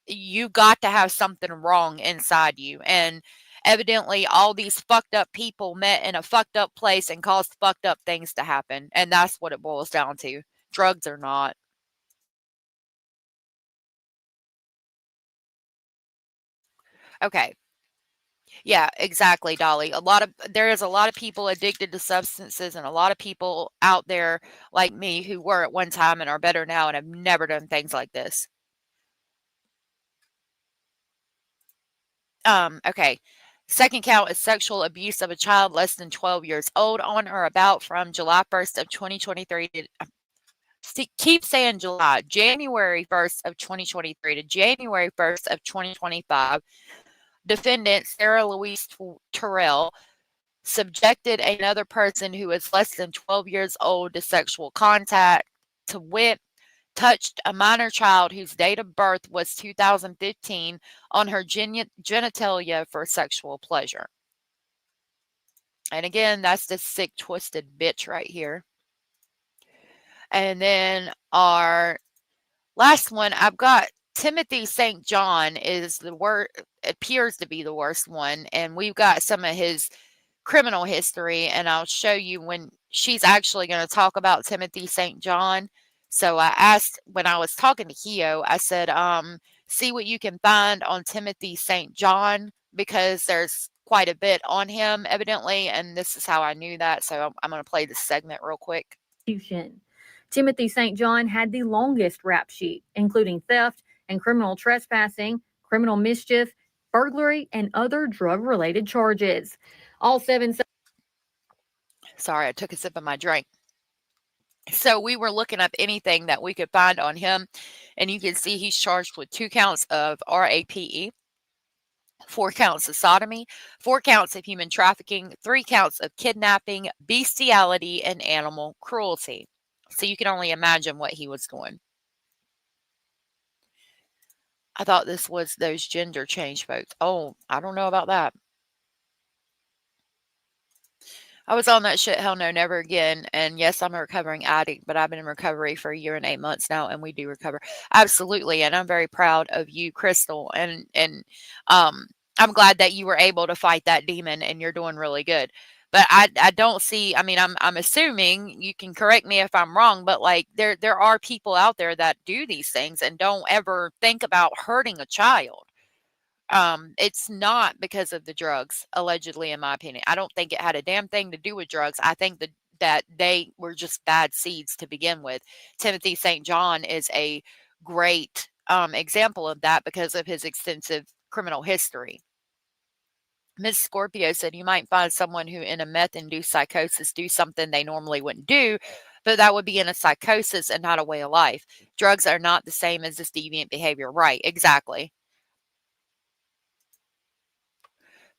You got to have something wrong inside you. And evidently all these fucked up people met in a fucked up place and caused fucked up things to happen. And that's what it boils down to. Drugs or not. Okay. Yeah, exactly, Dolly. There is a lot of people addicted to substances and a lot of people out there like me who were at one time and are better now and have never done things like this. Okay. Second count is sexual abuse of a child less than 12 years old on or about from July 1st of 2023 to keep saying July, January 1st of 2023 to January 1st of 2025. Defendant Sara Louise Terrell subjected another person who is less than 12 years old to sexual contact, to wit, touched a minor child whose date of birth was 2015 on her genitalia for sexual pleasure. And again, that's the sick, twisted bitch right here. And then our last one, I've got Timothy St.John appears to be the worst one. And we've got some of his criminal history, and I'll show you when she's actually going to talk about Timothy St.John. So I asked when I was talking to Hio, I said, see what you can find on Timothy St.John because there's quite a bit on him evidently, and this is how I knew that. So I'm going to play this segment real quick. Timothy St.John had the longest rap sheet, including theft and criminal trespassing, criminal mischief, burglary, and other drug-related charges. All 7. Sorry, I took a sip of my drink. So we were looking up anything that we could find on him, and you can see he's charged with 2 counts of RAPE, 4 counts of sodomy, 4 counts of human trafficking, 3 counts of kidnapping, bestiality, and animal cruelty. So you can only imagine what he was doing. I thought this was those gender change votes. Oh, I don't know about that. I was on that shit, hell no, never again. And yes, I'm a recovering addict, but I've been in recovery for a year and 8 months now, and we do recover. Absolutely. And I'm very proud of you, Crystal. And I'm glad that you were able to fight that demon and you're doing really good. But I don't see, I mean, I'm assuming, you can correct me if I'm wrong, but like there are people out there that do these things and don't ever think about hurting a child. It's not because of the drugs, allegedly, in my opinion. I don't think it had a damn thing to do with drugs. I think that they were just bad seeds to begin with. Timothy St. John is a great example of that because of his extensive criminal history. Miss Scorpio said you might find someone who in a meth-induced psychosis do something they normally wouldn't do, but that would be in a psychosis and not a way of life. Drugs are not the same as this deviant behavior. Right, exactly.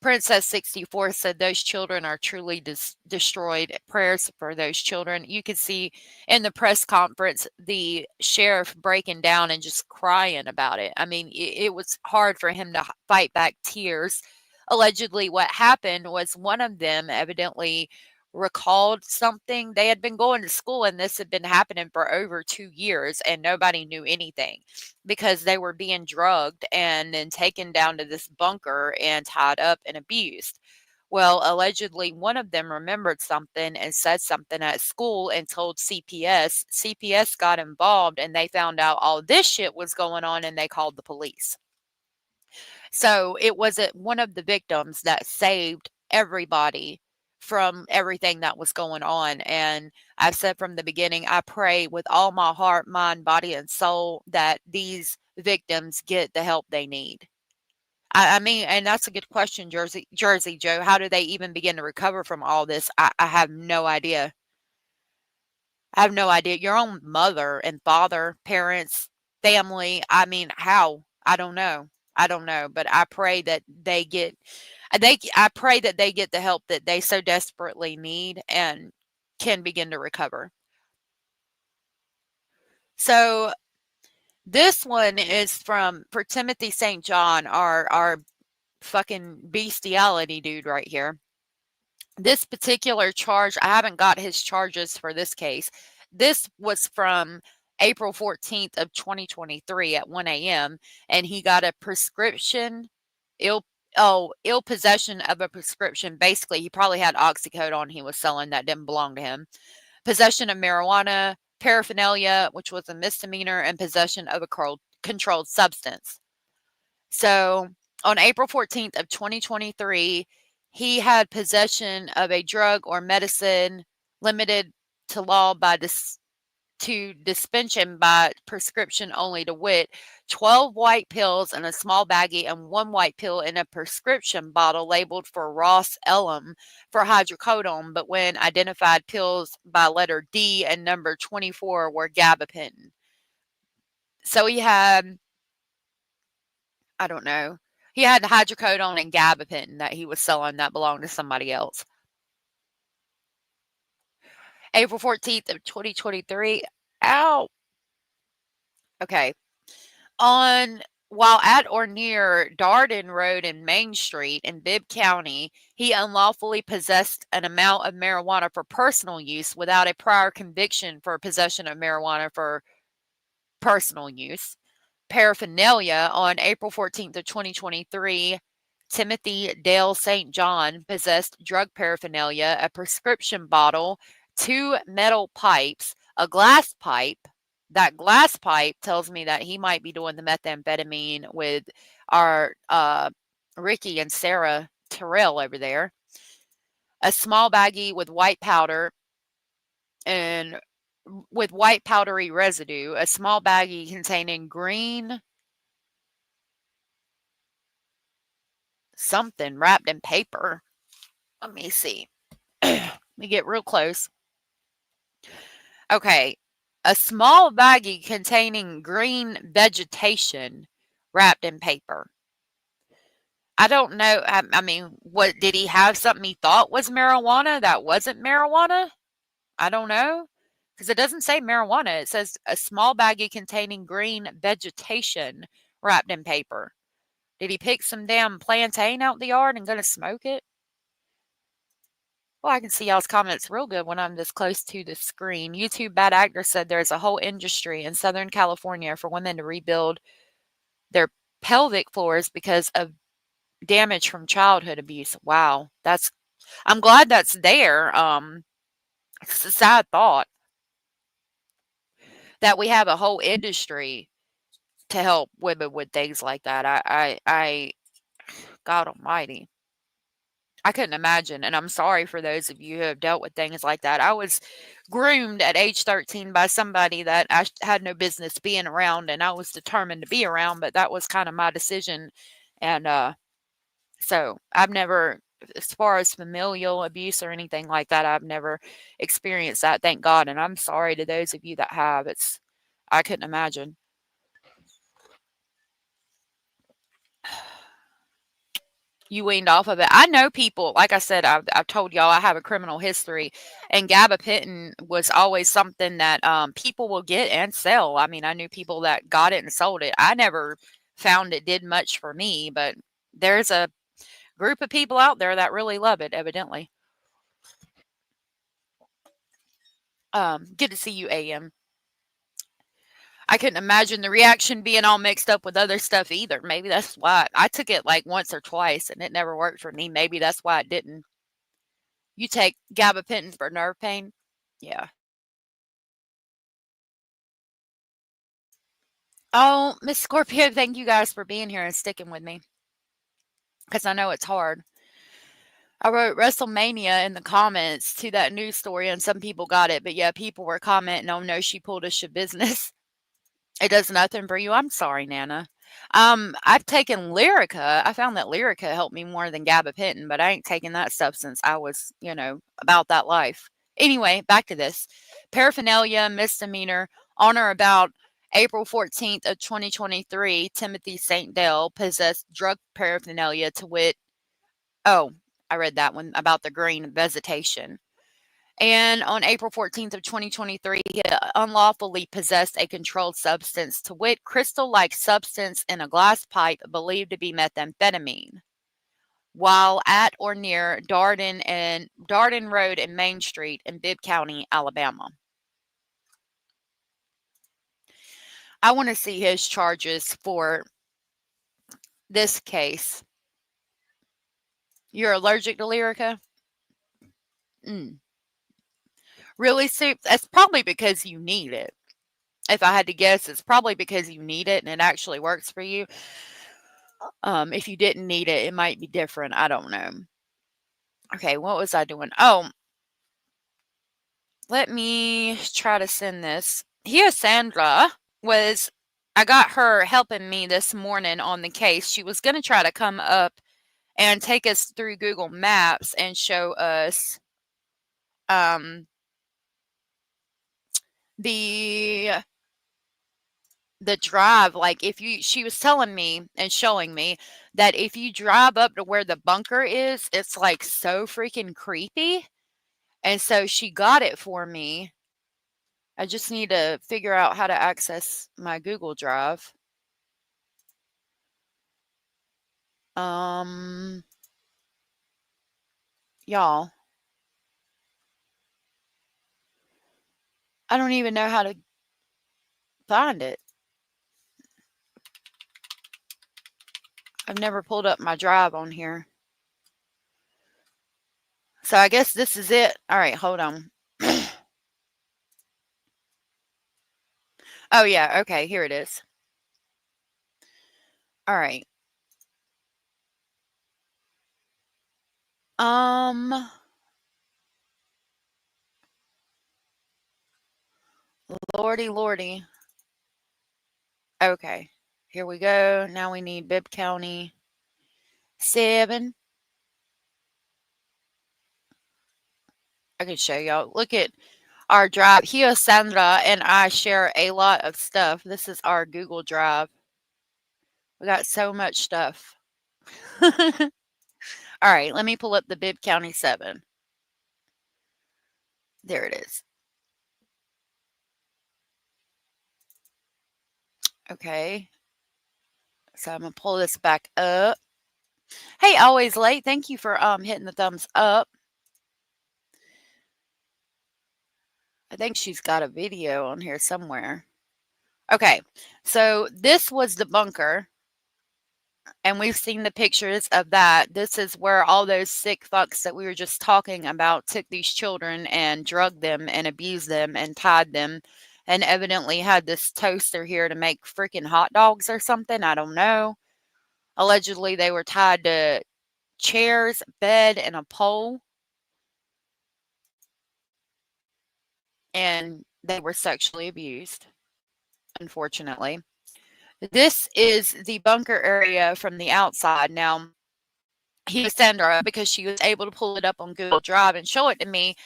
Princess 64 said those children are truly destroyed. Prayers for those children. You could see in the press conference the sheriff breaking down and just crying about it. I mean, it was hard for him to fight back tears. Allegedly, what happened was one of them evidently recalled something. They had been going to school and this had been happening for over 2 years and nobody knew anything because they were being drugged and then taken down to this bunker and tied up and abused. Well, allegedly, one of them remembered something and said something at school and told CPS. CPS got involved and they found out all this shit was going on and they called the police. So it wasn't one of the victims that saved everybody from everything that was going on. And I've said from the beginning, I pray with all my heart, mind, body, and soul that these victims get the help they need. I mean, and that's a good question, Jersey Joe. How do they even begin to recover from all this? I have no idea. I have no idea. Your own mother and father, parents, family. I mean, how? I don't know. I don't know, but I pray that I pray that they get the help that they so desperately need and can begin to recover. So this one is for Timothy St. John, our fucking bestiality dude right here. This particular charge, I haven't got his charges for this case. This was from April 14th of 2023 at 1 a.m. and he got a prescription ill possession of a prescription. Basically, he probably had oxycodone he was selling that didn't belong to him. Possession of marijuana, paraphernalia, which was a misdemeanor, and possession of a controlled substance. So on April 14th of 2023, he had possession of a drug or medicine limited to law by dispensation by prescription only, to wit 12 white pills in a small baggie and 1 white pill in a prescription bottle labeled for Ross Elum for hydrocodone, but when identified, pills by letter D and number 24 were gabapentin. So he had, I don't know, he had hydrocodone and gabapentin that he was selling that belonged to somebody else. April 14th of 2023. Ow. Okay. While at or near Darden Road and Main Street in Bibb County, he unlawfully possessed an amount of marijuana for personal use without a prior conviction for possession of marijuana for personal use. Paraphernalia on April 14th of 2023, Timothy Dale St. John possessed drug paraphernalia, a prescription bottle, 2 metal pipes, a glass pipe. That glass pipe tells me that he might be doing the methamphetamine with our Ricky and Sara Terrell over there. A small baggie with white powder and with white powdery residue, a small baggie containing green something wrapped in paper. Let me see. Let me get real close. Okay. A small baggie containing green vegetation wrapped in paper. I don't know. I mean, what did he have something he thought was marijuana that wasn't marijuana? I don't know. Because it doesn't say marijuana. It says a small baggie containing green vegetation wrapped in paper? Did he pick some damn plantain out the yard and gonna smoke it? Well, I can see y'all's comments real good when I'm this close to the screen. YouTube Bad Actor said there's a whole industry in Southern California for women to rebuild their pelvic floors because of damage from childhood abuse. Wow, I'm glad that's there. It's a sad thought that we have a whole industry to help women with things like that. God Almighty. I couldn't imagine, and I'm sorry for those of you who have dealt with things like that. I was groomed at age 13 by somebody that I had no business being around, and I was determined to be around, but that was kind of my decision. And so I've never, as far as familial abuse or anything like that, I've never experienced that, thank God. And I'm sorry to those of you that have. I couldn't imagine. You weaned off of it. I know people, like I said, I've told y'all I have a criminal history, and gabapentin was always something that people will get and sell. I mean, I knew people that got it and sold it. I never found it did much for me, but there's a group of people out there that really love it, evidently. Good to see you, AM. I couldn't imagine the reaction being all mixed up with other stuff either. Maybe that's why I took it like once or twice and it never worked for me. Maybe that's why it didn't. You take gabapentin for nerve pain? Yeah. Oh, Miss Scorpio, thank you guys for being here and sticking with me, because I know it's hard. I wrote WrestleMania in the comments to that news story, and some people got it. But yeah, people were commenting, oh no, she pulled us your business. It does nothing for you. I'm sorry, Nana. I've taken Lyrica. I found that Lyrica helped me more than gabapentin, but I ain't taken that stuff since I was, about that life. Anyway, back to this. Paraphernalia misdemeanor on or about April 14th of 2023, Timothy St. Dale possessed drug paraphernalia to wit. Oh, I read that one about the green vegetation. And on April 14th of 2023, he unlawfully possessed a controlled substance, to wit, crystal-like substance in a glass pipe believed to be methamphetamine, while at or near Darden Road and Main Street in Bibb County, Alabama. I want to see his charges for this case. You're allergic to Lyrica? Really, Sue? That's probably because you need it. If I had to guess, it's probably because you need it and it actually works for you. If you didn't need it, it might be different. I don't know. Okay, what was I doing? Oh, let me try to send this. Here, Sandra I got her helping me this morning on the case. She was going to try to come up and take us through Google Maps and show us the drive. Like, she was telling me and showing me that if you drive up to where the bunker is, it's like so freaking creepy. And so she got it for me. I just need to figure out how to access my Google Drive. Y'all, I don't even know how to find it. I've never pulled up my drive on here. So I guess this is it. All right, hold on. Oh, yeah. Okay, here it is. All right. Lordy. Okay, here we go. Now we need Bibb County 7. I can show y'all. Look at our drive. Here, Sandra and I share a lot of stuff. This is our Google Drive. We got so much stuff. All right, let me pull up the Bibb County 7. There it is. Okay. So I'm gonna pull this back up. Hey, always late. Thank you for hitting the thumbs up. I think she's got a video on here somewhere. Okay, so this was the bunker, and we've seen the pictures of that. This is where all those sick fucks that we were just talking about took these children and drugged them and abused them and tied them, and evidently had this toaster here to make freaking hot dogs or something. I don't know. Allegedly, they were tied to chairs, bed, and a pole, and they were sexually abused, unfortunately. This is the bunker area from the outside. Now, he was Sandra because she was able to pull it up on Google Drive and show it to me.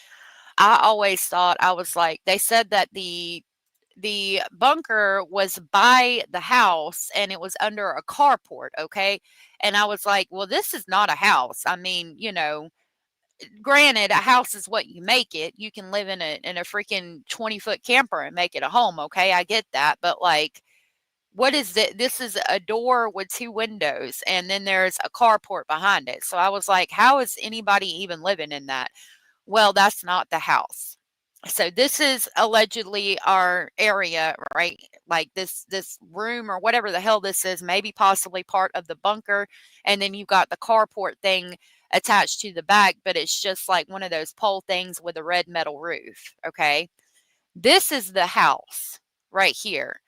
I always thought, I was like, they said that the bunker was by the house and it was under a carport, okay? And I was like, well, this is not a house. I mean, you know, granted, a house is what you make it. You can live in a freaking 20-foot camper and make it a home, okay? I get that, but like, what is it? This is a door with 2 windows, and then there's a carport behind it. So I was like, how is anybody even living in that? Well, that's not the house. So this is allegedly our area, right? Like this room or whatever the hell this is, maybe possibly part of the bunker. And then you've got the carport thing attached to the back, but it's just like one of those pole things with a red metal roof, okay? This is the house right here.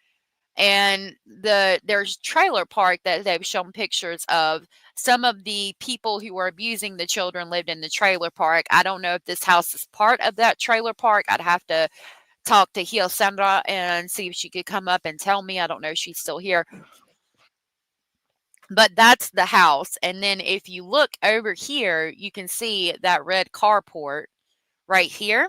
And there's trailer park that they've shown pictures of. Some of the people who were abusing the children lived in the trailer park. I don't know if this house is part of that trailer park. I'd have to talk to Sandra and see if she could come up and tell me. I don't know if she's still here. But that's the house. And then if you look over here, you can see that red carport right here.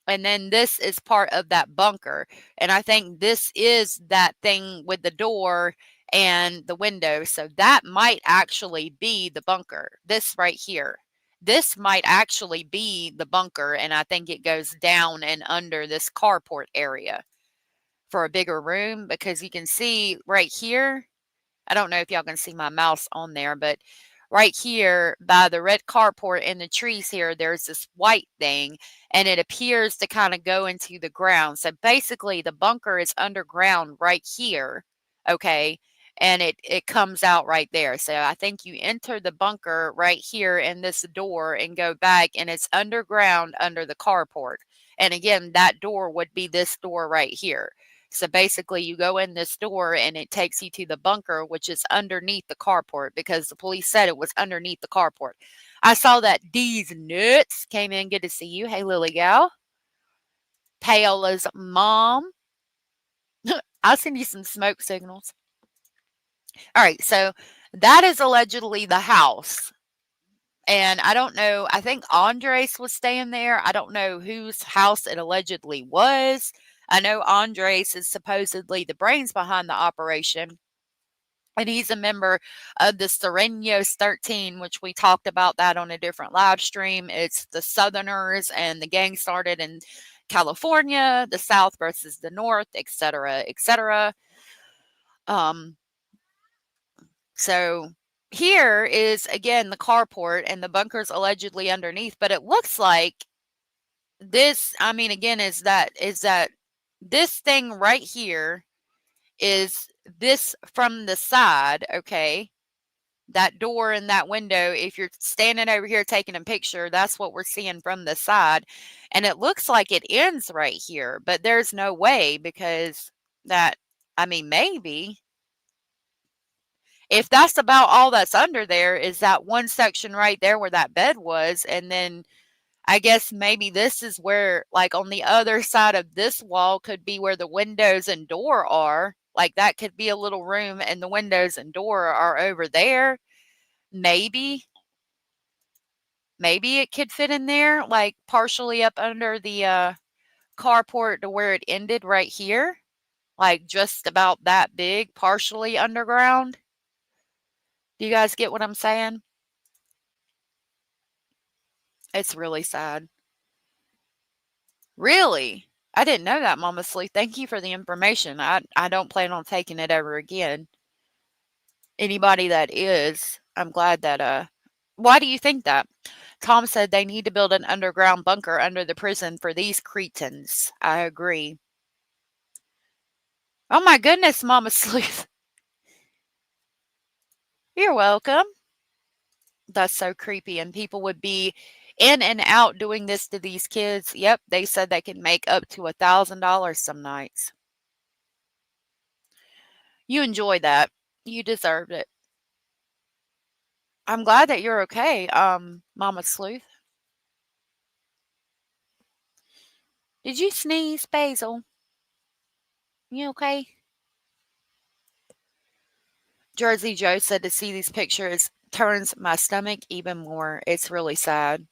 And then this is part of that bunker. And I think this is that thing with the door and the window. So that might actually be the bunker. This right here. This might actually be the bunker. And I think it goes down and under this carport area for a bigger room, because you can see right here. I don't know if y'all can see my mouse on there, but right here by the red carport in the trees here, there's this white thing, and it appears to kind of go into the ground. So basically the bunker is underground right here, okay? And it comes out right there. So I think you enter the bunker right here in this door and go back, and it's underground under the carport. And again, that door would be this door right here. So basically, you go in this door and it takes you to the bunker, which is underneath the carport, because the police said it was underneath the carport. I saw that D's nuts came in. Good to see you. Hey, Lily Gal. Paola's mom. I'll send you some smoke signals. All right, so that is allegedly the house. And I don't know, I think Andres was staying there. I don't know whose house it allegedly was. I know Andres is supposedly the brains behind the operation. And he's a member of the Serenos 13, which we talked about that on a different live stream. It's the Southerners, and the gang started in California, the South versus the North, etc., etc. So here is, again, the carport, and the bunker's allegedly underneath, but it looks like this, I mean, again, is that this thing right here is this from the side, okay? That door and that window, if you're standing over here taking a picture, that's what we're seeing from the side. And it looks like it ends right here, but there's no way, because that, I mean, maybe. If that's about all that's under there, is that one section right there where that bed was, and then I guess maybe this is where, like, on the other side of this wall could be where the windows and door are. Like, that could be a little room, and the windows and door are over there. Maybe. Maybe it could fit in there, like, partially up under the carport to where it ended right here. Like, just about that big, partially underground. Do you guys get what I'm saying? It's really sad. Really? I didn't know that, Mama Sleep. Thank you for the information. I don't plan on taking it ever again. anybody that is, I'm glad that, why do you think that? Tom said they need to build an underground bunker under the prison for these cretins. I agree. Oh my goodness, Mama Sleuth. You're welcome. That's so creepy. And people would be in and out doing this to these kids. Yep, they said they can make up to $1,000 some nights. You enjoyed that. You deserved it. I'm glad that you're okay, Mama Sleuth. Did you sneeze, Basil? You okay? Jersey Joe said to see these pictures turns my stomach even more. It's really sad.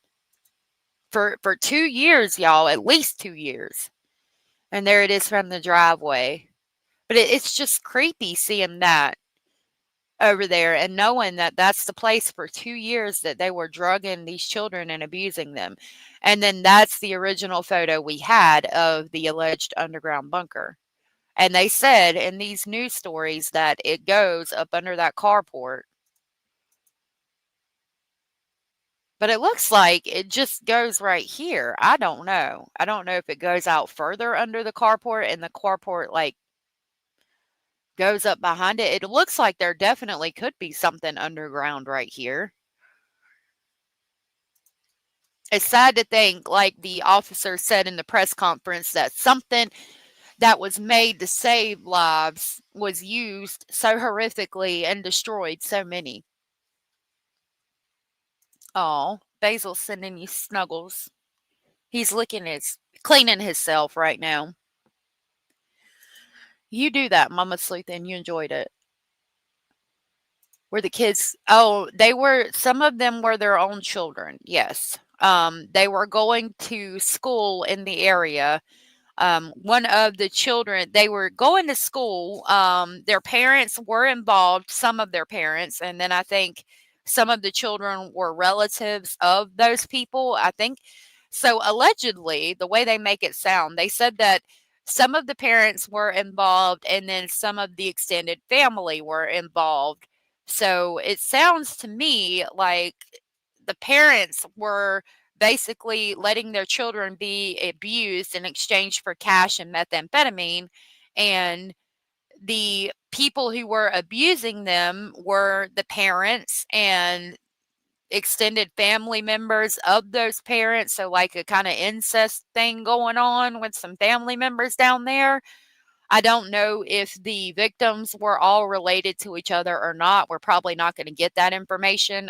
For 2 years, y'all, at least 2 years. And there it is from the driveway. But it's just creepy seeing that over there and knowing that that's the place for 2 years that they were drugging these children and abusing them. And then that's the original photo we had of the alleged underground bunker. And they said in these news stories that it goes up under that carport. But it looks like it just goes right here. I don't know. I don't know if it goes out further under the carport and the carport like goes up behind it. It looks like there definitely could be something underground right here. It's sad to think, like the officer said in the press conference, that something that was made to save lives was used so horrifically and destroyed so many. Oh, Basil's sending you snuggles. He's cleaning himself right now. You do that, Mama Sleuth, and you enjoyed it. Were the kids, some of them were their own children, yes. They were going to school in the area. One of the children, they were going to school. Their parents were involved, some of their parents, and then I think some of the children were relatives of those people. I think so. Allegedly, the way they make it sound, they said that some of the parents were involved, and then some of the extended family were involved. So it sounds to me like the parents were basically letting their children be abused in exchange for cash and methamphetamine. And the people who were abusing them were the parents and extended family members of those parents. So, like a kind of incest thing going on with some family members down there. I don't know if the victims were all related to each other or not. We're probably not going to get that information.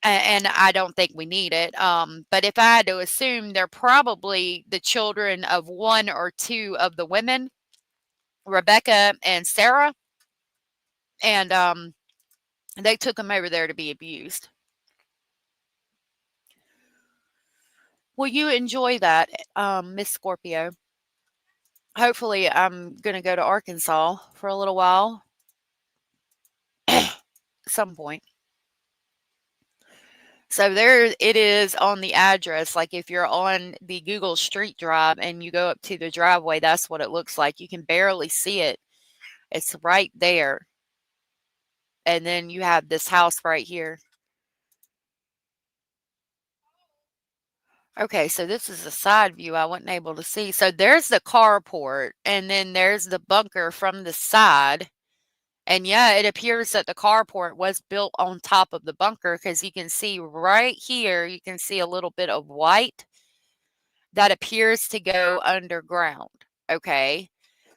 And I don't think we need it. But if I had to assume, they're probably the children of one or two of the women, Rebecca and Sara. And they took them over there to be abused. Will you enjoy that, Miss Scorpio? Hopefully, I'm going to go to Arkansas for a little while. Some point. So there it is on the address. Like if you're on the Google Street Drive and you go up to the driveway, that's what it looks like. You can barely see it. It's right there. And then you have this house right here. Okay, so this is a side view I wasn't able to see. So there's the carport, and then there's the bunker from the side. And yeah, it appears that the carport was built on top of the bunker because you can see right here, you can see a little bit of white that appears to go underground. Okay.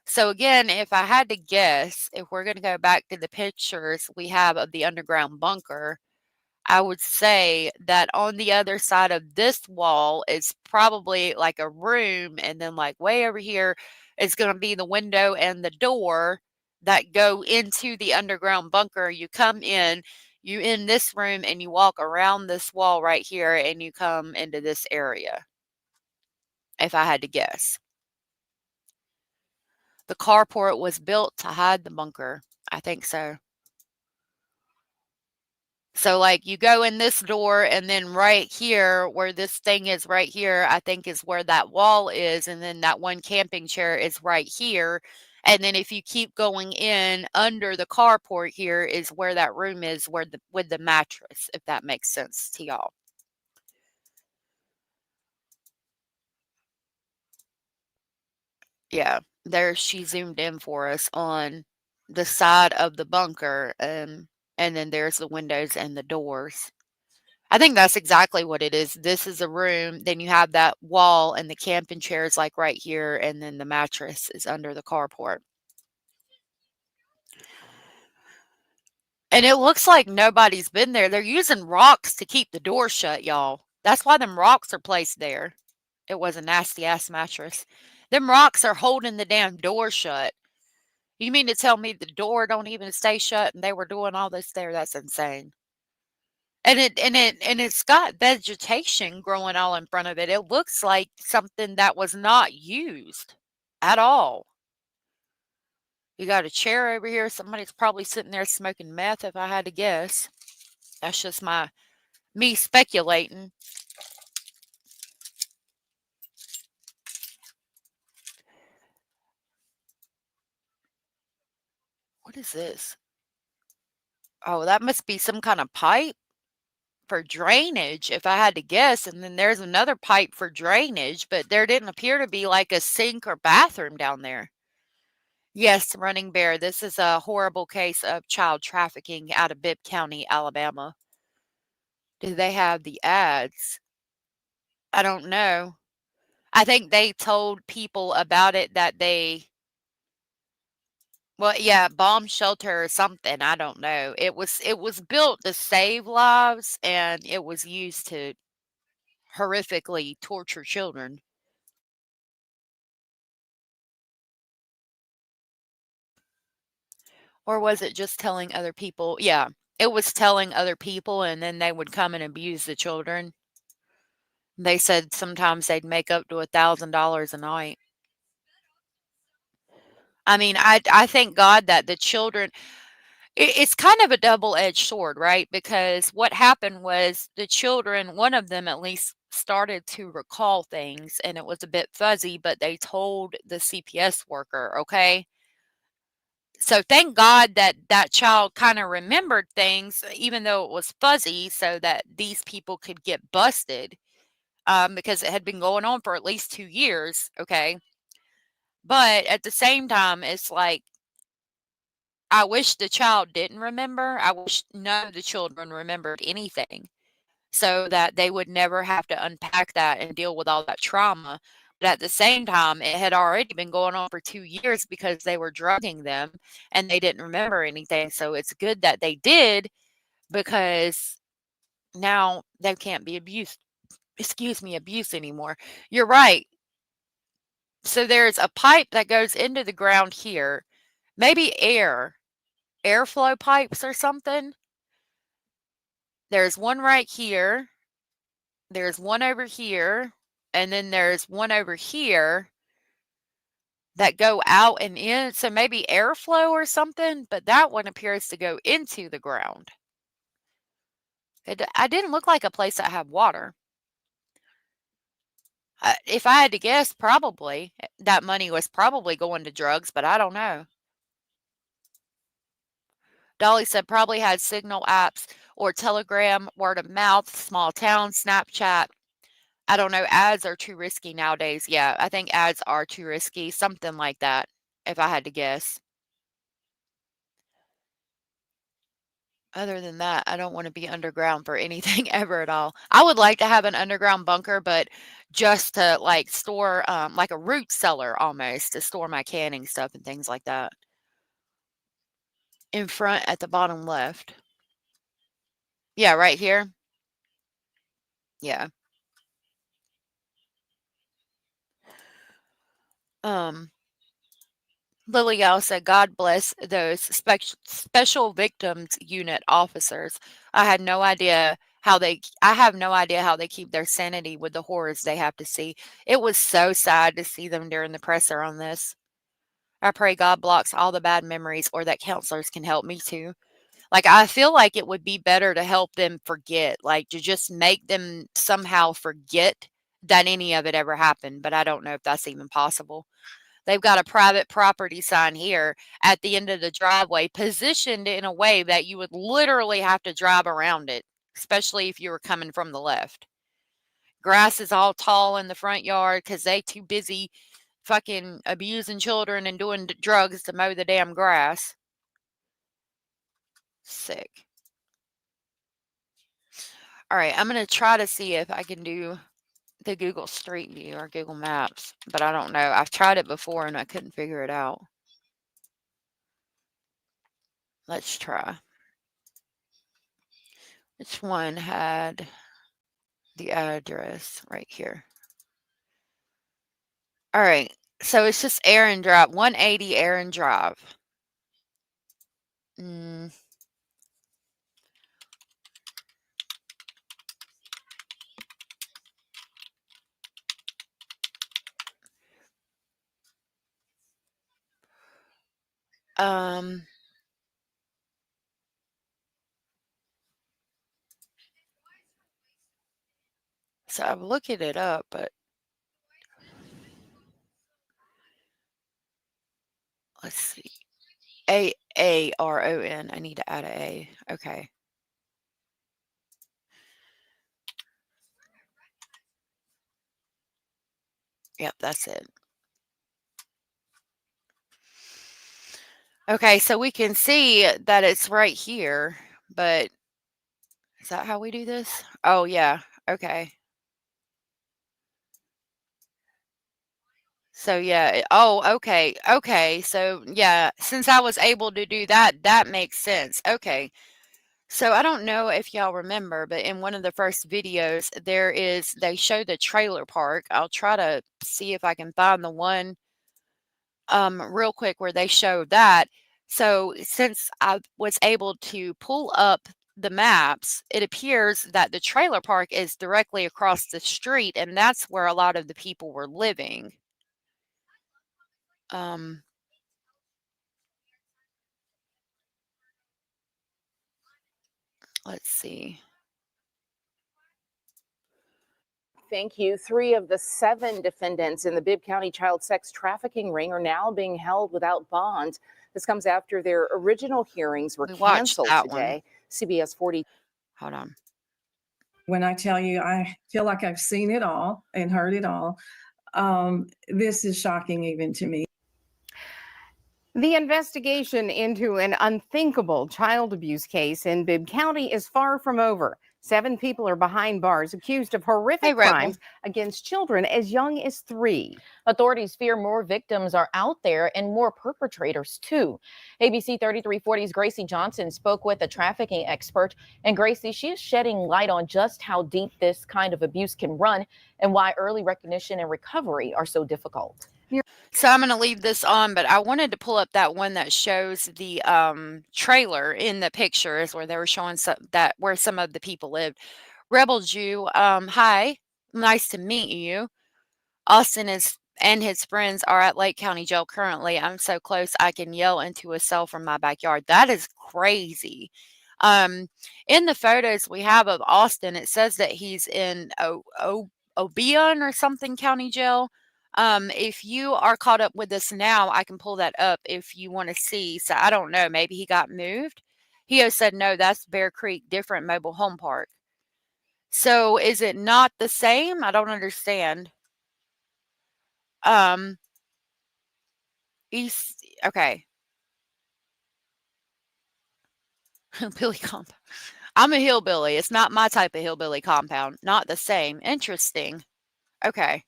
So again, if I had to guess, if we're going to go back to the pictures we have of the underground bunker, I would say that on the other side of this wall is probably like a room, and then like way over here is going to be the window and the door that go into the underground bunker. You come in, you in this room, and you walk around this wall right here, and you come into this area. If I had to guess. The carport was built to hide the bunker. I think so. So, like, you go in this door, and then right here, where this thing is right here, I think is where that wall is. And then that one camping chair is right here. And then if you keep going in under the carport here is where that room is where with the mattress, if that makes sense to y'all. Yeah, there she zoomed in for us on the side of the bunker, and then there's the windows and the doors. I think that's exactly what it is. This is a room, then you have that wall and the camping chairs like right here, and then the mattress is under the carport. And it looks like nobody's been there. They're using rocks to keep the door shut, y'all. That's why them rocks are placed there. It was a nasty ass mattress. Them rocks are holding the damn door shut. You mean to tell me the door don't even stay shut and they were doing all this there? That's insane. And it's got vegetation growing all in front of it. It looks like something that was not used at all. You got a chair over here. Somebody's probably sitting there smoking meth, if I had to guess. That's just me speculating. What is this? Oh, that must be some kind of pipe for drainage, if I had to guess. And then there's another pipe for drainage, but there didn't appear to be like a sink or bathroom down there. Yes, Running Bear, this is a horrible case of child trafficking out of Bibb County, Alabama. Do they have the ads? I don't know. I think they told people about it that well, yeah, bomb shelter or something, I don't know. It was built to save lives, and it was used to horrifically torture children. Or was it just telling other people? Yeah, it was telling other people, and then they would come and abuse the children. They said sometimes they'd make up to $1,000 a night. I mean, I thank God that the children it's kind of a double-edged sword, right? Because what happened was the children, one of them at least started to recall things, and it was a bit fuzzy, but they told the CPS worker, okay? So thank God that that child kind of remembered things, even though it was fuzzy, so that these people could get busted, because it had been going on for at least 2 years, okay? But at the same time, it's like, I wish the child didn't remember. I wish none of the children remembered anything so that they would never have to unpack that and deal with all that trauma. But at the same time, it had already been going on for 2 years because they were drugging them and they didn't remember anything. So it's good that they did, because now they can't be abused anymore. You're right. So there's a pipe that goes into the ground here, maybe airflow pipes or something. There's one right here. There's one over here. And then there's one over here that go out and in. So maybe airflow or something, but that one appears to go into the ground. I didn't look like a place that had water. If I had to guess, probably that money was probably going to drugs, but I don't know. Dolly said probably had Signal apps or Telegram, word of mouth, small town, Snapchat. I don't know. Ads are too risky nowadays. Yeah, I think ads are too risky. Something like that, if I had to guess. Other than that, I don't want to be underground for anything ever at all. I would like to have an underground bunker, but just to like store, like a root cellar almost, to store my canning stuff and things like that. In front at the bottom left. Yeah, right here. Yeah. Lily Gal said, God bless those special victims unit officers. I have no idea how they keep their sanity with the horrors they have to see. It was so sad to see them during the presser on this. I pray God blocks all the bad memories, or that counselors can help me too. Like, I feel like it would be better to help them forget, like to just make them somehow forget that any of it ever happened. But I don't know if that's even possible. They've got a private property sign here at the end of the driveway, positioned in a way that you would literally have to drive around it, especially if you were coming from the left. Grass is all tall in the front yard because they too busy fucking abusing children and doing drugs to mow the damn grass. Sick. All right, I'm going to try to see if I can do the Google Street View or Google Maps, but I don't know. I've tried it before and I couldn't figure it out. Let's try. Which one had the address right here? All right, so it's just Aaron Drive, 180 Aaron Drive. So I'm looking it up, but let's see. Aaron. I need to add an A. Okay. Yep, that's it. Okay, so we can see that it's right here, but is that how we do this? Oh, yeah. Okay. So, yeah. Oh, okay. Okay. So, yeah, since I was able to do that, that makes sense. Okay. So, I don't know if y'all remember, but in one of the first videos, they show the trailer park. I'll try to see if I can find the one real quick where they show that. So since I was able to pull up the maps, it appears that the trailer park is directly across the street, and that's where a lot of the people were living. Let's see. Thank you. 3 of the 7 defendants in the Bibb County child sex trafficking ring are now being held without bond. This comes after their original hearings were canceled today. CBS 40. Hold on. When I tell you, I feel like I've seen it all and heard it all. This is shocking even to me. The investigation into an unthinkable child abuse case in Bibb County is far from over. 7 people are behind bars accused of horrific crimes against children as young as 3. Authorities fear more victims are out there and more perpetrators too. ABC 3340's Gracie Johnson spoke with a trafficking expert. And Gracie, she is shedding light on just how deep this kind of abuse can run and why early recognition and recovery are so difficult. So I'm going to leave this on, but I wanted to pull up that one that shows the trailer in the pictures where they were showing where some of the people lived. Rebel Jew, hi, nice to meet you. Austin and his friends are at Lake County Jail currently. I'm so close I can yell into a cell from my backyard. That is crazy. In the photos we have of Austin, it says that he's in Obion or something county jail. If you are caught up with this now, I can pull that up if you want to see. So I don't know, maybe he got moved. He has said, no, that's Bear Creek, different mobile home park. So is it not the same? I don't understand. Okay. Hillbilly compound. I'm a hillbilly. It's not my type of hillbilly compound. Not the same. Interesting. Okay.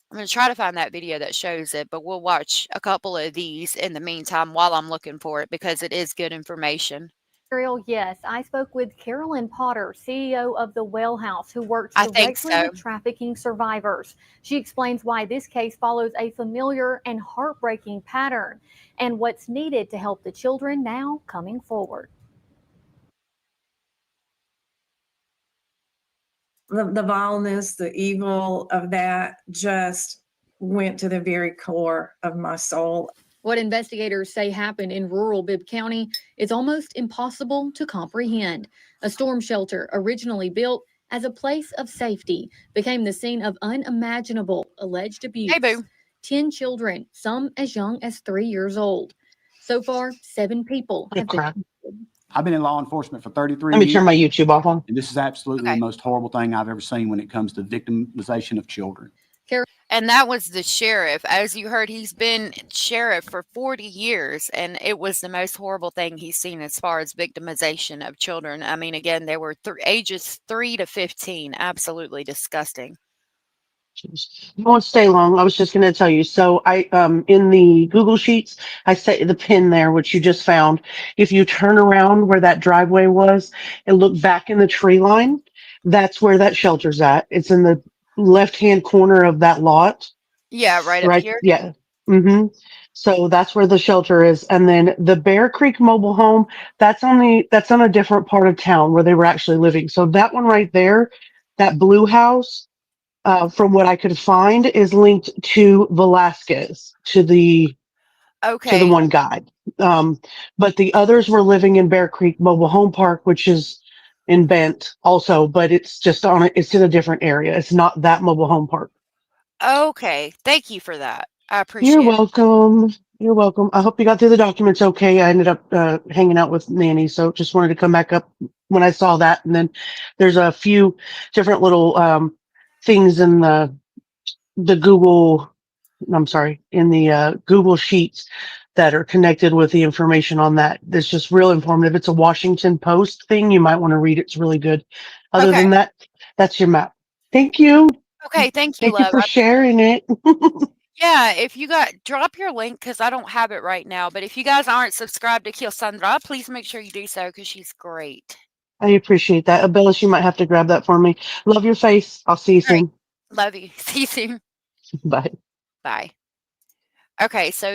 I'm going to try to find that video that shows it, but we'll watch a couple of these in the meantime while I'm looking for it because it is good information. Terrell, yes, I spoke with Carolyn Potter, CEO of the Well House, who works directly with trafficking survivors. She explains why this case follows a familiar and heartbreaking pattern and what's needed to help the children now coming forward. The vileness, the evil of that just went to the very core of my soul. What investigators say happened in rural Bibb County is almost impossible to comprehend. A storm shelter, originally built as a place of safety, became the scene of unimaginable alleged abuse. Hey, boo. 10 children, some as young as 3 years old. So far, 7 people have been crap. convicted. I've been in law enforcement for 33 Let me years. turn my YouTube off on. And this is absolutely the most horrible thing I've ever seen when it comes to victimization of children. And that was the sheriff. As you heard, he's been sheriff for 40 years, and it was the most horrible thing he's seen as far as victimization of children. I mean, again, they were ages 3 to 15. Absolutely disgusting. I won't stay long. I was just going to tell you. So I, in the Google Sheets, I set the pin there, which you just found. If you turn around where that driveway was and look back in the tree line, that's where that shelter's at. It's in the left-hand corner of that lot. Yeah, right up Right. here. Yeah. Mm-hmm. So that's where the shelter is. And then the Bear Creek mobile home, that's on a different part of town where they were actually living. So that one right there, that blue house, from what I could find, is linked to Velazquez, to the one guy. But the others were living in Bear Creek Mobile Home Park, which is in Bent also, but it's just it's in a different area. It's not that mobile home park. Okay. Thank you for that. I appreciate You're it. welcome. You're welcome. I hope you got through the documents okay. I ended up hanging out with Nanny, so just wanted to come back up when I saw that. And then there's a few different little things in the Google, I'm sorry, in the Google Sheets that are connected with the information on that. That's just real informative. It's a Washington Post thing. You might want to read it. It's really good. Other than that, that's your map. Thank you. Okay. Thank you, Thank you love. for sharing it. Yeah, if you drop your link, because I don't have it right now. But if you guys aren't subscribed to Sandra, please make sure you do so, because she's great. I appreciate that. Abellis, you might have to grab that for me. Love your face. I'll see you All right. soon. Love you. See you soon. Bye. Bye. Okay, so